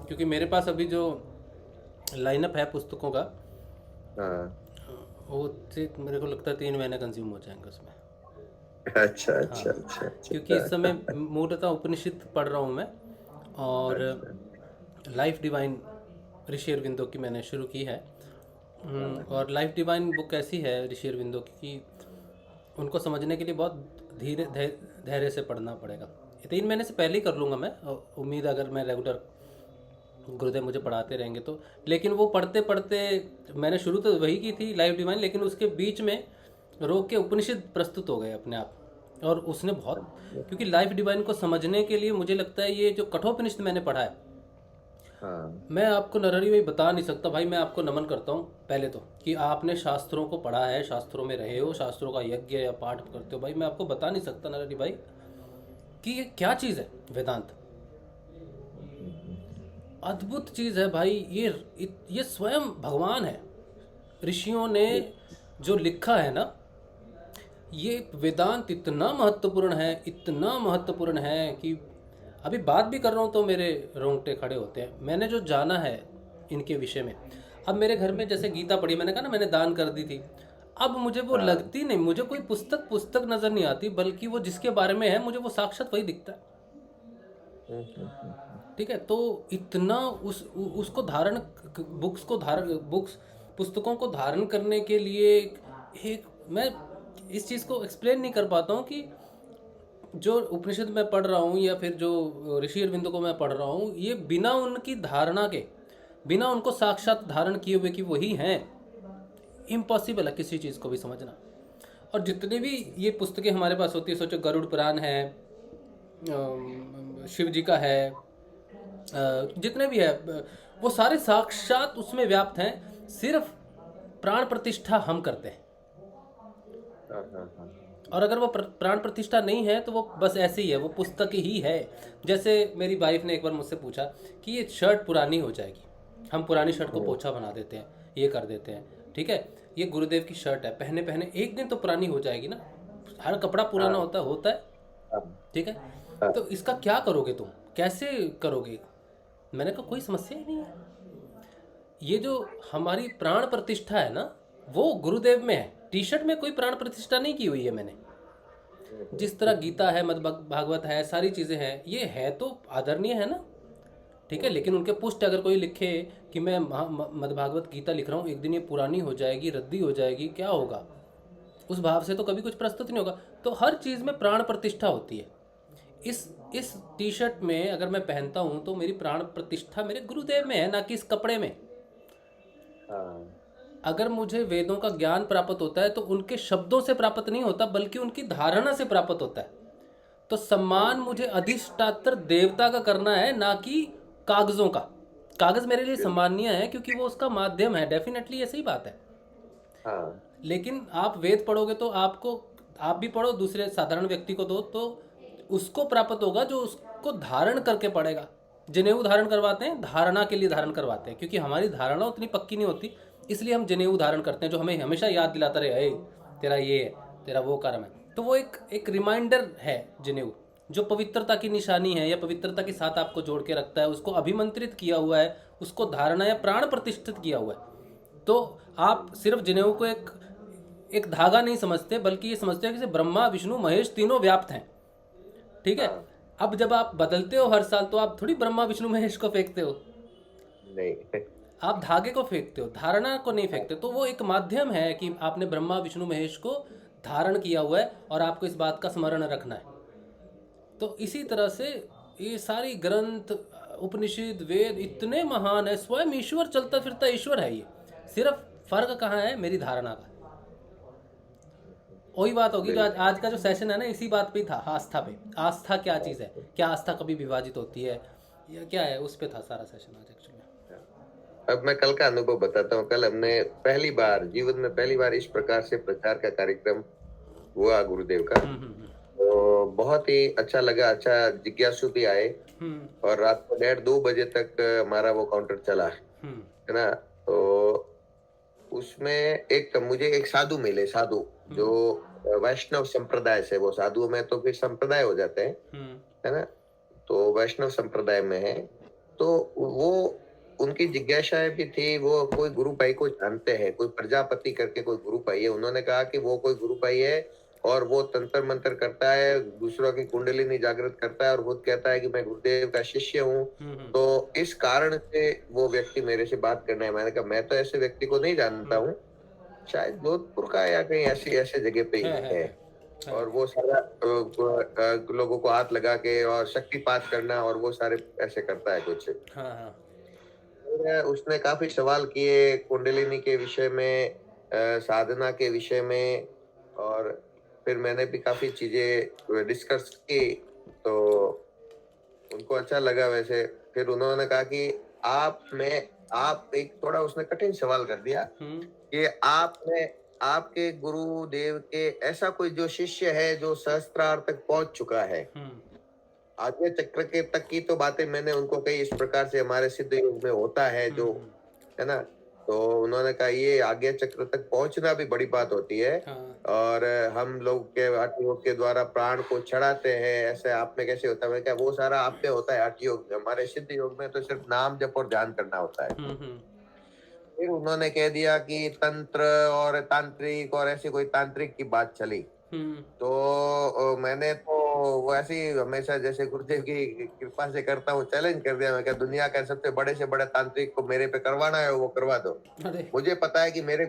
B: क्योंकि मेरे पास अभी जो लाइनअप है पुस्तकों का, वो मेरे को लगता है 3 महीने कंज्यूम हो जाएंगे उसमें।
D: अच्छा अच्छा अच्छा,
B: क्योंकि इस समय मूलतः उपनिषद पढ़ रहा हूँ मैं, और लाइफ डिवाइन ऋषि अरविंदो की मैंने शुरू की है। और लाइफ डिवाइन बुक कैसी है ऋषि अरविंदो की, कि उनको समझने के लिए बहुत धैर्य से पढ़ना पड़ेगा। 3 महीने से पहले ही कर लूँगा मैं, उम्मीद अगर मैं रेगुलर गुरुदेव मुझे पढ़ाते रहेंगे तो। लेकिन वो पढ़ते पढ़ते, मैंने शुरू तो वही की थी लाइफ डिवाइन, लेकिन उसके बीच में रोक के उपनिषद प्रस्तुत हो गए अपने आप, और उसने बहुत, क्योंकि लाइफ डिवाइन को समझने के लिए मुझे लगता है ये जो कठोपनिषद मैंने पढ़ा है, मैं आपको नरहरि भाई बता नहीं सकता। भाई मैं आपको नमन करता हूँ पहले तो, कि आपने शास्त्रों को पढ़ा है, शास्त्रों में रहे हो, शास्त्रों का यज्ञ या पाठ करते हो। भाई मैं आपको बता नहीं सकता नरहरि भाई कि ये क्या चीज़ है। वेदांत अद्भुत चीज़ है भाई, ये स्वयं भगवान है। ऋषियों ने जो लिखा है ना, ये वेदांत इतना महत्वपूर्ण है, इतना महत्वपूर्ण है कि अभी बात भी कर रहा हूँ तो मेरे रोंगटे खड़े होते हैं। मैंने जो जाना है इनके विषय में, अब मेरे घर में जैसे गीता पढ़ी, मैंने कहा ना मैंने दान कर दी थी, अब मुझे वो लगती नहीं, मुझे कोई पुस्तक नज़र नहीं आती, बल्कि वो जिसके बारे में है मुझे वो साक्षात वही दिखता है। ठीक है, तो इतना उसको धारण, बुक्स पुस्तकों को धारण करने के लिए एक मैं इस चीज़ को एक्सप्लेन नहीं कर पाता हूँ कि जो उपनिषद में पढ़ रहा हूँ या फिर जो ऋषि अरविंदो को मैं पढ़ रहा हूँ, ये बिना उनकी धारणा के, बिना उनको साक्षात धारण किए हुए कि वही हैं, इम्पॉसिबल है किसी चीज़ को भी समझना। और जितनी भी ये पुस्तकें हमारे पास होती है, सोचो गरुड़ पुराण है, शिव जी का है, जितने भी है वो सारे साक्षात उसमें व्याप्त हैं, सिर्फ प्राण प्रतिष्ठा हम करते हैं। और अगर वो प्राण प्रतिष्ठा नहीं है तो वो बस ऐसे ही है, वो पुस्तक ही है। जैसे मेरी वाइफ ने एक बार मुझसे पूछा कि ये शर्ट पुरानी हो जाएगी, हम पुरानी शर्ट को पोछा बना देते हैं, ये कर देते हैं, ठीक है, ये गुरुदेव की शर्ट है, पहने पहने एक दिन तो पुरानी हो जाएगी ना, हर कपड़ा पुराना होता है, ठीक है, तो इसका क्या करोगे तुम, कैसे करोगे? मैंने कहा कोई समस्या ही नहीं है, ये जो हमारी प्राण प्रतिष्ठा है ना वो गुरुदेव में है, टी शर्ट में कोई प्राण प्रतिष्ठा नहीं की हुई है मैंने। जिस तरह गीता है, मद भागवत है, सारी चीज़ें हैं, ये है तो आदरणीय है ना, ठीक है, लेकिन उनके पुष्ट अगर कोई लिखे कि मैं मद भागवत गीता लिख रहा हूँ, एक दिन ये पुरानी हो जाएगी, रद्दी हो जाएगी, क्या होगा? उस भाव से तो कभी कुछ प्रस्तुत नहीं होगा। तो हर चीज़ में प्राण प्रतिष्ठा होती है। इस टी शर्ट में अगर मैं पहनता हूँ तो मेरी प्राण प्रतिष्ठा मेरे गुरुदेव में है, ना कि इस कपड़े में। अगर मुझे वेदों का ज्ञान प्राप्त होता है तो उनके शब्दों से प्राप्त नहीं होता, बल्कि उनकी धारणा से प्राप्त होता है। तो सम्मान मुझे अधिष्ठात्र देवता का करना है, ना कि कागजों का। कागज मेरे लिए सम्माननीय है क्योंकि वो उसका माध्यम है, डेफिनेटली ये सही बात है। लेकिन आप वेद पढ़ोगे तो आप भी पढ़ो, दूसरे साधारण व्यक्ति को दो, तो उसको प्राप्त होगा जो उसको धारण करके पढ़ेगा। जनेऊ धारण करवाते हैं, धारणा के लिए धारण करवाते हैं, क्योंकि हमारी धारणा उतनी पक्की नहीं होती, इसलिए हम जनेऊ धारण करते हैं, जो हमें हमेशा याद दिलाता रहे, अरे तेरा ये है, तेरा वो कर्म है। तो वो एक रिमाइंडर है जनेऊ, जो पवित्रता की निशानी है या पवित्रता के साथ आपको जोड़ के रखता है, उसको अभिमंत्रित किया हुआ है, उसको धारणा या प्राण प्रतिष्ठित किया हुआ है। तो आप सिर्फ जनेऊ को एक धागा नहीं समझते, बल्कि ये समझते हैं कि ब्रह्मा विष्णु महेश तीनों व्याप्त हैं, ठीक है। अब जब आप बदलते हो हर साल, तो आप थोड़ी ब्रह्मा विष्णु महेश को फेंकते हो, नहीं, आप धागे को फेंकते हो, धारणा को नहीं फेंकते। तो वो एक माध्यम है कि आपने ब्रह्मा विष्णु महेश को धारण किया हुआ है और आपको इस बात का स्मरण रखना है। तो इसी तरह से ये सारी ग्रंथ, उपनिषद, वेद इतने महान है, स्वयं ईश्वर, चलता फिरता ईश्वर है ये। सिर्फ फर्क कहाँ है? मेरी धारणा का। वही बात होगी जो आज का जो सेशन है ना, इसी बात पे था, आस्था पे। आस्था क्या चीज़ है, क्या आस्था कभी विभाजित होती है या क्या है, उस पे था सारा सेशन आज एक्चुअली।
D: अब मैं कल का अनुभव बताता हूँ। कल हमने जीवन में पहली बार इस प्रकार से प्रचार का कार्यक्रम हुआ गुरुदेव का, तो बहुत ही अच्छा लगा। अच्छा, जिज्ञासु भी आए और रात को 1:30-2 बजे तक हमारा वो काउंटर चला है ना। तो उसमें मुझे एक साधु मिले, साधु जो वैष्णव संप्रदाय से, वो साधु में तो फिर संप्रदाय हो जाते हैं, है ना, तो वैष्णव संप्रदाय में है। तो वो उनकी जिज्ञासाएं भी थी, वो कोई गुरु भाई को जानते हैं, कोई प्रजापति करके कोई गुरु भाई है। उन्होंने कहा कि वो कोई गुरु भाई है और वो तंत्र मंत्र करता है, दूसरों की कुंडलिनी जागृत करता है और खुद कहता है कि मैं गुरुदेव का शिष्य हूँ। तो इस कारण से वो व्यक्ति मेरे से बात करना है। मैंने कहा मैं तो ऐसे व्यक्ति को नहीं जानता हूँ, शायद जोधपुर का या कहीं ऐसे जगह पे ही है। और वो सारा लोगों को हाथ लगा के और शक्तिपात करना और वो सारे ऐसे करता है कुछ। उसने काफी सवाल किए कुंडलिनी के विषय में, साधना के विषय में, और फिर मैंने भी काफी चीजें डिस्कस की, तो उनको अच्छा लगा। वैसे फिर उन्होंने कहा कि आप एक थोड़ा, उसने कठिन सवाल कर दिया कि आपके गुरुदेव के ऐसा कोई जो शिष्य है जो सहस्त्रार तक पहुंच चुका है? आगे चक्र के तक की तो बातें मैंने उनको कही, इस प्रकार से हमारे सिद्ध युग में होता है जो, है ना। तो उन्होंने कहा ये आज्ञा चक्र तक पहुंचना भी बड़ी बात होती है,
B: हाँ
D: और हम लोग के हठ योग के द्वारा प्राण को चढ़ाते हैं, ऐसे आप में कैसे होता है? मैं क्या वो सारा आप में होता है हठ योग में, हमारे सिद्ध योग में तो सिर्फ नाम जप और ध्यान करना होता है। फिर उन्होंने कह दिया कि तंत्र और तांत्रिक और ऐसी कोई तांत्रिक की बात चली, तो मैंने तो वैसे ही हमेशा जैसे गुरुदेव की कृपा से करता हूँ, चैलेंज कर दिया। मैं क्या दुनिया का सबसे बड़े से बड़े तांत्रिक को मेरे पे करवाना है वो करवा दो।
B: अरे
D: मुझे पता है कि मेरे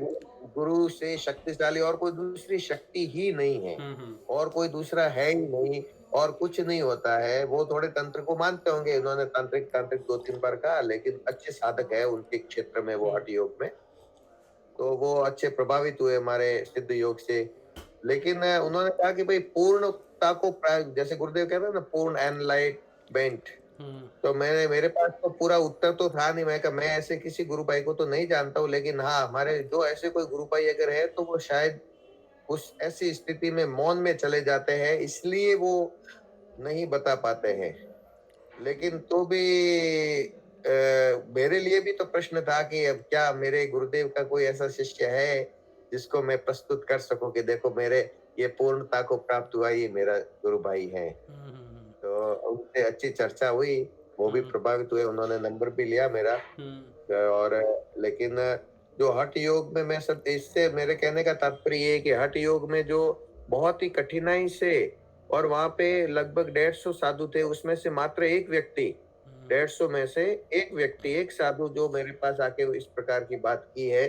D: गुरु से शक्तिशाली और कोई दूसरी शक्ति ही नहीं है, और कोई दूसरा है ही नहीं, और कुछ नहीं होता है। वो थोड़े तंत्र को मानते होंगे, इन्होंने तांत्रिक 2-3 बार कहा, लेकिन अच्छे साधक है उनके क्षेत्र में वो हठ योग में, तो वो अच्छे प्रभावित हुए हमारे सिद्ध योग से। लेकिन उन्होंने कहा कि भाई पूर्णता को जैसे गुरुदेव कहते हैं ना, पूर्ण एनलाइटमेंट, तो मेरे पास तो पूरा उत्तर तो था नहीं। मैं कहा मैं ऐसे किसी गुरु भाई को तो नहीं जानता हूँ, लेकिन हाँ हमारे जो ऐसे कोई गुरु भाई अगर है तो वो शायद उस ऐसी स्थिति में मौन में चले जाते हैं, इसलिए वो नहीं बता पाते हैं। लेकिन तो भी मेरे लिए भी तो प्रश्न था कि अब क्या मेरे गुरुदेव का कोई ऐसा शिष्य है जिसको मैं प्रस्तुत कर सकूं कि देखो मेरे ये पूर्णता को प्राप्त हुआ, ये मेरा गुरु भाई है। तो उनसे अच्छी चर्चा हुई, वो भी प्रभावित हुए, उन्होंने नंबर भी लिया मेरा। और लेकिन जो हठ योग में मैं सब, इससे मेरे कहने का तात्पर्य ये है कि हठ योग में जो बहुत ही कठिनाई से, और वहां पे लगभग 150 साधु थे, उसमें से मात्र एक व्यक्ति, 150 में से एक व्यक्ति, एक साधु जो मेरे पास आके इस प्रकार की बात की है,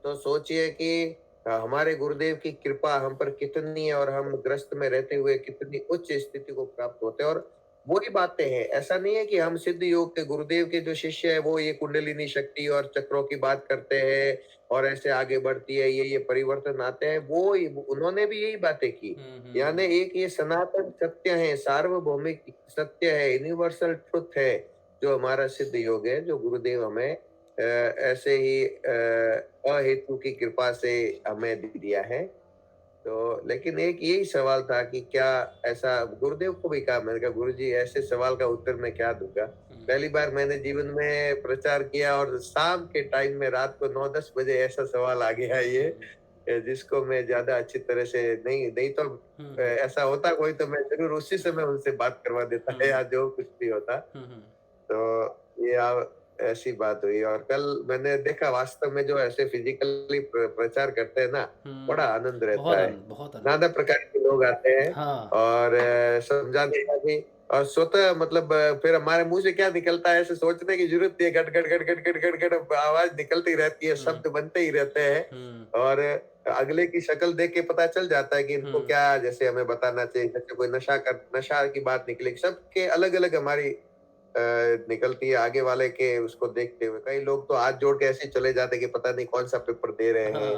D: तो सोचिए कि हमारे गुरुदेव की कृपा हम पर कितनी है, और हम ग्रस्त में रहते हुए कितनी उच्च स्थिति को प्राप्त होते हैं। और वही बातें हैं, ऐसा नहीं है कि हम सिद्ध योग के गुरुदेव के जो शिष्य है वो ये कुंडलिनी शक्ति और चक्रों की बात करते हैं और ऐसे आगे बढ़ती है, ये परिवर्तन आते हैं, वो उन्होंने भी यही बातें की। यानी एक ये सनातन सत्य है, सार्वभौमिक सत्य है, यूनिवर्सल ट्रुथ है जो हमारा सिद्ध योग है, जो गुरुदेव हमें ऐसे ही अहेतु की कृपा से हमें दिया है। तो लेकिन एक यही सवाल था कि क्या ऐसा, गुरुदेव को भी कहा, मैंने कहा गुरुजी ऐसे सवाल का उत्तर मैं क्या दूंगा। पहली बार मैंने जीवन में प्रचार किया और शाम के टाइम में रात को 9-10 बजे ऐसा सवाल आ गया ये, जिसको मैं ज्यादा अच्छी तरह से नहीं तो ऐसा होता कोई तो मैं जरूर उसी समय उनसे बात करवा देता है या जो कुछ भी होता। तो ये ऐसी बात हुई। और कल मैंने देखा वास्तव में जो ऐसे फिजिकली प्रचार करते हैं ना, बड़ा आनंद रहता है। नाना प्रकार के लोग आते हैं और समझाने का भी, और स्वतः मतलब फिर हमारे मुंह से क्या निकलता है ऐसे सोचने की जरूरत नहीं है, गट गट गट गट गट गट गट आवाज निकलती रहती है, शब्द बनते ही रहते हैं, और अगले की शक्ल देख के पता चल जाता है कि इनको क्या जैसे हमें बताना चाहिए। जैसे कोई नशा की बात निकली, सबके अलग अलग हमारी निकलती है आगे वाले के उसको देखते हुए। कई लोग तो हाथ जोड़ के ऐसे चले जाते कि पता नहीं कौन सा पेपर दे रहे हैं,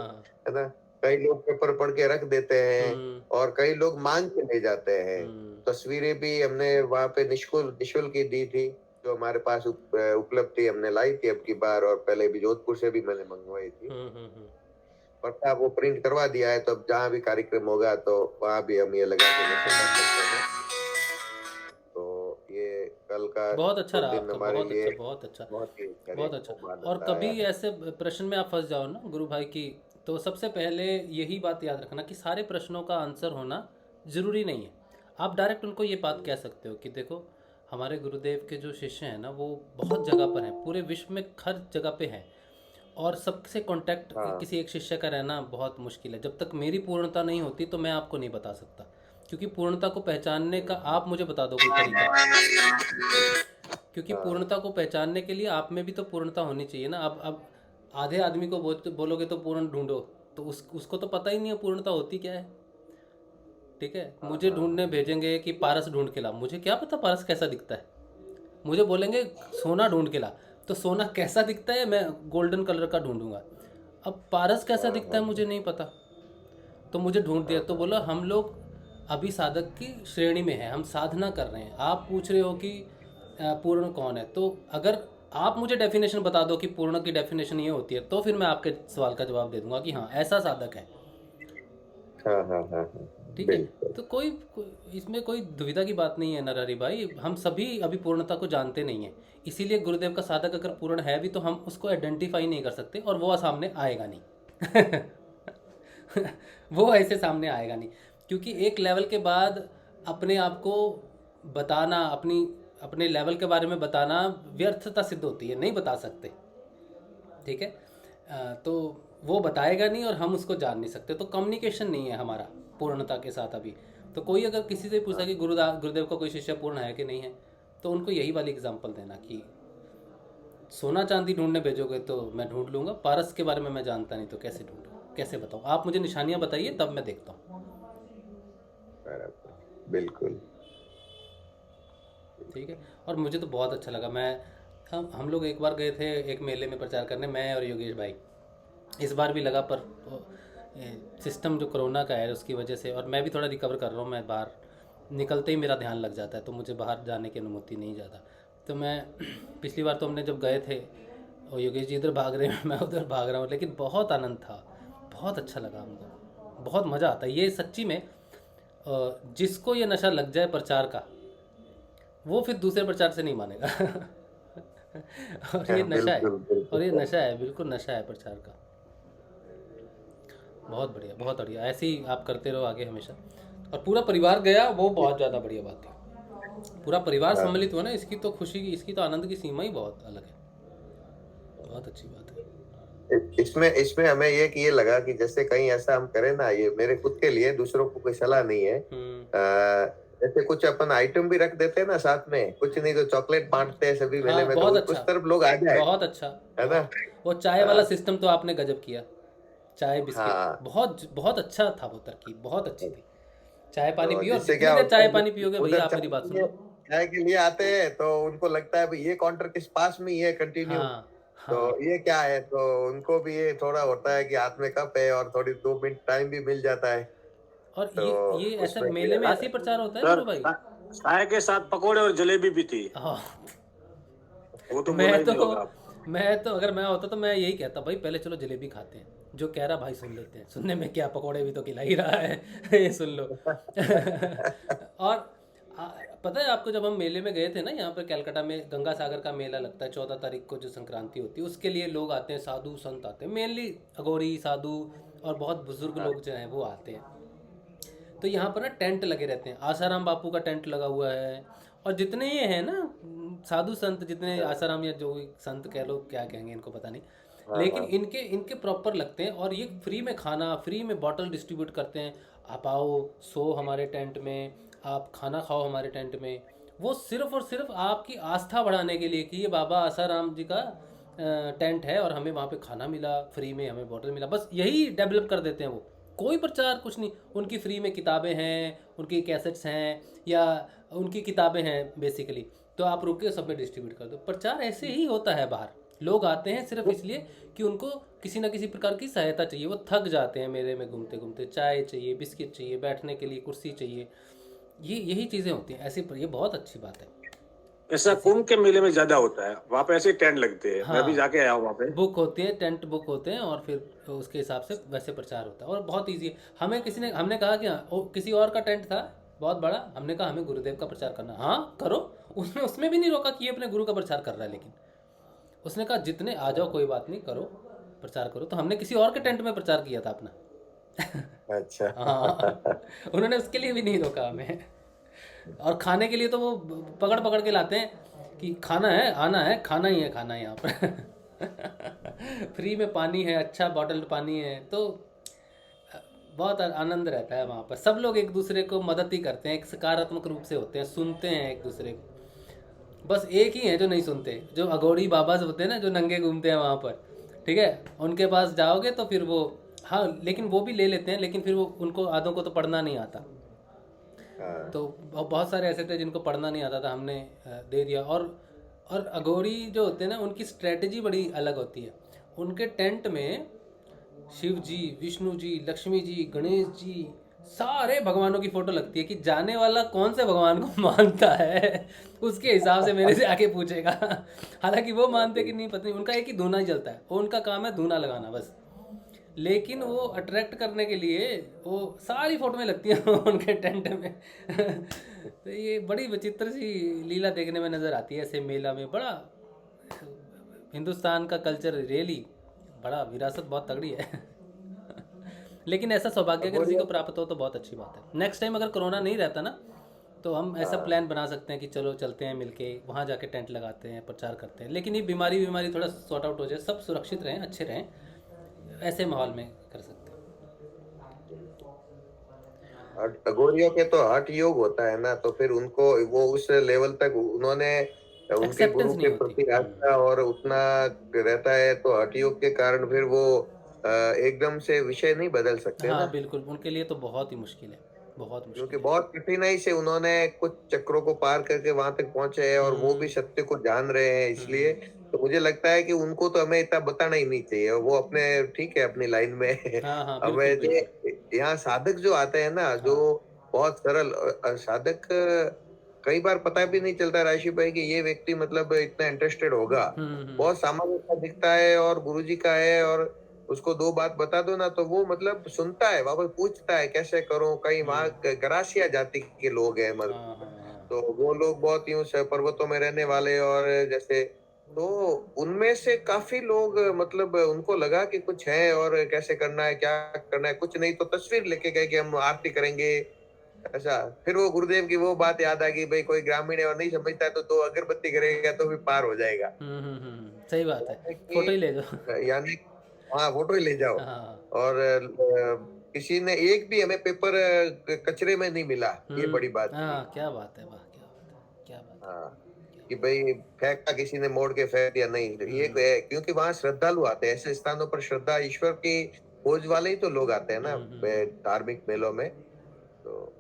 D: है ना। कई लोग पेपर पढ़ के रख देते हैं और कई लोग मांग के ले जाते हैं। तस्वीरें भी हमने वहां पे निःशुल्क ही दी थी, जो हमारे पास उपलब्ध थी, हमने लाई थी अब की बार, और पहले भी जोधपुर से भी मैंने मंगवाई थी। और अब वो प्रिंट करवा दिया है, तो अब जहाँ भी कार्यक्रम होगा तो वहां भी हम ये लगा के कल का
B: बहुत अच्छा रहा आपका,
D: बहुत अच्छा।
B: और कभी ऐसे प्रश्न में आप फंस जाओ ना गुरु भाई की, तो सबसे पहले यही बात याद रखना कि सारे प्रश्नों का आंसर होना जरूरी नहीं है। आप डायरेक्ट उनको ये बात कह सकते हो कि देखो हमारे गुरुदेव के जो शिष्य हैं ना, वो बहुत जगह पर हैं, पूरे विश्व में हर जगह पे हैं, और सबसे कांटेक्ट किसी एक शिष्य का रहना बहुत मुश्किल है। जब तक मेरी पूर्णता नहीं होती तो मैं आपको नहीं बता सकता, क्योंकि पूर्णता को पहचानने का आप मुझे बता दो कोई तरीका, क्योंकि पूर्णता को पहचानने के लिए आप में भी तो पूर्णता होनी चाहिए ना। अब आधे आदमी को बोलोगे तो पूर्ण ढूंढो, तो उसको तो पता ही नहीं है पूर्णता होती क्या है। ठीक है, मुझे ढूंढने भेजेंगे कि पारस ढूंढ के ला, मुझे क्या पता पारस कैसा दिखता है। मुझे बोलेंगे सोना ढूंढ के ला, तो सोना कैसा दिखता है मैं गोल्डन कलर का ढूंढूंगा। अब पारस कैसा दिखता है मुझे नहीं पता, तो मुझे ढूंढ दिया। तो बोला हम लोग अभी साधक की श्रेणी में है, हम साधना कर रहे हैं। आप पूछ रहे हो कि पूर्ण कौन है, तो अगर आप मुझे डेफिनेशन बता दो कि पूर्ण की डेफिनेशन ये होती है, तो फिर मैं आपके सवाल का जवाब दे दूंगा कि हाँ ऐसा साधक है। ठीक है।
D: बिल्कुल।
B: तो इसमें कोई दुविधा की बात नहीं है नरहरि भाई, हम सभी अभी पूर्णता को जानते नहीं है, इसीलिए गुरुदेव का साधक अगर पूर्ण है भी तो हम उसको आइडेंटिफाई नहीं कर सकते और वो सामने आएगा नहीं। वो ऐसे सामने आएगा नहीं, क्योंकि एक लेवल के बाद अपने आप को बताना, अपने लेवल के बारे में बताना व्यर्थता सिद्ध होती है, नहीं बता सकते। ठीक है, तो वो बताएगा नहीं और हम उसको जान नहीं सकते, तो कम्युनिकेशन नहीं है हमारा पूर्णता के साथ अभी। तो कोई अगर किसी से पूछा कि गुरुदेव का कोई शिष्य पूर्ण है कि नहीं है, तो उनको यही वाली एग्जांपल देना कि सोना चांदी ढूंढने भेजोगे तो मैं ढूंढ लूँगा, पारस के बारे में मैं जानता नहीं तो कैसे ढूंढूँ, कैसे बताऊँ, आप मुझे निशानियाँ बताइए तब मैं देखता हूँ।
D: बराबर, बिल्कुल।
B: ठीक है, और मुझे तो बहुत अच्छा लगा। हम लोग एक बार गए थे एक मेले में प्रचार करने, मैं और योगेश भाई, इस बार भी लगा, पर सिस्टम जो कोरोना का है उसकी वजह से, और मैं भी थोड़ा रिकवर कर रहा हूँ, मैं बाहर निकलते ही मेरा ध्यान लग जाता है, तो मुझे बाहर जाने की अनुमति नहीं ज़्यादा। तो मैं पिछली बार तो हमने जब गए थे और योगेश जी इधर भाग रहे हैं, मैं उधर भाग रहा हूँ, लेकिन बहुत आनंद था, बहुत अच्छा लगा हमको, बहुत मज़ा आता है। ये सच्ची में जिसको ये नशा लग जाए प्रचार का, वो फिर दूसरे प्रचार से नहीं मानेगा। और ये नशा है,
D: बिल्कुल,
B: और ये
D: बिल्कुल।
B: नशा है, बिल्कुल नशा है प्रचार का। बहुत बढ़िया, बहुत बढ़िया, ऐसे ही आप करते रहो आगे हमेशा। और पूरा परिवार गया, वो बहुत ज़्यादा बढ़िया बात है। पूरा परिवार
D: हाँ।
B: सम्मिलित हुआ ना, इसकी तो खुशी की, इसकी तो आनंद की सीमा ही बहुत अलग है, बहुत अच्छी बात है।
D: इसमें हमें ये लगा कि जैसे कहीं ऐसा हम करें ना, ये मेरे खुद के लिए, दूसरों को कोई सलाह नहीं है, जैसे कुछ अपन आइटम भी रख देते हैं ना साथ में, कुछ नहीं तो चॉकलेट बांटते हैं सभी मेले
B: हाँ,
D: में, तो
B: बहुत
D: उस
B: अच्छा,
D: तरफ लोग आ जाए,
B: बहुत अच्छा,
D: है ना।
B: वो चाय वाला सिस्टम तो आपने गजब किया, चाय बिस्किट,
D: हाँ,
B: बहुत बहुत अच्छा था वो तरकीब, बहुत अच्छी थी। चाय पानी
D: तो
B: पियो, और
D: जिससे
B: जितनी
D: क्या
B: देर
D: होता
B: चाय
D: है,
B: पानी पियोगे भैया,
D: उधर
B: आप मेरी बात सुन लो।
D: चाय के लिए आते हैं तो उनको लगता है भाई ये काउंटर किस पास में ही है कंटिन्यू,
B: हाँ
D: तो
B: हाँ,
D: ये क्या है, तो उनको भी ये थोड़ा होता है कि हाथ में कप है और थोड़ी 2 मिनट टाइम भी मिल जाता है,
B: और
D: तो
B: ये ऐसा
D: उसमें
B: मेले में ऐसे ही प्रचार होता है गुरु भाई।
E: चाय के साथ पकोड़े और जलेबी भी थी,
B: हाँ,
E: वो तो बोला ही नहीं होगा आप।
B: मैं तो अगर मैं होता तो मैं यही कहता, भाई पहले चलो जलेबी खाते हैं, जो कह रहा भाई सुन लेते हैं, सुनने में क्या, पकोड़े भी तो खिला ही रहा है। ये सुन लो। और पता है आपको, जब हम मेले में गए थे ना, यहाँ पर कलकत्ता में गंगा सागर का मेला लगता है 14 तारीख को, जो संक्रांति होती है, उसके लिए लोग आते हैं, साधु संत आते हैं, मेनली अघोरी साधु और बहुत बुजुर्ग लोग जो हैं वो आते हैं। तो यहाँ पर ना टेंट लगे रहते हैं, आसाराम बापू का टेंट लगा हुआ है, और जितने ये हैं ना साधु संत, जितने आसाराम या जो संत कह लो, क्या कहेंगे इनको पता नहीं, लेकिन इनके प्रॉपर लगते हैं, और ये फ्री में खाना, फ्री में बॉटल डिस्ट्रीब्यूट करते हैं। आप आओ, सो हमारे टेंट में, आप खाना खाओ हमारे टेंट में, वो सिर्फ और सिर्फ आपकी आस्था बढ़ाने के लिए कि ये बाबा आसाराम जी का टेंट है और हमें वहाँ पे खाना मिला फ्री में, हमें बॉटल मिला, बस यही डेवलप कर देते हैं वो। कोई प्रचार कुछ नहीं, उनकी फ्री में किताबें हैं, उनकी कैसेट्स हैं, या उनकी किताबें हैं बेसिकली, तो आप रुक के सब में डिस्ट्रीब्यूट कर दो। प्रचार ऐसे ही होता है बाहर, लोग आते हैं सिर्फ इसलिए कि उनको किसी ना किसी प्रकार की सहायता चाहिए, वो थक जाते हैं मेले में घूमते घूमते, चाय चाहिए, बिस्किट चाहिए, बैठने के लिए कुर्सी चाहिए, यही चीज़ें होती हैं ऐसे पर। ये बहुत अच्छी बात है।
E: ऐसा कुंभ के मेले में ज्यादा होता है, वहाँ पे ऐसे टेंट लगते हैं। मैं भी जाके आया हूँ वहाँ पे,
B: बुक होती है, टेंट बुक होते हैं, और फिर उसके हिसाब से वैसे प्रचार होता है, और बहुत ईजी है। हमने कहा कि किसी और का टेंट था बहुत बड़ा, हमने कहा हमें गुरुदेव का प्रचार करना, हाँ करो, उसमें भी नहीं रोका कि ये अपने गुरु का प्रचार कर रहा है, लेकिन उसने कहा जितने आ जाओ, कोई बात नहीं, करो प्रचार करो। तो हमने किसी और के टेंट में प्रचार किया था अपना।
D: अच्छा।
B: हाँ, उन्होंने उसके लिए भी नहीं रोका हमें। और खाने के लिए तो वो पकड़ पकड़ के लाते हैं कि खाना है, आना है, खाना ही है, खाना है यहाँ पर। फ्री में पानी है, अच्छा बॉटल्ड पानी है, तो बहुत आनंद रहता है वहाँ पर। सब लोग एक दूसरे को मदद ही करते हैं, एक सकारात्मक रूप से होते हैं, सुनते हैं एक दूसरे को। बस एक ही है जो नहीं सुनते, जो अघोरी बाबा होते हैं ना, जो नंगे घूमते हैं वहाँ पर, ठीक है, उनके पास जाओगे तो फिर वो, हाँ लेकिन वो भी ले लेते हैं, लेकिन फिर वो, उनको आधों को तो पढ़ना नहीं आता, तो बहुत सारे ऐसे थे जिनको पढ़ना नहीं आता था, हमने दे दिया। और अघोरी जो होते हैं ना, उनकी स्ट्रेटजी बड़ी अलग होती है। उनके टेंट में शिव जी, विष्णु जी, लक्ष्मी जी, गणेश जी, सारे भगवानों की फोटो लगती है कि जाने वाला कौन से भगवान को मानता है उसके हिसाब से मेरे से आके पूछेगा। हालांकि वो मानते कि नहीं पता नहीं, उनका एक ही धूना ही चलता है, वो उनका काम है धूना लगाना बस। लेकिन वो अट्रैक्ट करने के लिए वो सारी फोटो में लगती हैं उनके टेंट में। तो ये बड़ी विचित्र सी लीला देखने में नज़र आती है ऐसे मेला में। बड़ा हिंदुस्तान का कल्चर रियली बड़ा विरासत बहुत तगड़ी है। लेकिन ऐसा सौभाग्य अगर किसी को प्राप्त हो तो बहुत अच्छी बात है। नेक्स्ट टाइम अगर कोरोना नहीं रहता ना तो हम ऐसा प्लान बना सकते हैं कि चलो चलते हैं मिलके वहाँ जाके टेंट लगाते हैं, प्रचार करते हैं। लेकिन ये बीमारी थोड़ा सॉर्ट आउट हो जाए, सब सुरक्षित रहें, अच्छे रहें, ऐसे माहौल में कर सकते हैं।
D: और अघोरियों के तो हठ योग होता है ना, तो फिर उनको वो उस लेवल तक उन्होंने उनके
B: Acceptance
D: गुरु
B: नहीं
D: के
B: होती।
D: प्रति आस्था और उतना रहता है, तो हठ योग के कारण फिर वो एकदम से विषय नहीं बदल सकते ना,
B: हाँ बिल्कुल, उनके लिए तो बहुत ही मुश्किल है, बहुत मुश्किल
D: क्योंकि
B: है।
D: बहुत कठिनाई से उन्होंने कुछ चक्रों को पार करके वहां तक पहुंचे हैं और वो भी सत्य को जान रहे हैं। इसलिए तो मुझे लगता है कि उनको तो हमें इतना बताना ही नहीं चाहिए, वो अपने ठीक है अपनी लाइन में
B: हाँ हाँ
D: हमें
B: बिल्कुल बिल्कुल।
D: यहाँ साधक जो आते हैं ना, जो बहुत सरल साधक, कई बार पता भी नहीं चलता राशि भाई कि ये व्यक्ति मतलब इतना इंटरेस्टेड होगा। बहुत सामान्य सा दिखता है और गुरुजी का है, और उसको दो बात बता दो ना तो वो मतलब सुनता है, वापस पूछता है कैसे करूं। कई वहां गरासिया जाति के लोग हैं,
B: हाँ हाँ हाँ।
D: तो वो लोग बहुत यूं पर्वतों में रहने वाले, और जैसे तो उनमें से काफी लोग मतलब उनको लगा कि कुछ है और कैसे करना है, क्या करना है, कुछ नहीं तो तस्वीर लेके गए कि हम आरती करेंगे ऐसा। फिर वो गुरुदेव की वो बात याद आ गई, भाई कोई ग्रामीण है और नहीं समझता है तो दो अगरबत्ती करेगा तो भी पार हो जाएगा।
B: सही बात है,
D: यानी
B: फोटो ही ले जाओ।
D: यानी हाँ फोटो ही ले जाओ।
B: हाँ
D: और किसी ने एक भी हमें पेपर कचरे में नहीं मिला, ये बड़ी बात थी।
B: हाँ क्या बात है, वाह क्या बात है, क्या बात है।
D: हाँ कि भाई फेंका किसी ने मोड़ के फेंक दिया, नहीं ये क्योंकि वहां श्रद्धालु आते हैं, ऐसे स्थानों पर श्रद्धा ईश्वर की खोज वाले ही तो लोग आते हैं ना धार्मिक मेलों में। तो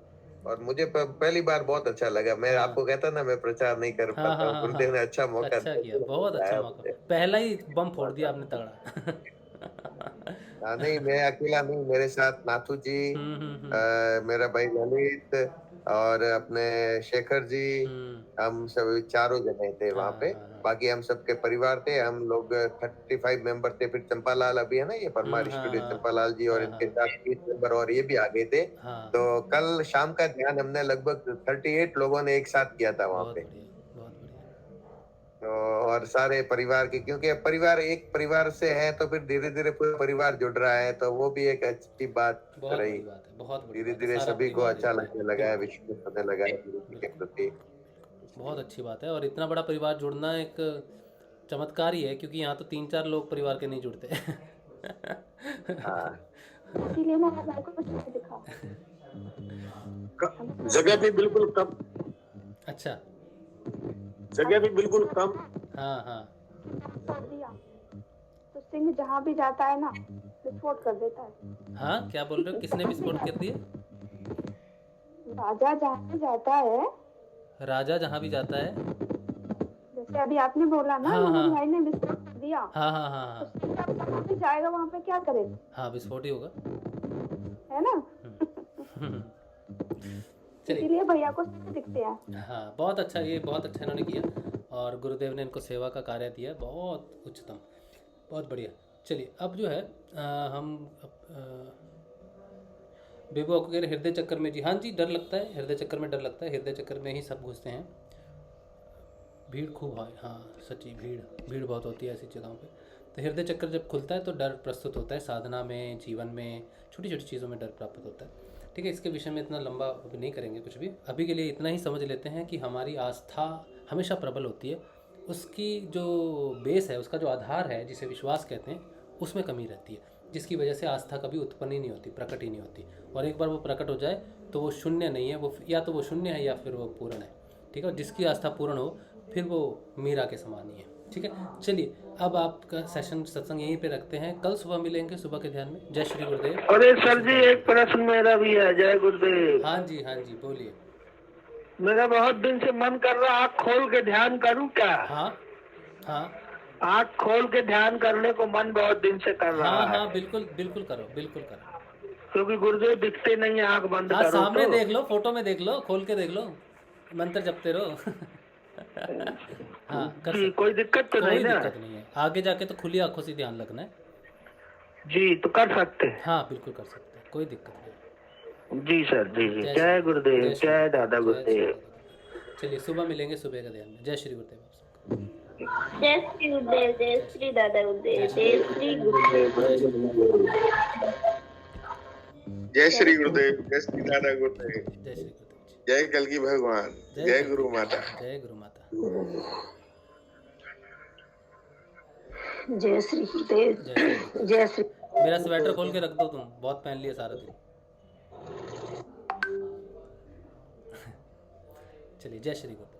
D: और मुझे पहली बार बहुत अच्छा लगा। मैं
B: हाँ
D: आपको कहता ना मैं प्रचार नहीं कर
B: हाँ
D: पाता
B: हाँ
D: हूँ,
B: हाँ
D: गुरुदेव ने
B: हाँ,
D: अच्छा मौका
B: अच्छा किया, बहुत अच्छा
D: दिया
B: मौका,
D: मुझे।
B: पहला ही बम फोड़ दिया आपने तगड़ा।
D: हाँ नहीं, मैं अकेला नहीं, मेरे साथ नाथू जी, मेरा भाई ललित और अपने शेखर जी, हम सब चारों जने थे वहां
B: हाँ
D: पे।
B: हाँ हाँ
D: बाकी हम सबके परिवार थे, हम लोग 35 मेंबर थे। फिर चंपालाल अभी है ना ये परमार
B: हाँ
D: स्टूडियो,
B: हाँ
D: चंपालाल जी और
B: हाँ
D: इनके
B: हाँ
D: साथ 30 मेंबर और ये भी आ गए थे।
B: हाँ,
D: तो कल शाम का ध्यान हमने लगभग 38 लोगों ने एक साथ किया था वहां
B: बहुत
D: पे।
B: बढ़िया, बहुत बढ़िया।
D: तो और सारे परिवार के, क्योंकि अब परिवार एक परिवार से है तो फिर धीरे धीरे पूरा परिवार जुड़ रहा है, तो वो भी एक अच्छी बात
B: बहुत
D: रही।
B: बड़ी बात है, बहुत बड़ी
D: धीरे
B: बात है,
D: धीरे
B: सारा
D: सभी को
B: परिवार
D: अच्छा
B: जुड़
D: लगने
B: गया,
D: लगा है,
B: बिल्कुल
D: विश्वास होने लगा है गुरु जी के
B: बिल्कुल,
D: प्रति।
B: बहुत अच्छी बात है। और इतना बड़ा परिवार जुड़ना एक चमत्कार ही है, क्योंकि यहाँ तो 3-4 लोग परिवार के नहीं जुड़ते।
D: हाँ
F: इसीलिए ना हमारे को कुछ नहीं दिखा।
E: जगह भी बिल्कुल कम,
B: अच्छा,
E: जगह भी बिल्कुल कम।
B: हाँ हाँ
F: कर दिया तो सिंह जहाँ भी जाता है ना विस्फोट कर देता है।
B: हाँ, क्या बोल रहे हो, किसने विस्फोट कर दिया?
F: राजा जहाँ भी जाता है,
B: राजा जहाँ भी जाता है,
F: जैसे अभी आपने बोला ना,
B: हाँ,
F: मोहन
B: हाँ।
F: भाई ने विस्फोट कर दिया,
B: हाँ हाँ हाँ
F: तो
B: हाँ
F: सिंह अब जहाँ भी जाएगा वहाँ पे क्या करेगा,
B: हाँ, विस्फोट ही होगा।
F: है ना।
B: चलिए,
F: इसीलिए भैया को सिंह दिखते हैं।
B: हाँ बहुत अच्छा, ये बहुत अच्छा इन्होंने किया और गुरुदेव ने इनको सेवा का कार्य दिया, बहुत उच्चतम, बहुत बढ़िया। चलिए अब जो है हम बेबू आपको कह रहे हृदय चक्कर में जी, हाँ जी डर लगता है, हृदय चक्कर में डर लगता है, हृदय चक्कर में ही सब घुसते हैं, भीड़ खूब है, हाँ सच्ची भीड़ बहुत होती है ऐसी जगहों पे। तो हृदय चक्कर जब खुलता है तो डर प्रस्तुत होता है, साधना में, जीवन में, छोटी छोटी चीज़ों में डर प्राप्त होता है। ठीक है, इसके विषय में इतना लंबा अभी नहीं करेंगे कुछ भी, अभी के लिए इतना ही समझ लेते हैं कि हमारी आस्था हमेशा प्रबल होती है, उसकी जो बेस है, उसका जो आधार है जिसे विश्वास कहते हैं, उसमें कमी रहती है, जिसकी वजह से आस्था कभी उत्पन्न ही नहीं होती, प्रकट ही नहीं होती। और एक बार वो प्रकट हो जाए तो वो शून्य नहीं है, वो या तो वो शून्य है या फिर वो पूर्ण है। ठीक है, और जिसकी आस्था पूर्ण हो फिर वो मीरा के समान ही है। ठीक है, चलिए अब आपका सेशन सत्संग यहीं पे रखते हैं, कल सुबह मिलेंगे सुबह के ध्यान में। जय श्री गुरुदेव।
G: अरे सर जी, एक प्रश्न मेरा भी है। जय गुरुदेव।
B: हाँ जी बोलिए।
G: मेरा बहुत दिन से मन कर रहा, आँख खोल के ध्यान करूं क्या?
B: हाँ हाँ
G: आँख खोल के ध्यान करने को मन बहुत दिन से कर रहा
B: हाँ
G: है।
B: हाँ बिल्कुल बिल्कुल करो, बिल्कुल करो।
G: क्योंकि गुरुदेव दिखते नहीं है, आँख बंद
B: हाँ
G: करो
B: सामने
G: तो।
B: देख लो, फोटो में देख लो, खोल के देख लो, मंत्र जपते रहो। हाँ कर
G: जी, कोई दिक्कत तो
B: कोई
G: नहीं ना?
B: दिक्कत नहीं है, आगे जाके तो खुली आंखों से ध्यान लगना है।
G: जी तो कर सकते हैं।
B: हाँ बिल्कुल कर सकते हैं, कोई दिक्कत नहीं।
G: जी सर, जी जी,
B: जय
G: जय
B: श्री
G: गुरुदेव,
B: जय श्री
G: जय दादा
B: जय श्री
G: गुरुदेव।
B: दादा गुरुदेव। चलिए सुबह मिलेंगे सुबह का ध्यान में। जय श्री गुरुदेव आप सबको।
F: जय श्री गुरुदेव, जय श्री दादा गुरुदेव,
B: जय
F: जय श्री गुरुदेव।
C: जय श्री गुरुदेव, जय श्री दादा गुरुदेव,
B: जय श्री गुरुदेव जी।
C: जय कलगी भगवान, जय गुरु माता।
B: जय गुरु माता।
F: जय श्री गुरुदेव,
B: जय श्री गुरुदेव।
F: जय श्री।
B: मेरा स्वेटर खोल के रख दो, तुम बहुत पहन लिया सारा दिन। चलिए जय श्री गुरु।